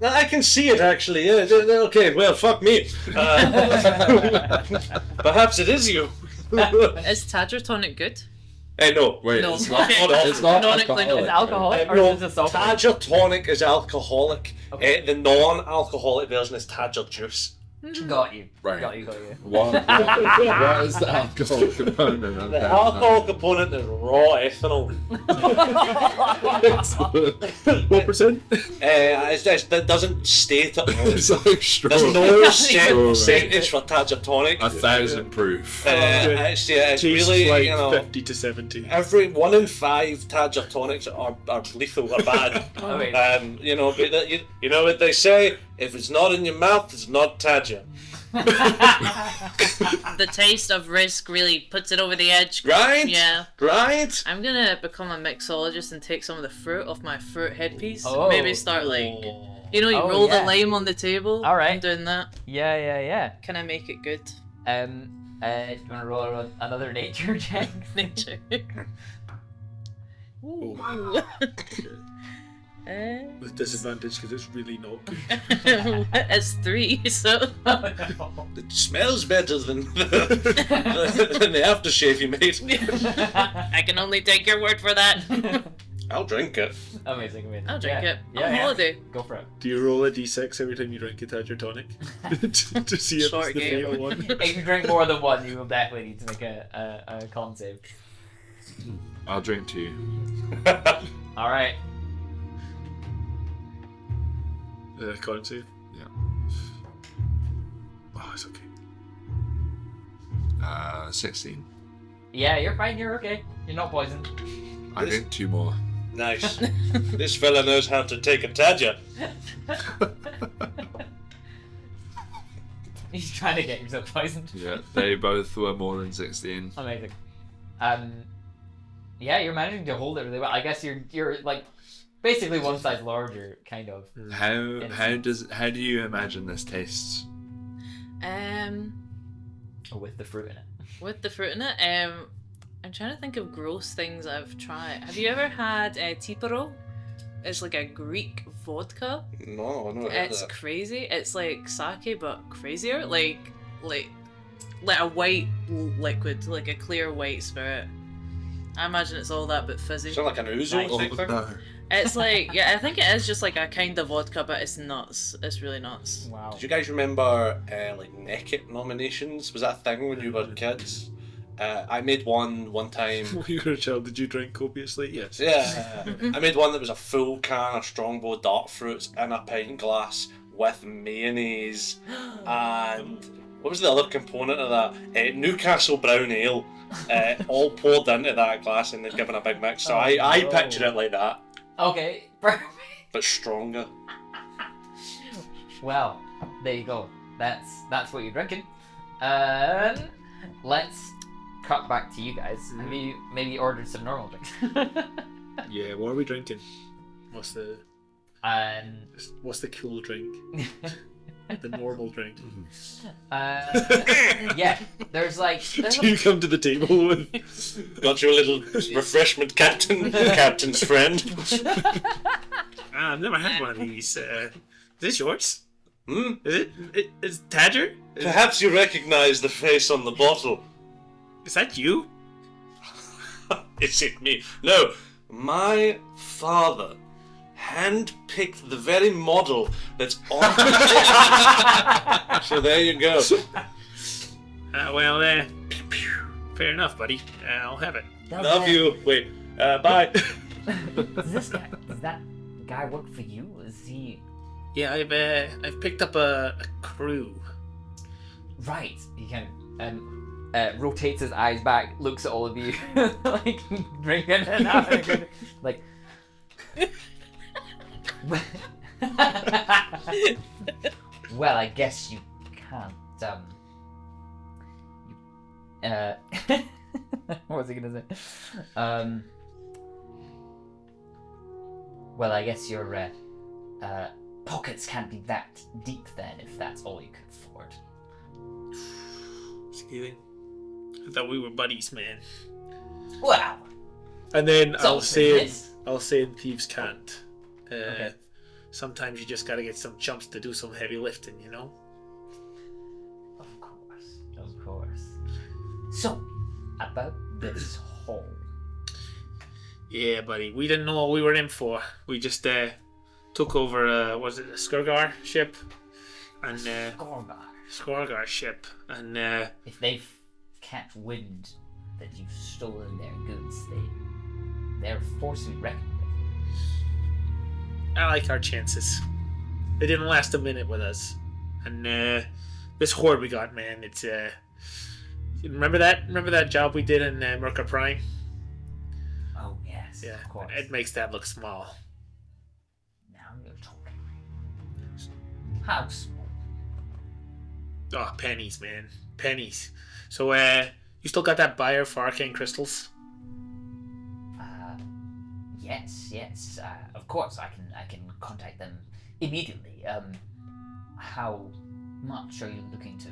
I can see it actually. Yeah. Okay. Well, fuck me. Perhaps it is you. Is Tadratonic good? No. Wait, No. it's not. Okay. It's not Canonically alcoholic. Is it alcoholic or No, is it just alcohol? Tadger tonic is alcoholic. Okay. The non-alcoholic version is Tadger juice. Got you. Right. Got you. What is the alcohol component of The that? alcohol component is raw ethanol. What percent? That doesn't state it. It's like straw. There's no Straw, right. percentage for Tadger tonic. 1,000 proof. It's Tastes really, like you know, 50 to 70. every 1 in 5 Tadger tonics are lethal, are bad. You know, but you know what they say? If it's not in your mouth, it's not Tadger. The taste of risk really puts it over the edge. Right? Yeah. Right? I'm gonna become a mixologist and take some of the fruit off my fruit headpiece. Oh. Maybe start like, you know, you Oh, roll yeah. the lime on the table. All right. I'm doing that. Yeah. Can I make it good? Do you want to roll another nature check? Nature. Ooh. With disadvantage because it's really not good. It's 3, so. It smells better than the aftershave you made. I can only take your word for that. I'll drink it. Amazing. I'll drink it. Yeah, On holiday. Go for it. Do you roll a d6 every time you drink a Tadger tonic? to see if Short it's the game. fatal one? If you drink more than one, you will definitely need to make a con save. I'll drink 2. All right. Con save? Yeah. Oh, it's okay. 16. Yeah, you're fine. You're okay. You're not poisoned. I drink 2 more. Nice. This fella knows how to take a Tadger. He's trying to get himself poisoned. Yeah, they both were more than 16. Amazing. Yeah, you're managing to hold it really well. I guess you're like basically one size larger, kind of. How do you imagine this tastes? With the fruit in it. With the fruit in it, I'm trying to think of gross things I've tried. Have you ever had tiparo? It's like a Greek vodka. No, I know. It's crazy. It's like sake but crazier. Like a white liquid, like a clear white spirit. I imagine it's all that but fizzy. Sound like an ouzo. Nice. type thing. No. It's like, yeah, I think it is just like a kind of vodka, but it's nuts. It's really nuts. Wow. Did you guys remember like Naked nominations? Was that a thing when you were kids? I made one time. When you were a child, did you drink copiously? Yes. Yeah, I made one that was a full can of Strongbow dark fruits in a pint glass with mayonnaise and what was the other component of that? Newcastle brown ale, all poured into that glass and then given a big mix. So I picture it like that, Okay. Perfect. but stronger. Well, there you go. That's what you're drinking. Let's cut back to you guys. Have you maybe ordered some normal drinks? Yeah, what are we drinking? What's the cool drink? The normal drink. Yeah, there's Do you come to the table with? Got you a little refreshment, Captain. Captain's friend. I've never had one of these. Is this yours? Hmm? Is it? Is Tadger? Perhaps you recognize the face on the bottle. Is that you? Is it me? No, my father hand-picked the very model that's on the bottle. So there you go. Fair enough, buddy. I'll have it. Love you. Wait, bye. Does that guy work for you? Is he... Yeah, I've picked up a crew. Right. He kind of rotates his eyes back, looks at all of you, like drinking and having a good, like. Well, I guess you can't. What was he gonna say? Well, I guess your pockets can't be that deep then, if that's all you can afford. Skeeling. I thought we were buddies, man. Wow. And then I'll say something, in Thieves' Cant. Okay. Sometimes you just gotta get some chumps to do some heavy lifting, you know? Of course. So, about this hole. Yeah, buddy. We didn't know what we were in for. We just took over, was it a Skurgar ship? And Skurgar ship. And if they've catch wind that you've stolen their goods, they're forcibly reckoned with. I like our chances. They didn't last a minute with us. And this horde we got, man, it's remember that job we did in Merca Prime? Oh yes, Yeah, of course. it makes that look small. Now you're talking. How small? Oh, pennies, man. Pennies. So, you still got that buyer for arcane crystals? Yes. Of course, I can contact them immediately. How much are you looking to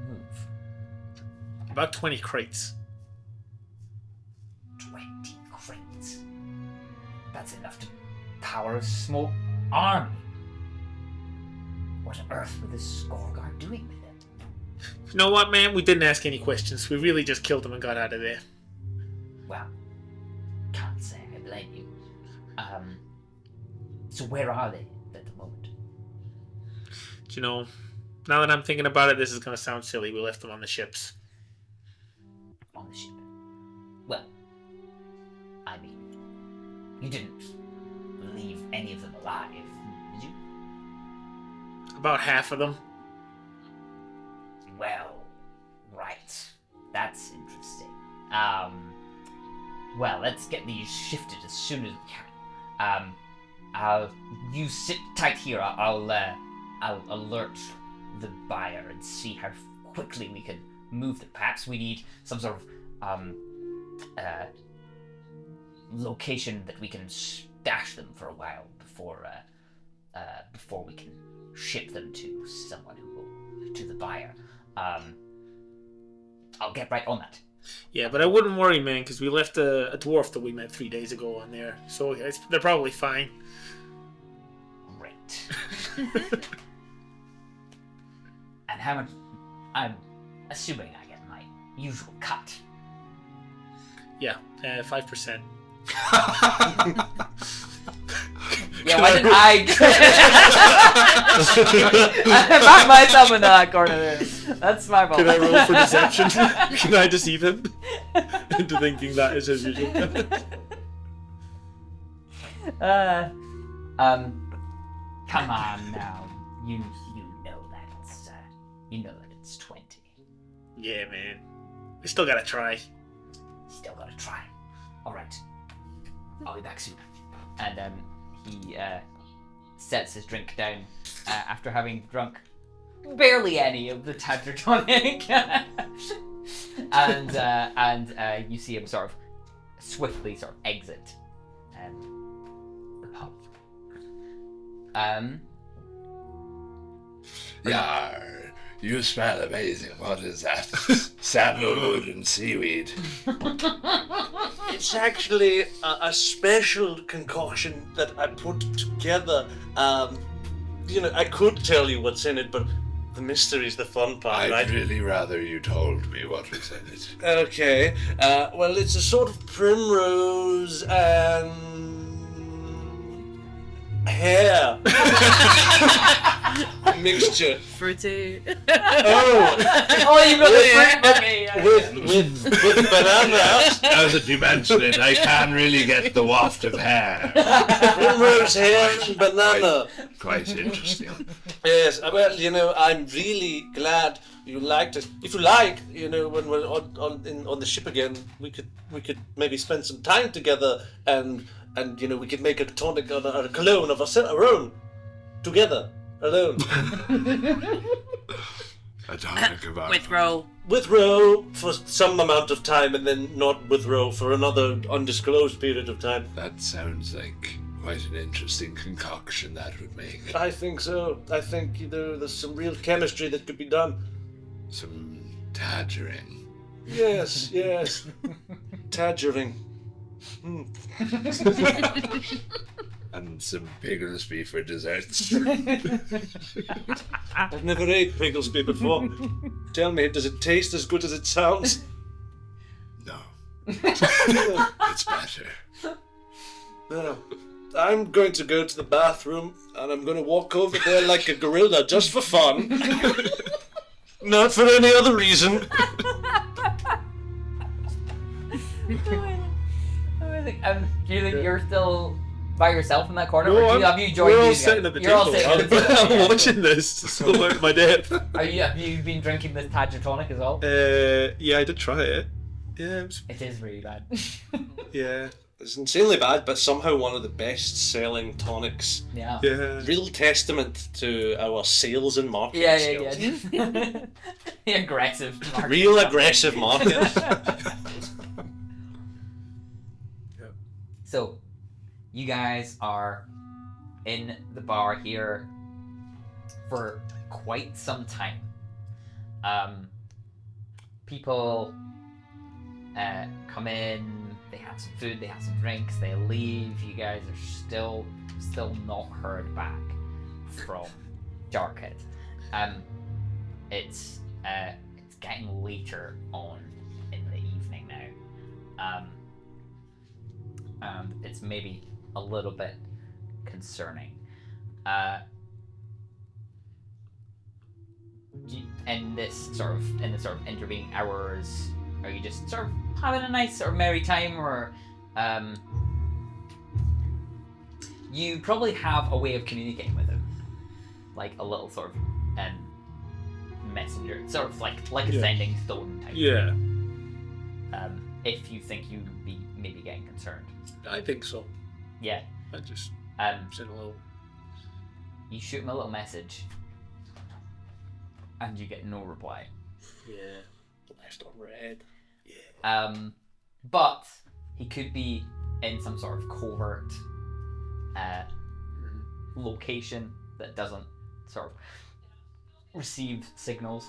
move? About 20 crates. 20 crates. That's enough to power a small army. What on earth were the Skorgar doing with it? You know what, man? We didn't ask any questions. We really just killed them and got out of there. Well, can't say I blame you. So where are they at the moment? Do you know, now that I'm thinking about it, this is going to sound silly. We left them on the ships. On the ship. Well, I mean, you didn't leave any of them alive, did you? About half of them. Well, right. That's interesting. Well, let's get these shifted as soon as we can. You sit tight here. I'll alert the buyer and see how quickly we can move them. Perhaps we need some sort of location that we can stash them for a while before we can ship them to someone to the buyer. I'll get right on that. Yeah, but I wouldn't worry, man, because we left a dwarf that we met 3 days ago on there, so they're probably fine. Great. And how much? I'm assuming I get my usual cut. Yeah, 5%. Yeah, why didn't I back myself in that corner there? That's my fault. Can I roll for deception? Can I deceive him into thinking that is his usual? Come on now. You know that it's 20. Yeah, man. We still gotta try. Still gotta try. All right. I'll be back soon. And he sets his drink down after having drunk barely any of the Tantra tonic. and you see him sort of swiftly exit the pub. Yar, you smell amazing. What is that? Sandalwood and seaweed. It's actually a special concoction that I put together. I could tell you what's in it, but the mystery's the fun part, I'd right? really rather you told me what was in it. Okay. Well, it's a sort of primrose and hair mixture. Fruity. Oh, Oh, you got the fruit buggy! with banana. Now that you mention it, I can really get the waft of hair. Primrose hair and banana. Quite interesting. Yes, well, I'm really glad you liked it. If you like, when we're on the ship again, we could maybe spend some time together, and we could make a tonic or a cologne of our own, together, alone, A tonic of our Withrow. withrow for some amount of time, and then not withrow for another undisclosed period of time. That sounds like quite an interesting concoction that would make. I think so. I think there's some real chemistry that could be done. Some tangerine. Yes, Tadgering. And some Pigglesby for desserts. I've never ate Pigglesby before. Tell me, does it taste as good as it sounds? No. It's better. No. I'm going to go to the bathroom, and I'm going to walk over there like a gorilla just for fun. Not for any other reason. Do you think you're still by yourself in that corner? No, or have you joined we're all these guys? sitting at the You're all table. sitting at the table. I'm yeah. watching this, so out of my depth. Have you been drinking this Tadgitonic as well? Yeah, I did try it. Yeah, It is really bad. yeah. It's insanely bad, but somehow one of the best-selling tonics. Yeah. Yeah. Real testament to our sales and marketing Yeah, skills. yeah. The aggressive. market. Real aggressive marketing. So, you guys are in the bar here for quite some time. People come in, they have some food, they have some drinks, they leave. You guys are still not heard back from Darkhead. It's getting later on in the evening now. And it's maybe a little bit concerning. In the sort of intervening hours, are you just sort of having a nice sort of merry time, or you probably have a way of communicating with him, like a little sort of messenger, sort of like a Yeah. sending stone type. Yeah, If you think you would be maybe getting concerned. I think so. Yeah. I just sent a little. You shoot him a little message, and you get no reply. Yeah. Left on red. But he could be in some sort of covert location that doesn't sort of receive signals,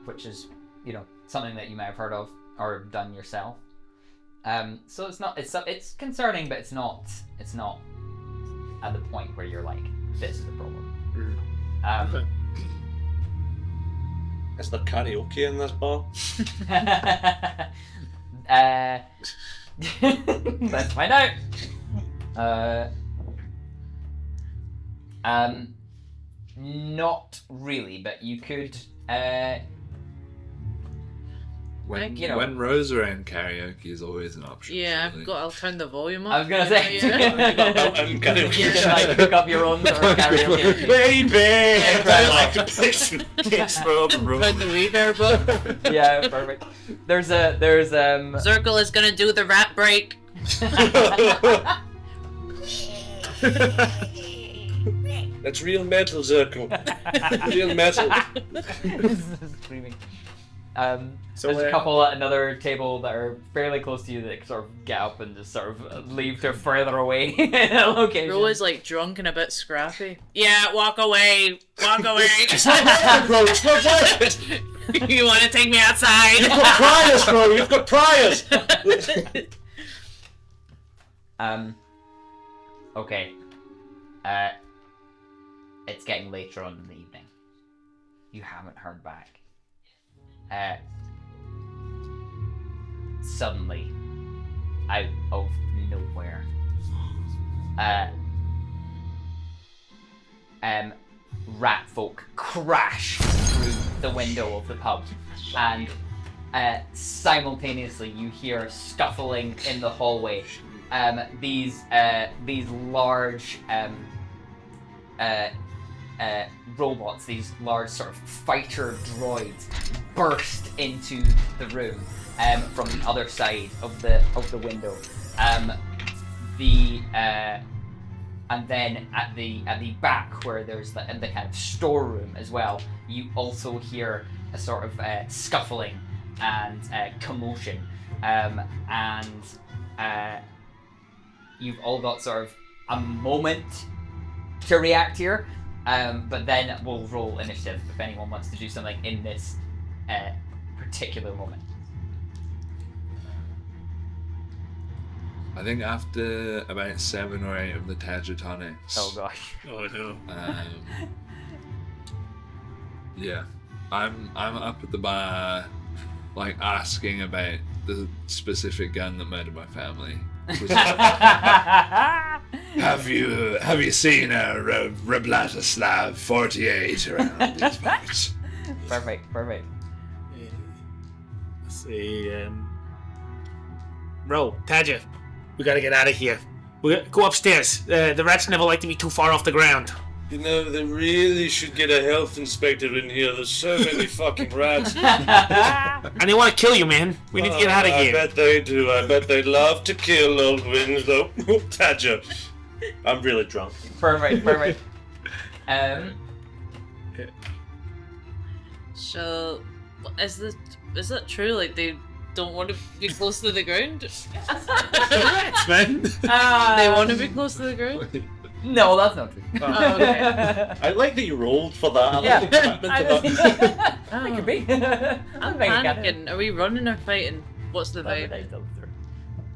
which is something that you may have heard of or done yourself. So it's concerning, but it's not at the point where you're like, this is the problem. Okay. Is there karaoke in this bar? Let's find out. Not really, but you could. When Rose are in, karaoke is always an option. Yeah, really. I'll turn the volume up. I was gonna say. Yeah. You can like pick up your own sort of karaoke. Baby! I like to play some Kids from the Road. Put the reverb up. Yeah, perfect. There's Circle is gonna do the rap break. That's real metal, Zirkle. Real metal. screaming. So, there's a couple at another table that are fairly close to you that sort of get up and just sort of leave to further away in a location. Ro is like drunk and a bit scrappy. Yeah, walk away. Walk away. Bro, it's not right. You want to take me outside? You've got priors, bro. You've got priors. Okay. It's getting later on in the evening. You haven't heard back. Suddenly, out of nowhere, rat folk crash through the window of the pub, and simultaneously you hear scuffling in the hallway. These large robots, these large sort of fighter droids, burst into the room from the other side of the window. And then at the back, where there's the kind of storeroom as well, you also hear a sort of scuffling and commotion, and you've all got sort of a moment to react here, but then we'll roll initiative if anyone wants to do something in this particular moment. I think after about 7 or 8 of the Tegatonics. Oh gosh. Oh no. Yeah, I'm up at the bar, like asking about the specific gun that murdered my family. Have you seen a Reblatislav 48 around these parts? Perfect. Say, Ro, Tadja, we gotta get out of here. Go upstairs. The rats never like to be too far off the ground. You know, they really should get a health inspector in here. There's so many fucking rats. And they want to kill you, man. We need to get out of I here. bet they do. I bet they'd love to kill old Winslow. Tadja. I'm really drunk. Perfect. So, is that true? Like, they don't want to be close to the ground? Rats, man. They want to be close to the ground? No, that's not true. Oh, okay. I like that you rolled for that. I like Yeah. the commitment to that. It could be. I'm panicking. Are we running or fighting? What's the vibe?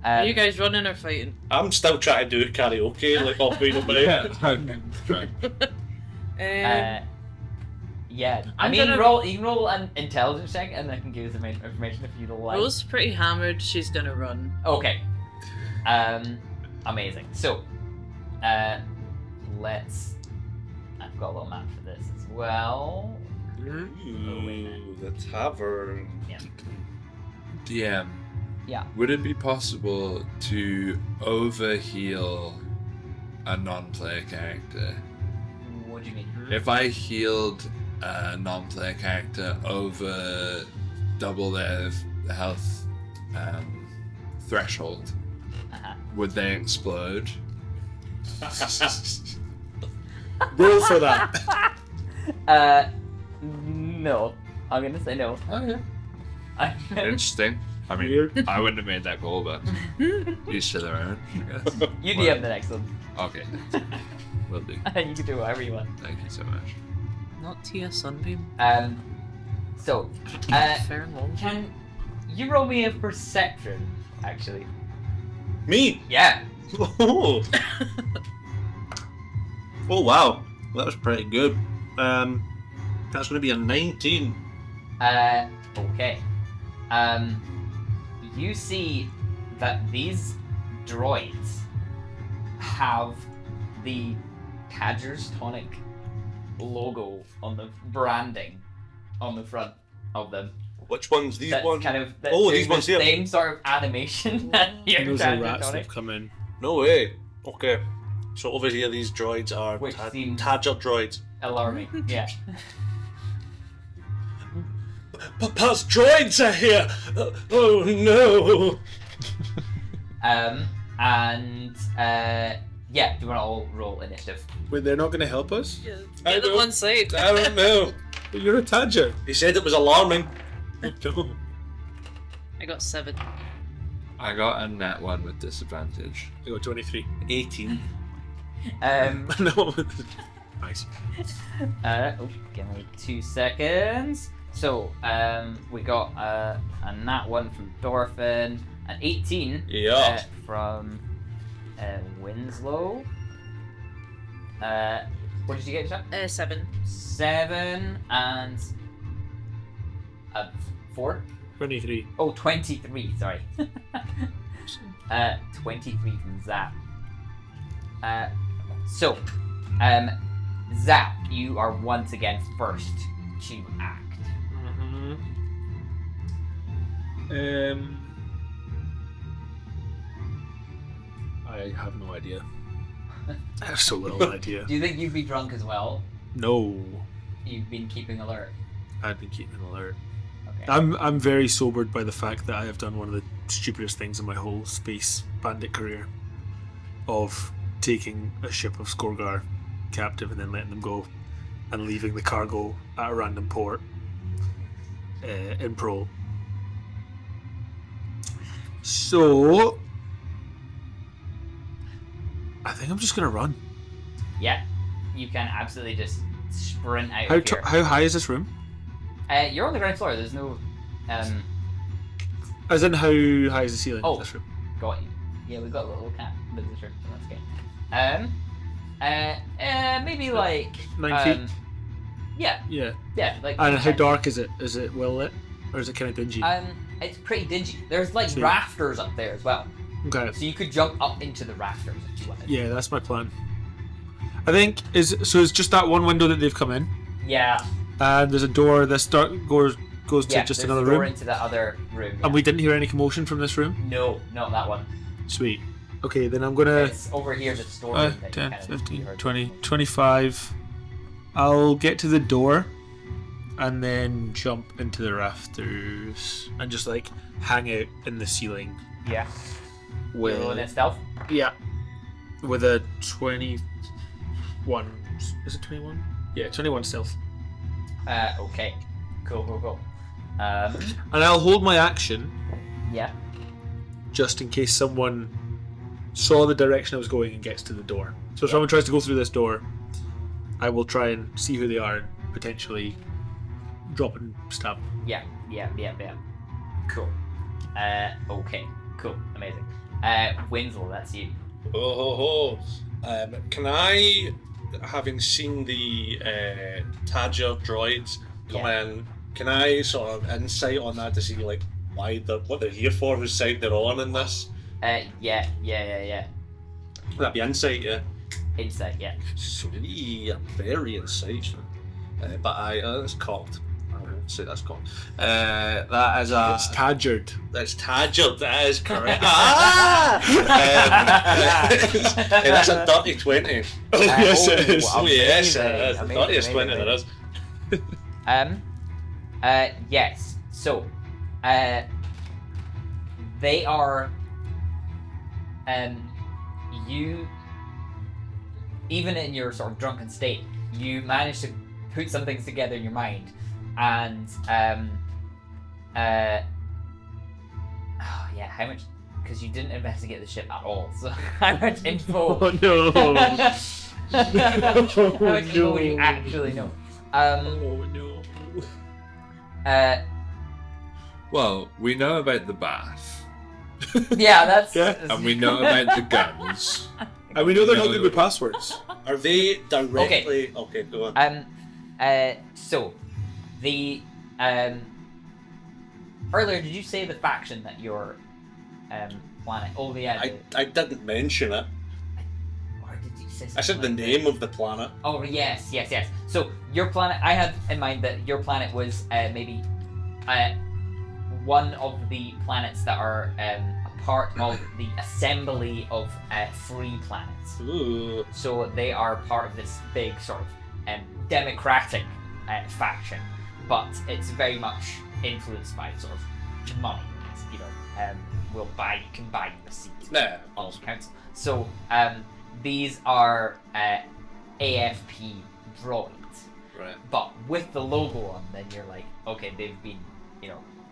Are you guys running or fighting? I'm still trying to do karaoke, like off beat up Yeah. I I'm mean, gonna- you can roll an intelligence check, and I can give you some information if you'd like. Rose's pretty hammered. She's gonna run. Okay. Amazing. So, let's. I've got a little map for this as well. Ooh, the tavern. Yeah. DM. Yeah. Would it be possible to overheal a non-player character? What do you mean? If I healed a non-player character over double their health threshold, would they explode? Roll for that. No. I'm gonna say no. Oh yeah. Interesting. I mean, Weird. I wouldn't have made that goal, but each to their own, I guess. You DM the next one. Okay. Will do. You can do whatever you want. Thank you so much. Not Tia Sunbeam. So, Fair enough. can you roll me a perception, actually? Me? Yeah. Oh. Oh wow, that was pretty good. That's going to be a 19. Okay. You see that these droids have the Tadger's Tonic logo on the branding on the front of them. Which ones? These That's ones? kind of Oh, doing these ones the here. same sort of animation that your Those are Tadger's rats that Tonic. have come in. No way. Okay. So over here, these droids are Which seems- Tadger droids. Alarming. Yeah. Papa's droids are here! Oh no! Yeah, do you want to all roll initiative? Wait, they're not going to help us? Get them on side. I don't know. But you're a Tadger. He said it was alarming. No. I got 7. I got a net 1 with disadvantage. I got 23. 18. No. Nice. Give me 2 seconds. So, we got a nat 1 from Dorfin, an 18 Yeah. from Winslow. What did you get, Jack? 7. 7 and 4. 23. Oh, 23, sorry. 23 from Zap. So, Zap, you are once again first to act. I have no idea. I have so little idea. Do you think you'd be drunk as well? No. You've been keeping alert. I've been keeping alert. Okay. I'm very sobered by the fact that I have done one of the stupidest things in my whole space bandit career, of taking a ship of Skorgar captive and then letting them go, and leaving the cargo at a random port in Prol. So I think I'm just gonna run. Yeah, you can absolutely just sprint out How of here. how high is this room? You're on the ground floor. There's no. As in, how high is the ceiling Oh. of this room? Got you. Yeah, we got a little cat visitor, so that's good. Maybe like 9 feet? Yeah, Yeah. like. And how dark is it? Is it well lit, or is it kind of dingy? It's pretty dingy. There's like See. rafters up there as well, Okay. so you could jump up into the rafters if you wanted. Yeah, that's my plan. I think it's just that one window that they've come in, Yeah. and there's a door. This door goes to Yeah, just there's another a door room, into that other room. Yeah. and we didn't hear any commotion from this room. No, not that one. Sweet. Okay, then I'm gonna It's over here, the storeroom. that you 10, kind of 15, heard. 20, 25. I'll get to the door and then jump into the rafters and just like hang out in the ceiling Yeah. You're rolling with in stealth. yeah, with a 21. Is it 21? Yeah, 21 stealth. Okay. Cool. And I'll hold my action Yeah. just in case someone saw the direction I was going and gets to the door. So if someone tries to go through this door, I will try and see who they are and potentially drop and stab. Yeah. Cool. Okay. Cool. Amazing. Winslow, that's you. Can I, having seen the Tadger droids come in, can I sort of insight on that to see like what they're here for, whose side they're on in this? Yeah. Would that be insight? Yeah. Insight, yeah. Sweet, very insightful. But that's cocked. I would say that's cocked. That is a. It's Tadgered. That's Tadgered. That is correct. That's a dirty 20. Oh, yes, it is. Oh yes, it amazing, is. The dirtiest 20 there is. Yes. So, they are, you, even in your sort of drunken state, you manage to put some things together in your mind, and, how much, because you didn't investigate the ship at all, so how much info, Oh no. how much info would you actually know? Oh no. Well, we know about the bath, Yeah, that's. Yeah. and we know about the guns. And we know they're not good with passwords. Are they directly? Okay, go on. So, the earlier, did you say the faction that your planet? Oh, yeah. I didn't mention it. Or did you say I said the something like name of the planet. Oh, yes. So, your planet, I had in mind that your planet was maybe one of the planets that are a part of the assembly of free planets. Ooh. So they are part of this big sort of democratic faction, but it's very much influenced by sort of money. You know, can buy you a seat Nah. on the council. So these are AFP droids, Right. but with the logo on, then you're like, okay, they've been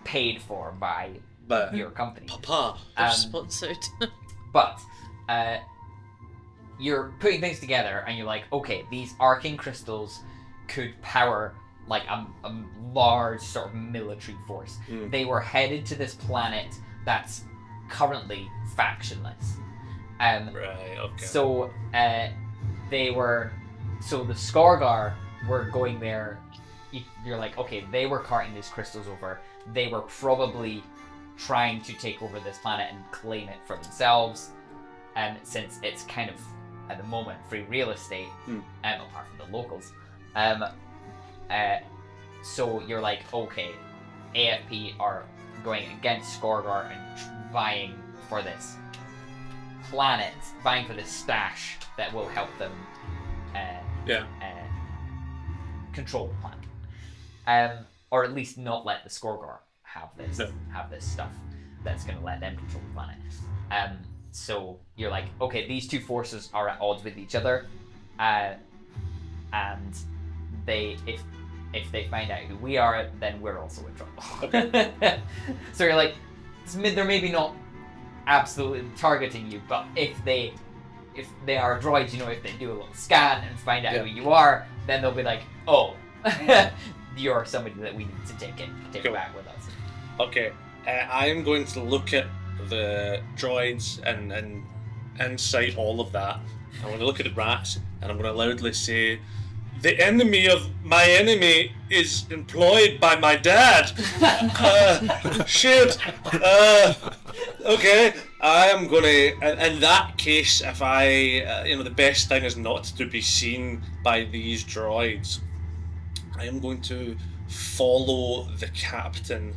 paid for by But your company. Papa. They're Um, sponsored. But you're putting things together, and you're like, okay, these arcane crystals could power like a large sort of military force. Mm. They were headed to this planet that's currently factionless. Right. Okay. So they were. So the Skorgar were going there. You're like, okay, they were carting these crystals over. They were probably trying to take over this planet and claim it for themselves. And since it's kind of at the moment free real estate, apart from the locals, so you're like, okay, AFP are going against Skorgar and vying for this planet, vying for this stash that will help them control the planet, or at least not let the Skorgar have this stuff that's going to let them control the planet. So you're like, okay, these two forces are at odds with each other, and if they find out who we are, then we're also in trouble. Okay. So you're like, they're maybe not absolutely targeting you, but if they are droids, if they do a little scan and find out who you are, then they'll be like, oh, you're somebody that we need to take Cool. back with us. Okay. I am going to look at the droids and incite all of that. I'm going to look at the rats, and I'm going to loudly say, "The enemy of my enemy is employed by my dad." Shit. Okay. I am going to. In that case, if the best thing is not to be seen by these droids. I am going to follow the captain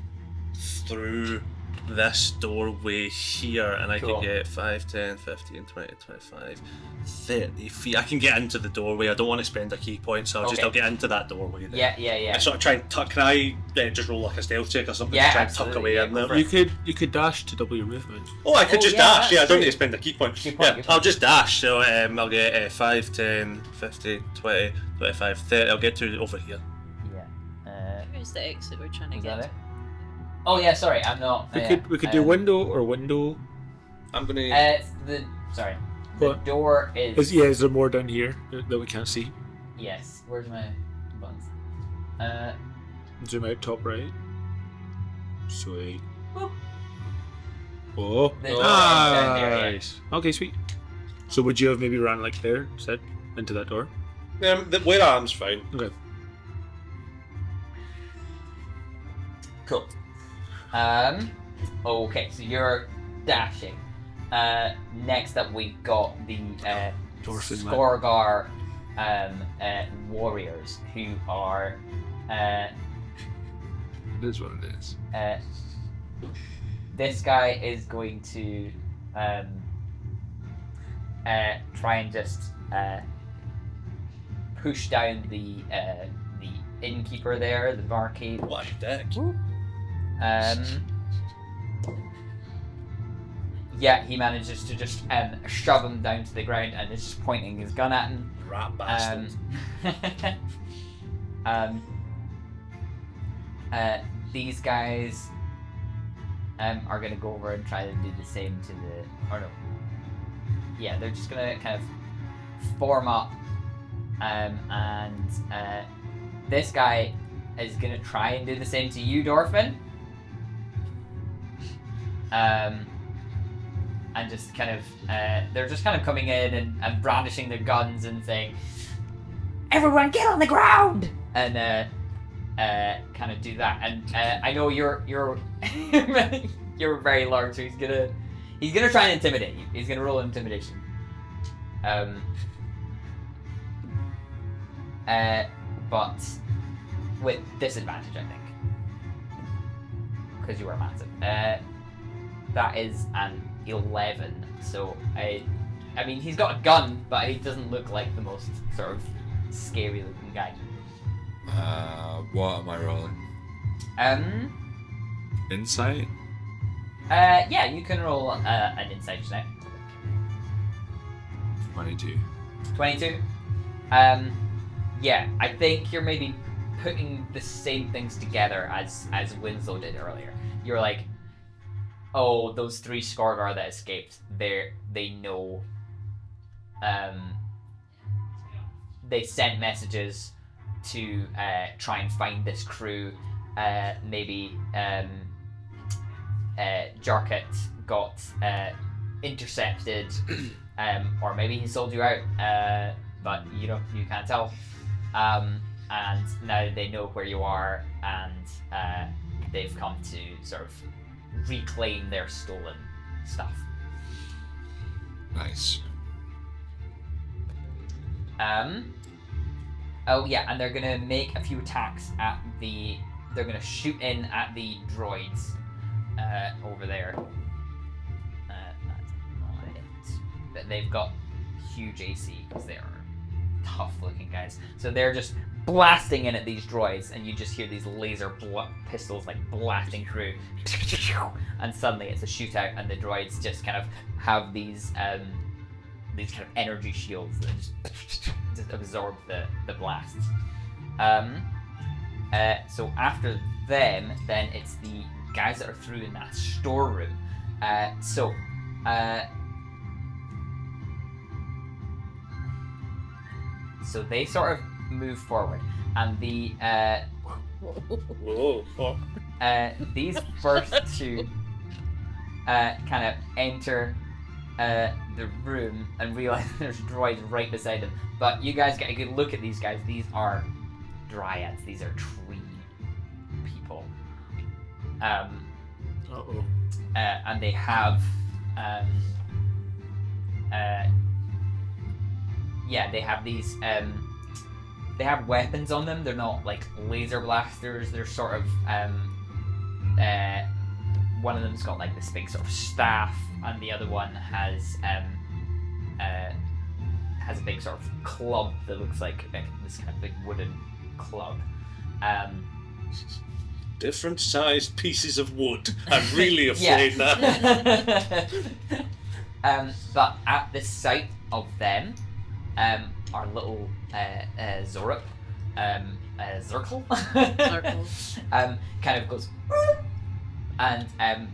through this doorway here, and I Cool. can get 5, 10, 15, 20, 25, 30 feet. I can get into the doorway. I don't want to spend a key point, so I'll get into that doorway there. Yeah. And sort of try and tuck. Can I just roll like a stealth check or something Yeah, to try and tuck absolutely, away yeah, in go there? for it. You could dash to double your movement. Oh, I could Oh, just yeah, dash. Yeah, I that's don't true. need to spend a key point. Good point, Yeah, good I'll point. just dash. So I'll get 5, 10, 15, 20, 25, 30. I'll get to over here. Yeah. Where's the exit we're trying to Is get that to? it? Oh yeah, sorry, I'm not. We could do window or window. I'm gonna. The What? door is. Is there more down here that we can't see? Yes. Where's my buttons? Zoom out top right. Sweet. Boop. Oh, The door is down there, yeah. nice. Okay, sweet. So would you have maybe ran like there instead into that door? Where I am's fine. Okay. Cool. Okay, so you're dashing. Next up, we've got the Dwarf in my- Skorgar warriors who are. It is what it is. This guy is going to try and just push down the innkeeper there, the barkeep. What a dick. Yeah, he manages to just shove him down to the ground and is just pointing his gun at him. Rat bastard. These guys are going to go over and try to do the same to the... Or no. Yeah, they're just going to kind of form up. And this guy is going to try and do the same to you, Dorfin. And just kind of... they're just kind of coming in and brandishing their guns and saying, "Everyone get on the ground!" And kind of do that. And I know you're you're very large, so he's gonna try and intimidate you. He's gonna roll intimidation. But with disadvantage, I think, because you are massive. That is an 11. So I mean, he's got a gun, but he doesn't look like the most sort of scary looking guy. What am I rolling? Insight? Yeah, you can roll an insight check. 22. 22. Yeah, I think you're maybe putting the same things together as Winslow did earlier. You're like, oh, those 3 Skorgar that escaped, they know. They sent messages to try and find this crew. Maybe Jarkut got intercepted, or maybe he sold you out, but you can't tell. And now they know where you are, and they've come to sort of reclaim their stolen stuff. Nice. Oh yeah, and they're gonna make a few attacks at they're gonna shoot in at the droids over there. That's not it. But they've got huge AC because they are tough looking guys. So they're just blasting in at these droids, and you just hear these laser pistols like blasting through, and suddenly it's a shootout, and the droids just kind of have these kind of energy shields that just absorb the blasts. So after them, then it's the guys that are through in that storeroom. So they sort of move forward, and the Whoa, fuck. these first two kind of enter the room and realize there's droids right beside them. But you guys get a good look at these guys. These are dryads. These are tree people. And they have they have these they have weapons on them. They're not like laser blasters. They're sort of one of them's got like this big sort of staff, and the other one has a big sort of club that looks like this kind of big wooden club. Different sized pieces of wood. I'm really afraid now. But at the sight of them, our little Zorup, Zirkle, kind of goes and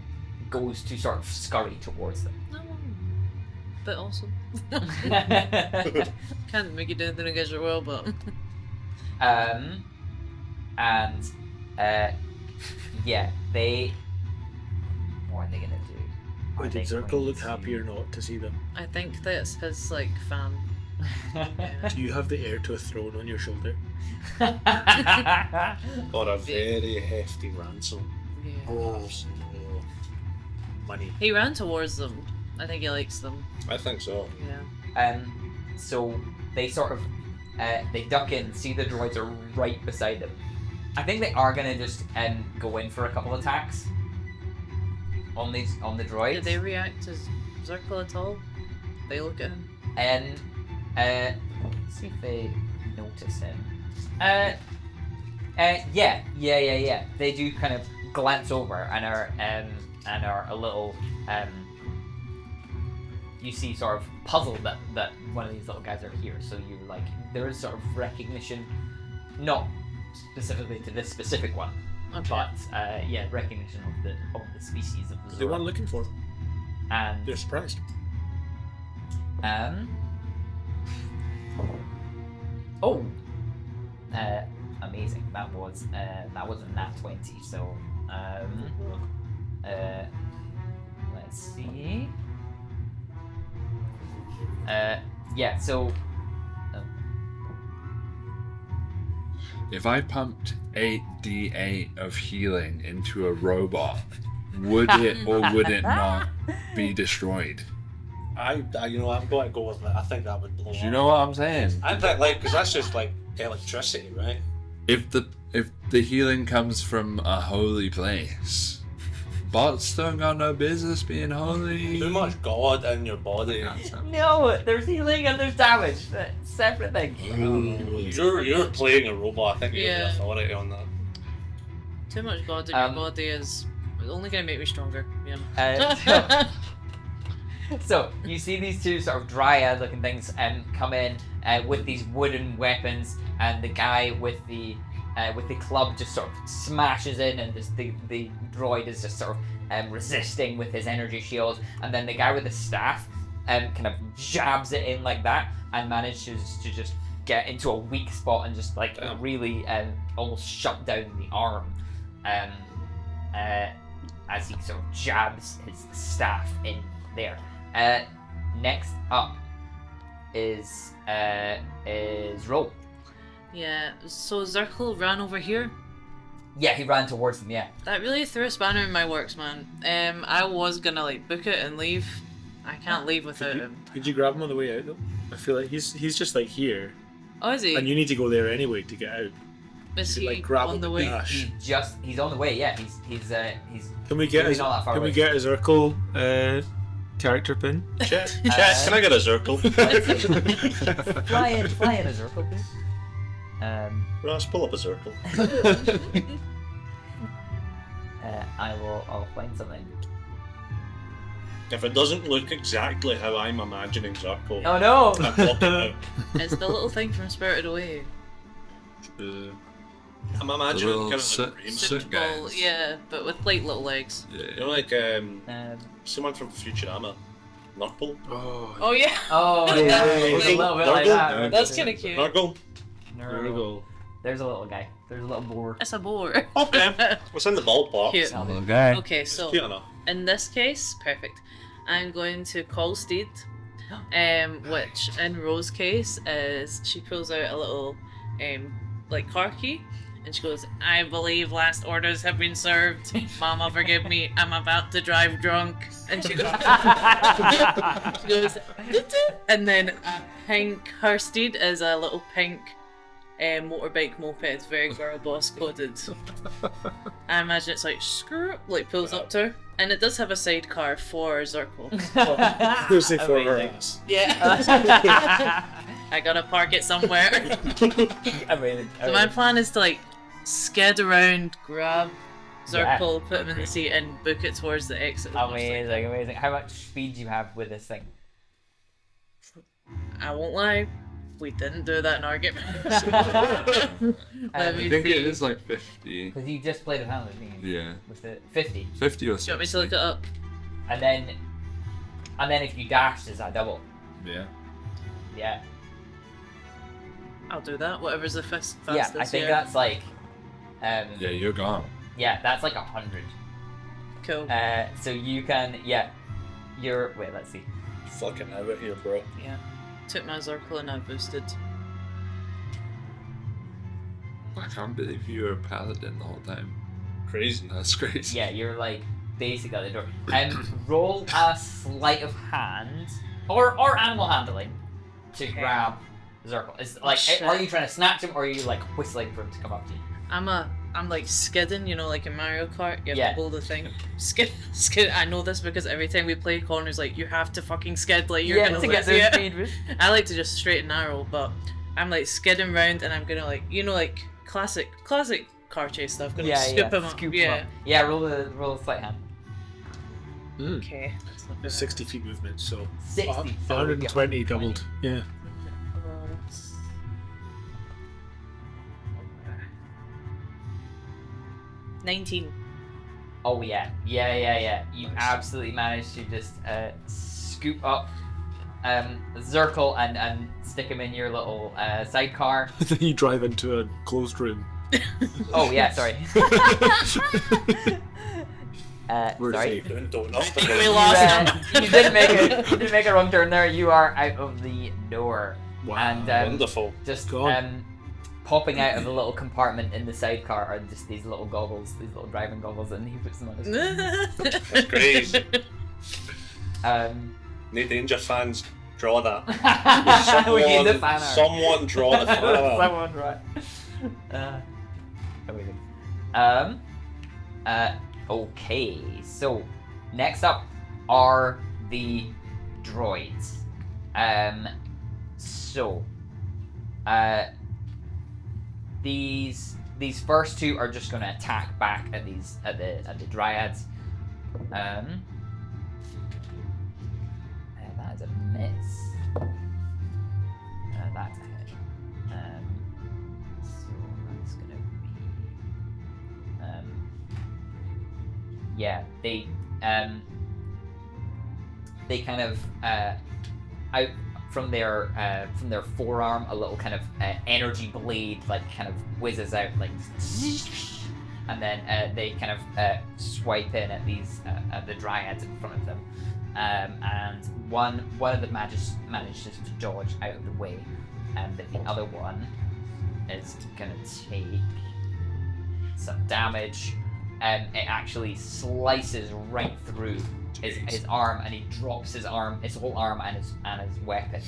goes to sort of scurry towards them. Bit awesome. Can't make you do anything against your will, but they. What are they gonna do? Did Zirkle look happy or not to see them? I think that's his like fan. Do you have the heir to a throne on your shoulder? Or a very hefty ransom. Yeah. Oh, money. He ran towards them. I think he likes them. I think so. Yeah. So they sort of they duck in, see the droids are right beside them. I think they are gonna just go in for a couple attacks on the droids. Did they react to Zirkle at all? They look at him. And let's see if they notice him. Yeah. They do kind of glance over and are a little you see sort of puzzled that one of these little guys are here. So you're like, there is sort of recognition, not specifically to this specific one, Okay. but recognition of the species of the They weren't looking for them. And They're surprised. Amazing. That was a nat 20. So let's see. So If I pumped 8d8 of healing into a robot, would it or would it not be destroyed? I'm going to go with that. I think that would blow Do you know what I'm saying? I think because that's just like electricity, right? If the healing comes from a holy place, bots don't got no business being holy. Too much God in your body. no, there's healing and there's damage. Separate things. You're playing a robot. I think you have Yeah. the authority on that. Too much God in your body is only going to make me stronger. Yeah. So you see these two sort of dryad-looking things come in with these wooden weapons, and the guy with the with the club just sort of smashes in, and just the droid is just sort of resisting with his energy shield, and then the guy with the staff kind of jabs it in like that and manages to just get into a weak spot and just like really almost shut down the arm as he sort of jabs his staff in there. Next up is Roll. Yeah, so Zirkle ran over here. Yeah, he ran towards them, yeah. That really threw a spanner in my works, man. I was gonna like book it and leave. I can't leave without him. Could you grab him on the way out though? I feel like he's just like here, Oh, is he? and you need to go there anyway to get out. Is You he like grab on him the and way? dash. He's on the way, yeah. He's Can we get Maybe not that far can we away. get his Urkel character pin? Chet, can I get a circle? fly in a circle, please. Ross, pull up a circle. I'll find something. If it doesn't look exactly how I'm imagining Zirkle, Oh no! I'm walking out. It's the little thing from Spirited Away. I'm imagining little kind of sit- like Raymond. sit- Ball, guys. yeah, but with like little legs. You know, like someone from Futurama, Nurple. Oh yeah. Oh yeah, Yeah. it's a little bit like Nurgle? that. That's kind of cute. Nurgle. Nurgle. There's a little guy. There's a little boar. It's a boar. Okay, what's in the ballpark? Cute. Little guy. Okay, so Cute enough. in this case, perfect. I'm going to call Steed, which in Rose's case is she pulls out a little like car key, and she goes, "I believe last orders have been served. Mama, forgive me. I'm about to drive drunk." And she goes, she goes, "Doo-doo." And then a pink. Her Steed is a little pink motorbike moped, very girl boss coded. I imagine it's like screw, like pulls up to her, and it does have a sidecar for Zirkle. Who's it for her Amazing. ass? Yeah. I gotta park it somewhere. Amazing. So my plan is to like skid around, grab Zirkle, put him in the seat, and book it towards the exit. Amazing. How much speed do you have with this thing? I won't lie, we didn't do that in argument. I think it is like 50. Because you just played a handler, didn't you? Yeah. With the 50. 50 or Do you want me to 60. look it up? And then if you dash, does that double? Yeah. Yeah. I'll do that. Whatever's the fastest. Yeah, I think that's like Yeah, you're gone. yeah, that's like 100. cool. So you can wait, let's see. Fucking out of here, bro. Yeah. Took my Zirkle and I boosted. I can't believe you were a paladin the whole time. Crazy. That's crazy. Yeah, you're like basically at the door. Roll a sleight of hand or animal handling to grab Zirkle. Is like, shit. are you trying to snatch him, or are you like whistling for him to come up to you? I'm like skidding, you know, like in Mario Kart, you have Yeah. to hold the thing. Skid. I know this because every time we play Connor's like, you have to fucking skid, like you're gonna to get lose. the Yeah. speed boost. I like to just straight and narrow, but I'm like skidding round and I'm gonna like, you know, like classic car chase stuff. Gonna scoop him up. Scoop yeah. him up. Yeah, roll a sleight hand. Okay. 60 feet movement, so 60. So 120 doubled. Yeah. 19. Oh yeah. You absolutely managed to just scoop up Zirkle and stick him in your little sidecar. Then you drive into a closed room. Oh yeah, sorry. We're sorry. safe. Doing donuts. We lost him. You didn't make a wrong turn there. You are out of the door. Wow. And Wonderful. just Gone. popping out of a little compartment in the sidecar are just these little goggles, these little driving goggles, and he puts them on his face. That's crazy. No Danger fans, draw that. we need the fan art. Someone draw the fan art. Someone right. Amazing. Okay, so next up are the droids. These first two are just going to attack back at the dryads. That is a miss. That's a hit. So that's going to be they kind of out from their forearm, a little kind of energy blade like kind of whizzes out like, and then they kind of swipe in at these at the dryads in front of them, and one of them manages to dodge out of the way, but the other one is gonna take some damage. It actually slices right through his arm, and he drops his whole arm and his weapon,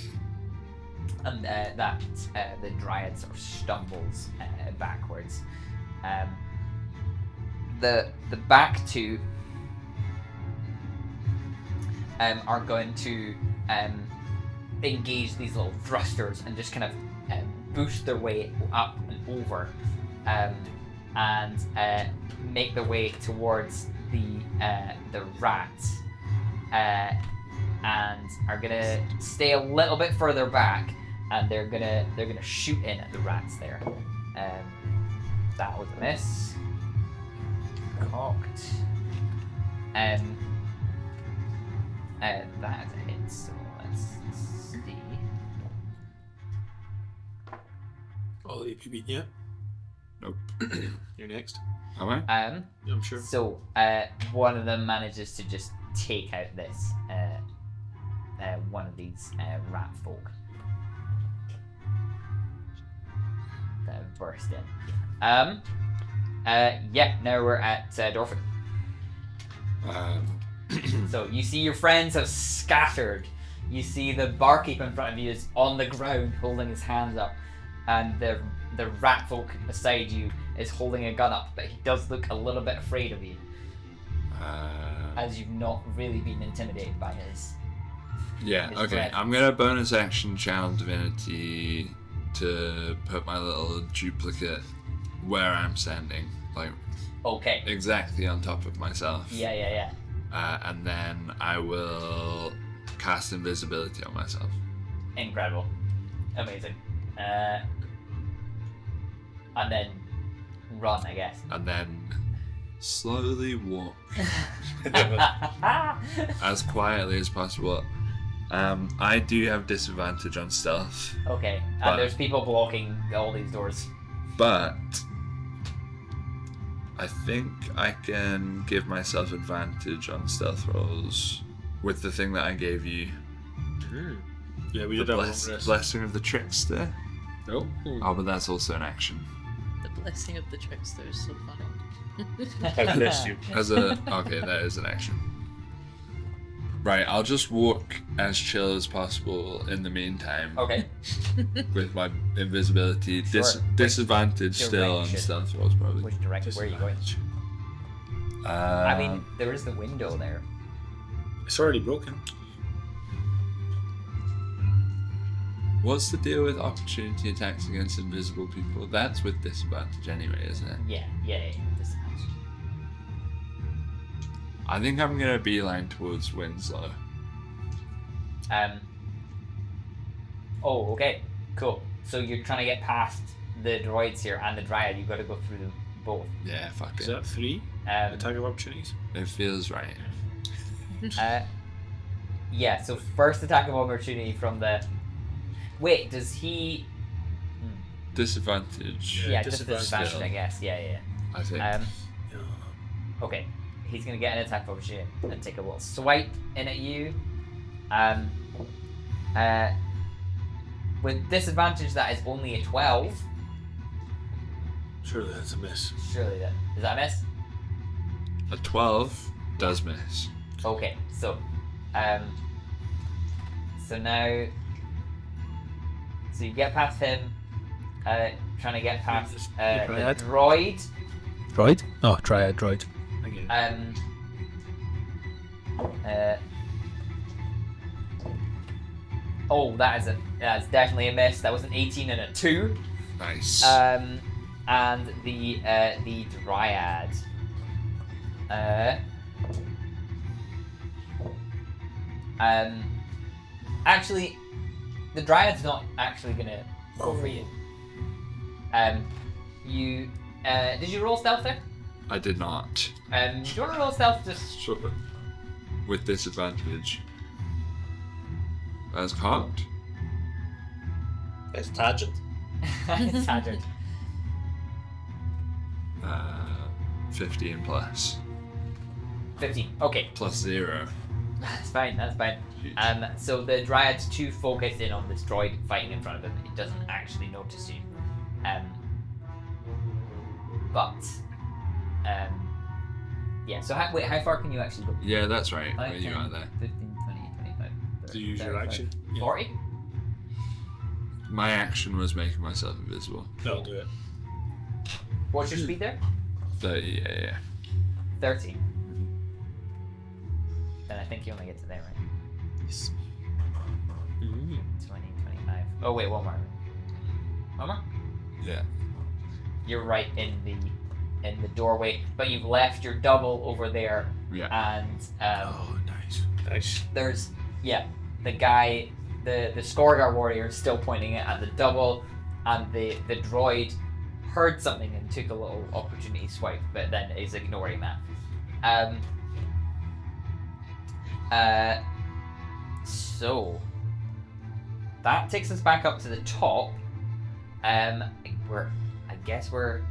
and the dryad sort of stumbles backwards. The back two are going to engage these little thrusters and just kind of boost their way up and over, and make their way towards the rats, and are gonna stay a little bit further back, and they're gonna shoot in at the rats there. That was a miss. Cocked. That is a hit. So let's see. Ollie, have you beaten yet? Nope. You're next. Am I? I'm sure. So one of them manages to just take out this one of these rat folk that have burst in. Now we're at Dorfin. So you see your friends have scattered. You see the barkeep in front of you is on the ground holding his hands up, and the rat folk beside you is holding a gun up, but he does look a little bit afraid of you, as you've not really been intimidated by his. Yeah, his okay. threat. I'm gonna bonus action Channel Divinity to put my little duplicate where I'm standing, like Okay. exactly on top of myself. Yeah. And then I will cast invisibility on myself. Incredible. Amazing. And then run, I guess. And then slowly walk as quietly as possible. I do have disadvantage on stealth, Okay. But- And there's people blocking all these doors. but I think I can give myself advantage on stealth rolls with the thing that I gave you. Yeah, we The did have a long rest. blessing of the trickster. Oh. Oh, but that's also an action. The blessing of the trickster is so funny. I missed you. Okay, that is an action. Right, I'll just walk as chill as possible in the meantime Okay. with my invisibility. Sure. Disadvantage Which still on direction? stealth rolls, probably. Which direction? Where are you going? I mean, there is the window there. It's already broken. What's the deal with opportunity attacks against invisible people? That's with disadvantage anyway, isn't it? Yeah. Disadvantage. I think I'm gonna beeline towards Winslow. Oh, okay. Cool. So you're trying to get past the droids here and the dryad. You've got to go through them both. Yeah, fuck Is it. that 3? Attack of opportunities? It feels right. Yeah. So first attack of opportunity from the. Wait, does he? Disadvantage. Yeah, just disadvantage disadvantage, still. I guess. Yeah. I think. Okay. He's gonna get an attack of opportunity and take a little swipe in at you. With disadvantage, that is only a 12. Surely that's a miss. Surely that is that a miss? A 12 does miss. Okay, so now, so you get past him, trying to get past the Dryad. droid. Droid? Oh, Triad droid. Again. That's definitely a miss. That was an 18 and a 2. Nice. And the dryad. Actually, the dryad's not actually gonna go for you. You did you roll stealth there? I did not. Do you want to roll stealth? Just Sure. With disadvantage. As cocked. It's Tangent. Tangent. 15 plus. 15. Okay. Plus 0. That's fine. That's fine. So the Dryad's too focused in on this droid fighting in front of him. It doesn't actually notice you. Yeah. So how far can you actually go? Yeah, that's right. Where 5, you 10, are there? 15, 20, 25. To use your 35, action. Yeah. 40. My action was making myself invisible. That'll do it. What's your speed there? 30, yeah. 30. Then I think you only get to there, right? Yes. 20, 25. Oh wait, one more. One more? Yeah. You're right in the doorway, but you've left your double over there, Yeah. and Oh, nice. Nice. there's the guy, the Skorgar warrior is still pointing it at the double, and the droid heard something and took a little opportunity swipe, but then is ignoring that. So that takes us back up to the top. I guess we're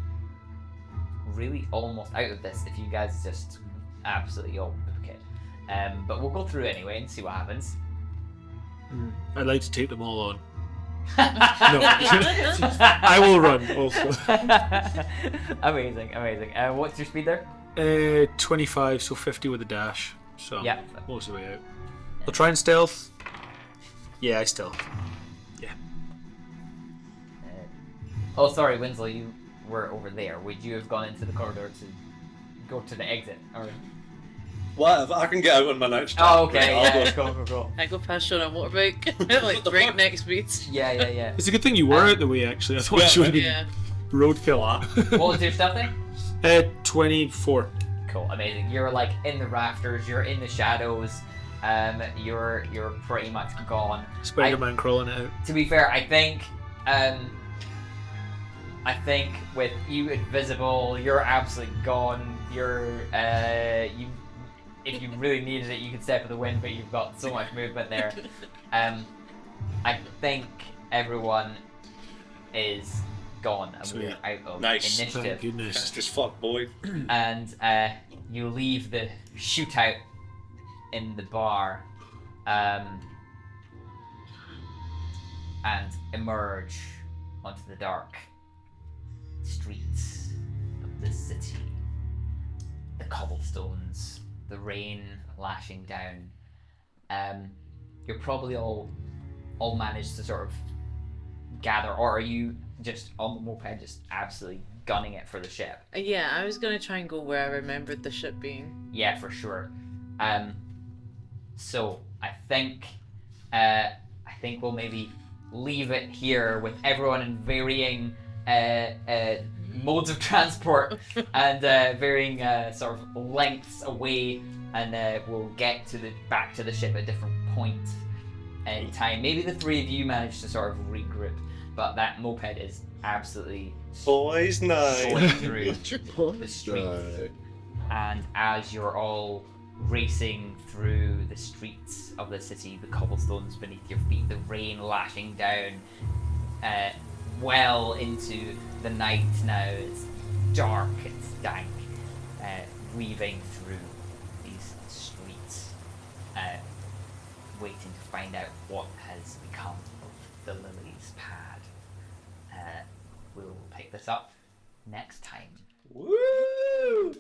really almost out of this if you guys just absolutely all book it. But we'll go through it anyway and see what happens. I'd like to take them all on. I will run also. Amazing. What's your speed there? 25, so 50 with a dash. So Yeah. most of the way out. I'll try and stealth. Yeah, I stealth. Yeah. Oh, sorry, Winslow, you were over there. Would you have gone into the corridor to go to the exit? Or... Whatever, I can get out on my next turn. Oh, okay. Right, I'll Yeah, go. go. I go past you on a motorbike, like breakneck speeds. Yeah. It's a good thing you were out the way, actually. I thought you would have been Yeah. roadkill. What was your stealth thing? 24. Cool, amazing. You're like in the rafters. You're in the shadows. You're pretty much gone. Spider-Man crawling it out. To be fair, I think with you invisible, you're absolutely gone. You're if you really needed it, you could step in the wind, but you've got so much movement there. I think everyone is gone, and Sweet. we're out of Nice. Thank initiative. goodness. Fast as fuck, boy. And you leave the shootout in the bar, and emerge onto the dark streets of the city. The cobblestones, the rain lashing down. You're probably all managed to sort of gather, or are you just on the moped, just absolutely gunning it for the ship? Yeah, I was gonna try and go where I remembered the ship being. Yeah, for sure. So I think we'll maybe leave it here with everyone in varying modes of transport and varying sort of lengths away, and we'll get back to the ship at different points in time. Maybe the three of you manage to sort of regroup, but that moped is absolutely Boys night. going through the streets. And as you're all racing through the streets of the city, the cobblestones beneath your feet, the rain lashing down well into the night now. It's dark, it's dank, weaving through these streets, waiting to find out what has become of the Lily's pad. We'll pick this up next time. Woo!